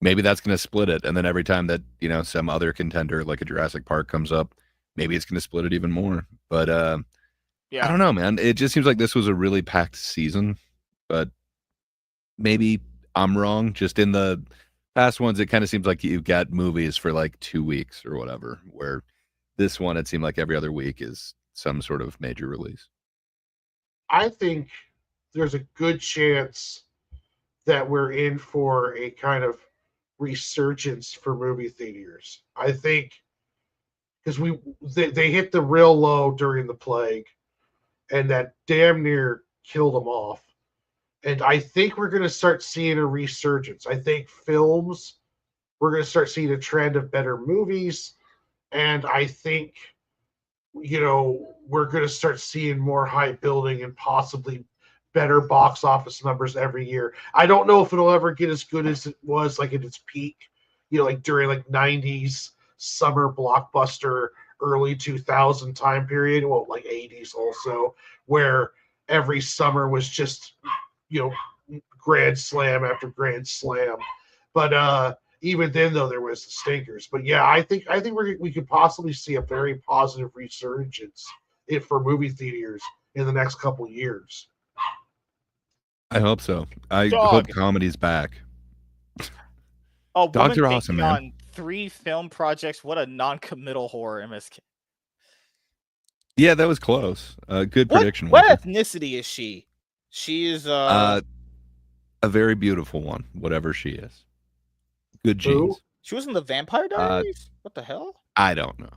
maybe that's gonna split it. And then every time that some other contender like a Jurassic Park comes up, maybe it's gonna split it even more. But I don't know, man. It just seems like this was a really packed season, but maybe I'm wrong. Just in the past ones, it kind of seems like you've got movies for like 2 weeks or whatever, where this one, it seemed like every other week is some sort of major release. I think there's a good chance that we're in for a kind of resurgence for movie theaters. I think because they hit the real low during the plague, and that damn near killed them off. And I think we're going to start seeing a resurgence. I think we're going to start seeing a trend of better movies. And I think, we're going to start seeing more high building and possibly better box office numbers every year. I don't know if it'll ever get as good as it was like at its peak, like during like 90s summer blockbuster, early 2000 time period, well, like 80s also, where every summer was just, grand slam after grand slam. But even then, though, there was the stinkers. But yeah, I think we could possibly see a very positive resurgence for movie theaters in the next couple years. I hope so. I Dog. hope comedy's back. A Dogs woman are awesome, taking man. on 3 film projects. What a non-committal horror MSK. Yeah, that was close. Good What prediction, what Winter. ethnicity is she? She is A very beautiful one, whatever she is. Good Who? genes. she was in the Vampire Diaries? What the hell? I don't know.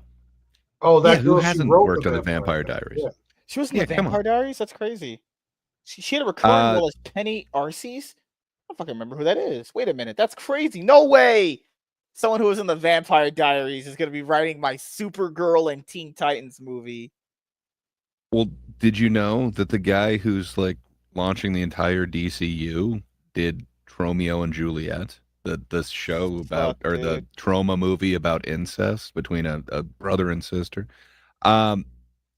Oh, Yeah, that who girl. She hasn't wrote worked the on the Vampire Diaries. Diaries? Yeah. She was in Yeah, the come on. Vampire Diaries? That's crazy. She had a recurring Uh, role as Penny Arcees? I don't fucking remember who that is. Wait a minute. That's crazy. No way. Someone who was in the Vampire Diaries is going to be writing my Supergirl and Teen Titans movie. Well, did you know that the guy who's like launching the entire DCU did Tromeo and Juliet, the show about, Fuck, or dude. the trauma movie about incest between a brother and sister? Um,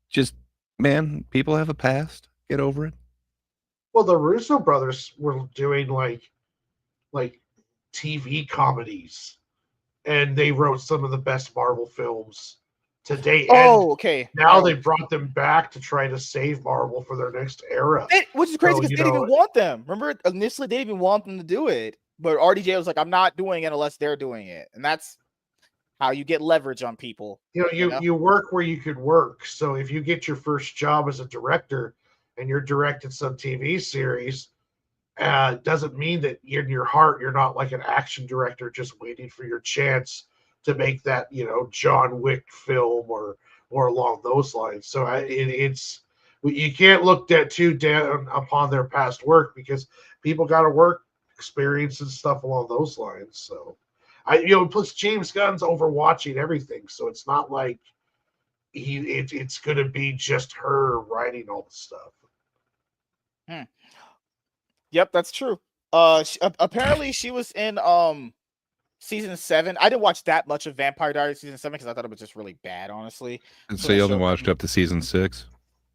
just man, people have a past. Get over it. Well, the Russo brothers were doing like TV comedies, and they wrote some of the best Marvel films to date. And Oh, okay. now they brought them back to try to save Marvel for their next era. Which is crazy So, because you they didn't know- even want them. Remember, initially they didn't even want them to do it, but RDJ was like, "I'm not doing it unless they're doing it," and that's how you get leverage on people. You work where you could work. So if you get your first job as a director and you're directing some TV series, doesn't mean that in your heart you're not like an action director just waiting for your chance to make that John Wick film or along those lines. So it's you can't look too down upon their past work, because people got to work experience and stuff along those lines. So plus James Gunn's overwatching everything, so it's not like it's going to be just her writing all the stuff. Yep, that's true. Apparently she was in season 7. I didn't watch that much of Vampire Diaries season 7 because I thought it was just really bad, honestly. And So so that you only show watched wasn't- up to season 6.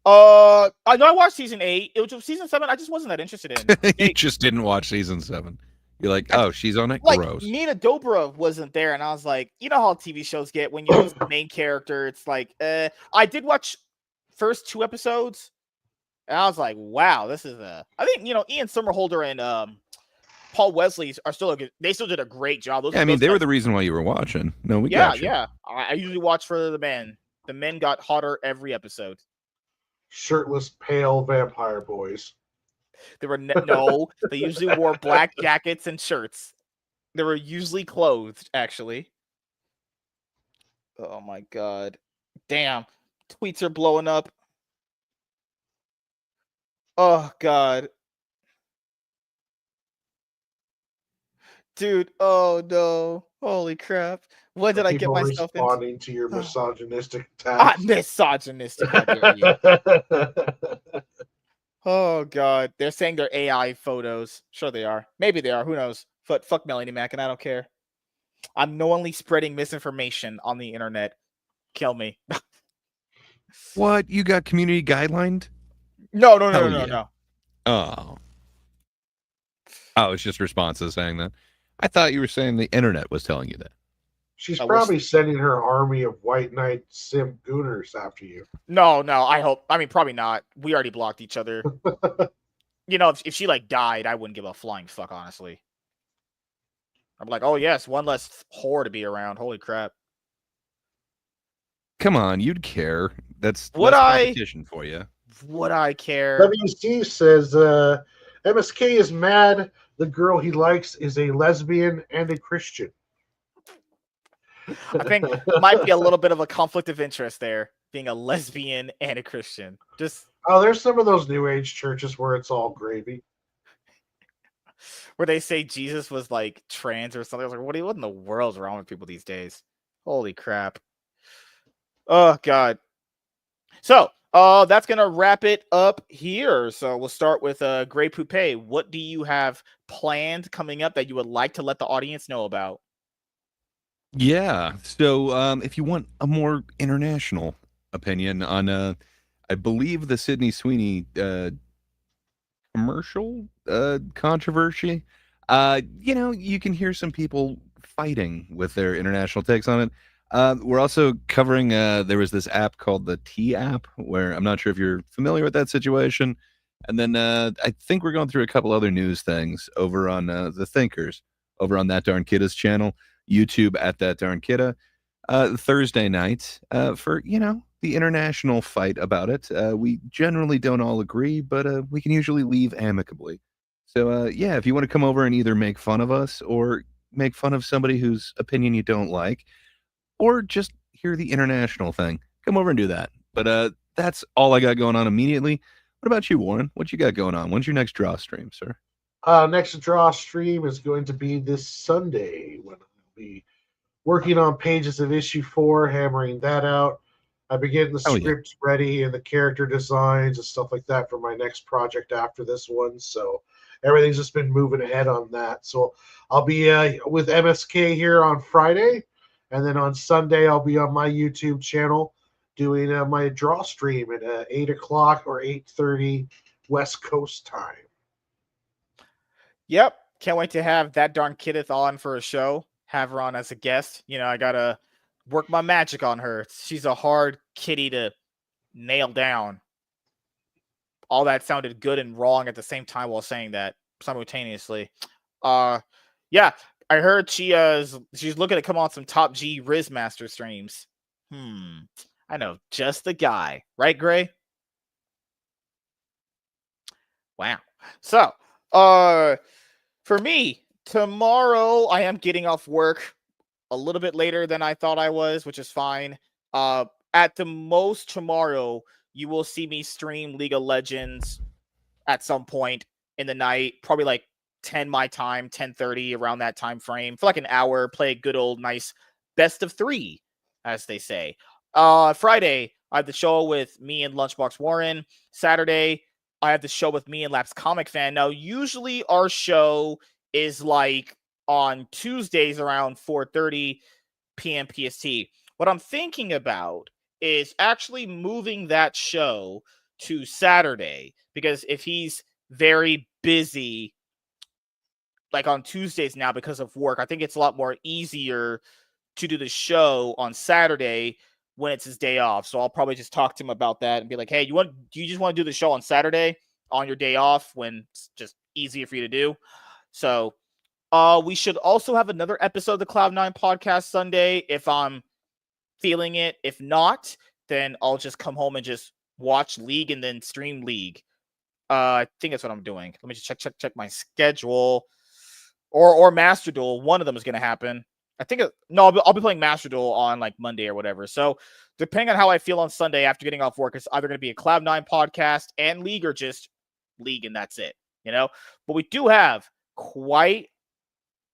I know I watched season 8. It was season 7. I just wasn't that interested in. You just didn't watch season 7. You're like, oh, she's on it. Like Gross. Nina Dobrev wasn't there, and I was like, you know how TV shows get when you lose the main character. It's like, I did watch first 2 episodes, and I was like, wow, this is I think Ian Somerhalder and Paul Wesley are still they still did a great job. Yeah, I mean, they were the reason why you were watching. No, we got you. Yeah. I usually watch for the men. The men got hotter every episode. Shirtless, pale vampire boys. They were no, they usually wore black jackets and shirts. They were usually clothed, actually. Oh my god. Damn. Tweets are blowing up. Oh god. Dude, oh no. Holy crap. What did I get People myself into? responding to your misogynistic attacks. Misogynistic. How dare you. Oh god, they're saying they're AI photos. Sure they are. Maybe they are. Who knows? But fuck Melanie Mac, and I don't care. I'm knowingly spreading misinformation on the internet. Kill me. What? You got community guidelined? No. Oh. Oh, it's just responses saying that. I thought you were saying the internet was telling you that. She's I wish- probably sending her army of white knight simp gooners after you. No. I hope. I mean, probably not. We already blocked each other. If she like died, I wouldn't give a flying fuck, honestly. I'm like, oh yes, one less whore to be around. Holy crap. Come on, you'd care. That's Would less I? competition for you. Would I care? WC says MSK is mad the girl he likes is a lesbian and a Christian. I think might be a little bit of a conflict of interest there, being a lesbian and a Christian. Just There's some of those new age churches where it's all gravy. where they say Jesus was like trans or something. I was like, what in the world's wrong with people these days? Holy crap. Oh god. So that's gonna wrap it up here. So we'll start with Grey Poupée. What do you have planned coming up that you would like to let the audience know about? Yeah. So if you want a more international opinion on I believe the Sydney Sweeney commercial controversy, you can hear some people fighting with their international takes on it. We're also covering there was this app called the T app, where I'm not sure if you're familiar with that situation. And then I think we're going through a couple other news things over on The Thinkers, over on That Darn Kidda's channel, YouTube at That Darn Kidda. Thursday night for, the international fight about it. We generally don't all agree, but we can usually leave amicably. So, yeah, if you want to come over and either make fun of us or make fun of somebody whose opinion you don't like, or just hear the international thing, come over and do that. But that's all I got going on immediately. What about you, Warren? What you got going on? When's your next draw stream, sir? Next draw stream is going to be this Sunday when I'll be working on pages of issue 4, hammering that out. I've been getting the scripts ready and the character designs and stuff like that for my next project after this one. So everything's just been moving ahead on that. So I'll be with MSK here on Friday. And then on Sunday, I'll be on my YouTube channel doing my draw stream at 8 o'clock or 8:30 West Coast time. Yep. Can't wait to have That Darn Kidith on for a show. Have her on as a guest. I got to work my magic on her. She's a hard kitty to nail down. All that sounded good and wrong at the same time while saying that simultaneously. Yeah, I heard she's looking to come on some Top G Riz Master streams. I know just the guy, right, Gray? Wow. So, for me, tomorrow I am getting off work a little bit later than I thought I was, which is fine. At the most tomorrow, you will see me stream League of Legends at some point in the night, probably like 10 my time, 10:30 around that time frame for like an hour. Play a good old nice best of 3, as they say. Friday, I have the show with me and Lunchbox Warren. Saturday, I have the show with me and Laps Comic Fan. Now, usually our show is like on Tuesdays around 4:30 p.m. PST. What I'm thinking about is actually moving that show to Saturday, because if he's very busy like on Tuesdays now because of work, I think it's a lot more easier to do the show on Saturday when it's his day off. So I'll probably just talk to him about that and be like, hey, do you just want to do the show on Saturday on your day off when it's just easier for you to do? So we should also have another episode of the Cloud9 podcast Sunday if I'm feeling it. If not, then I'll just come home and just watch League and then stream League. I think that's what I'm doing. Let me just check my schedule. Or Master Duel. One of them is going to happen. I think I'll be playing Master Duel on like Monday or whatever. So depending on how I feel on Sunday after getting off work, it's either going to be a Cloud9 podcast and League or just League and that's it. But we do have quite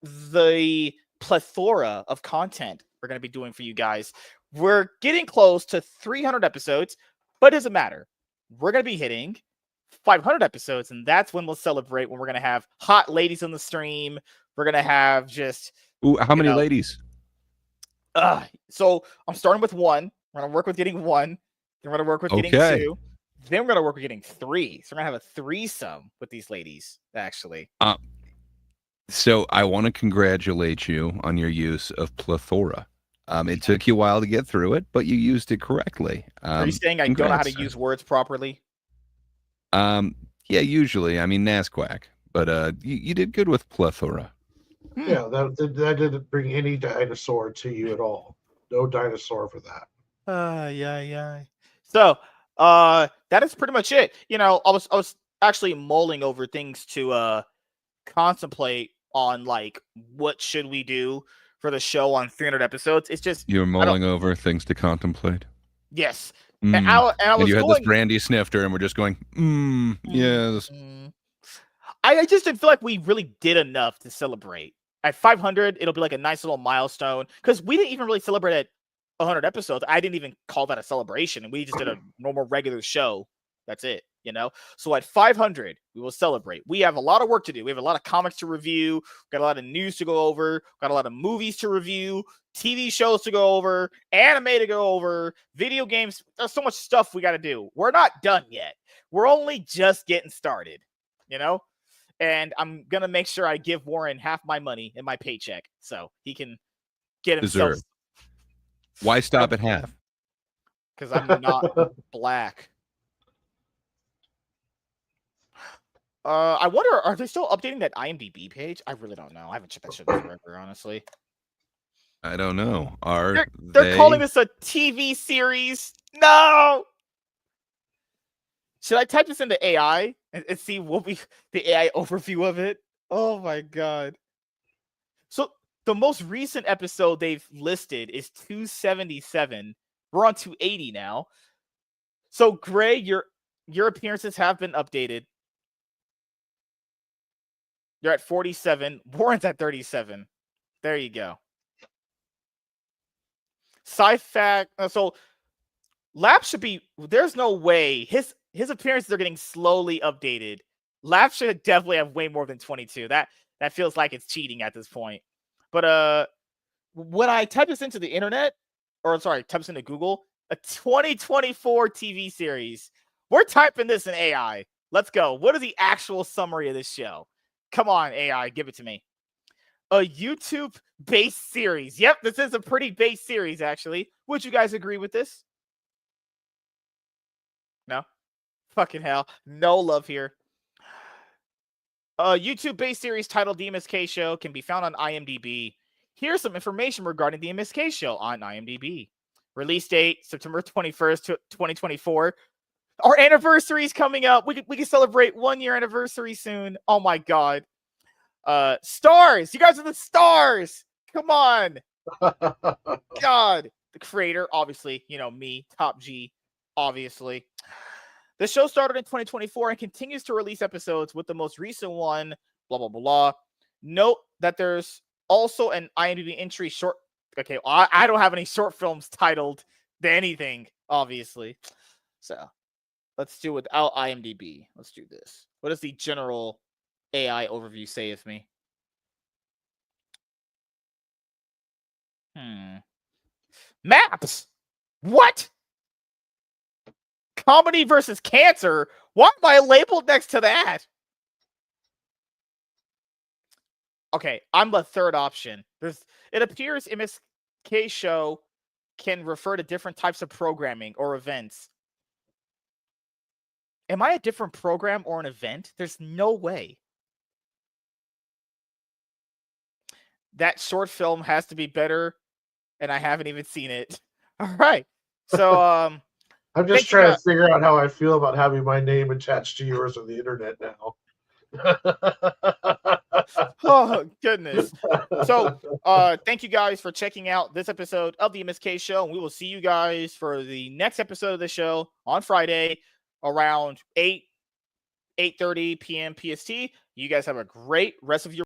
the plethora of content we're going to be doing for you guys. We're getting close to 300 episodes, but it doesn't matter. We're going to be hitting 500 episodes, and that's when we'll celebrate, when we're going to have hot ladies on the stream. We're going to have just... Ooh, how many ladies? So I'm starting with 1. We're going to work with getting 1. Then we're going to work with getting 2. Then we're going to work with getting 3. So we're going to have a threesome with these ladies, actually. So I want to congratulate you on your use of plethora. It took you a while to get through it, but you used it correctly. Are you saying I don't know how to use words properly? Yeah, usually. I mean, Nasquack. But you did good with plethora. Yeah, that didn't bring any dinosaur to you at all. No dinosaur for that. Yeah. So, that is pretty much it. I was actually mulling over things to contemplate on, like, what should we do for the show on 300 episodes. It's just you're mulling over things to contemplate. Yes. And I was you had going, this brandy snifter, and we're just going, yes. I just didn't feel like we really did enough to celebrate. At 500, it'll be like a nice little milestone, because we didn't even really celebrate at 100 episodes. I didn't even call that a celebration, and we just did a normal regular show. That's it, So at 500, we will celebrate. We have a lot of work to do. We have a lot of comics to review. We've got a lot of news to go over. We've got a lot of movies to review, TV shows to go over, anime to go over, video games. There's so much stuff we got to do. We're not done yet. We're only just getting started, And I'm going to make sure I give Warren half my money in my paycheck so he can get himself. Why stop at half? Because I'm not black. I wonder, are they still updating that IMDb page? I really don't know. I haven't checked that shit in forever, honestly. I don't know. Are They're calling they? this a TV series. No. Should I type this into AI and see what the AI overview of it? Oh my god. So the most recent episode they've listed is 277. We're on 280 now. So Gray, your appearances have been updated. You're at 47. Warren's at 37. There you go. Sci-Fac. So Lap should be. There's no way his appearances are getting slowly updated. Lap should definitely have way more than 22. That feels like it's cheating at this point. But when I type this into the internet, or sorry, type this into Google, a 2024 TV series. We're typing this in AI. Let's go. What is the actual summary of this show? Come on, AI, give it to me. A YouTube-based series. Yep, this is a pretty base series, actually. Would you guys agree with this? No? Fucking hell. No love here. A YouTube-based series titled The MSK Show can be found on IMDb. Here's some information regarding The MSK Show on IMDb. Release date, September 21st, 2024. Our anniversary is coming up. We can celebrate 1 year anniversary soon. Oh my god. Stars. You guys are the stars. Come on. God. The creator, obviously, me, Top G, obviously. The show started in 2024 and continues to release episodes, with the most recent one, blah, blah, blah. Note that there's also an IMDb entry short. Okay, well, I don't have any short films titled anything, obviously. So let's do it without IMDb. Let's do this. What does the general AI overview say of me? Maps. What? Comedy versus cancer? Why am I labeled next to that? Okay, I'm the third option. It appears MSK Show can refer to different types of programming or events. Am I a different program or an event? There's no way. That short film has to be better, and I haven't even seen it. All right. So, I'm just trying to figure out how I feel about having my name attached to yours on the internet now. Oh, goodness. So, thank you guys for checking out this episode of the MSK Show, and we will see you guys for the next episode of the show on Friday around 8:30 p.m. PST. You guys have a great rest of your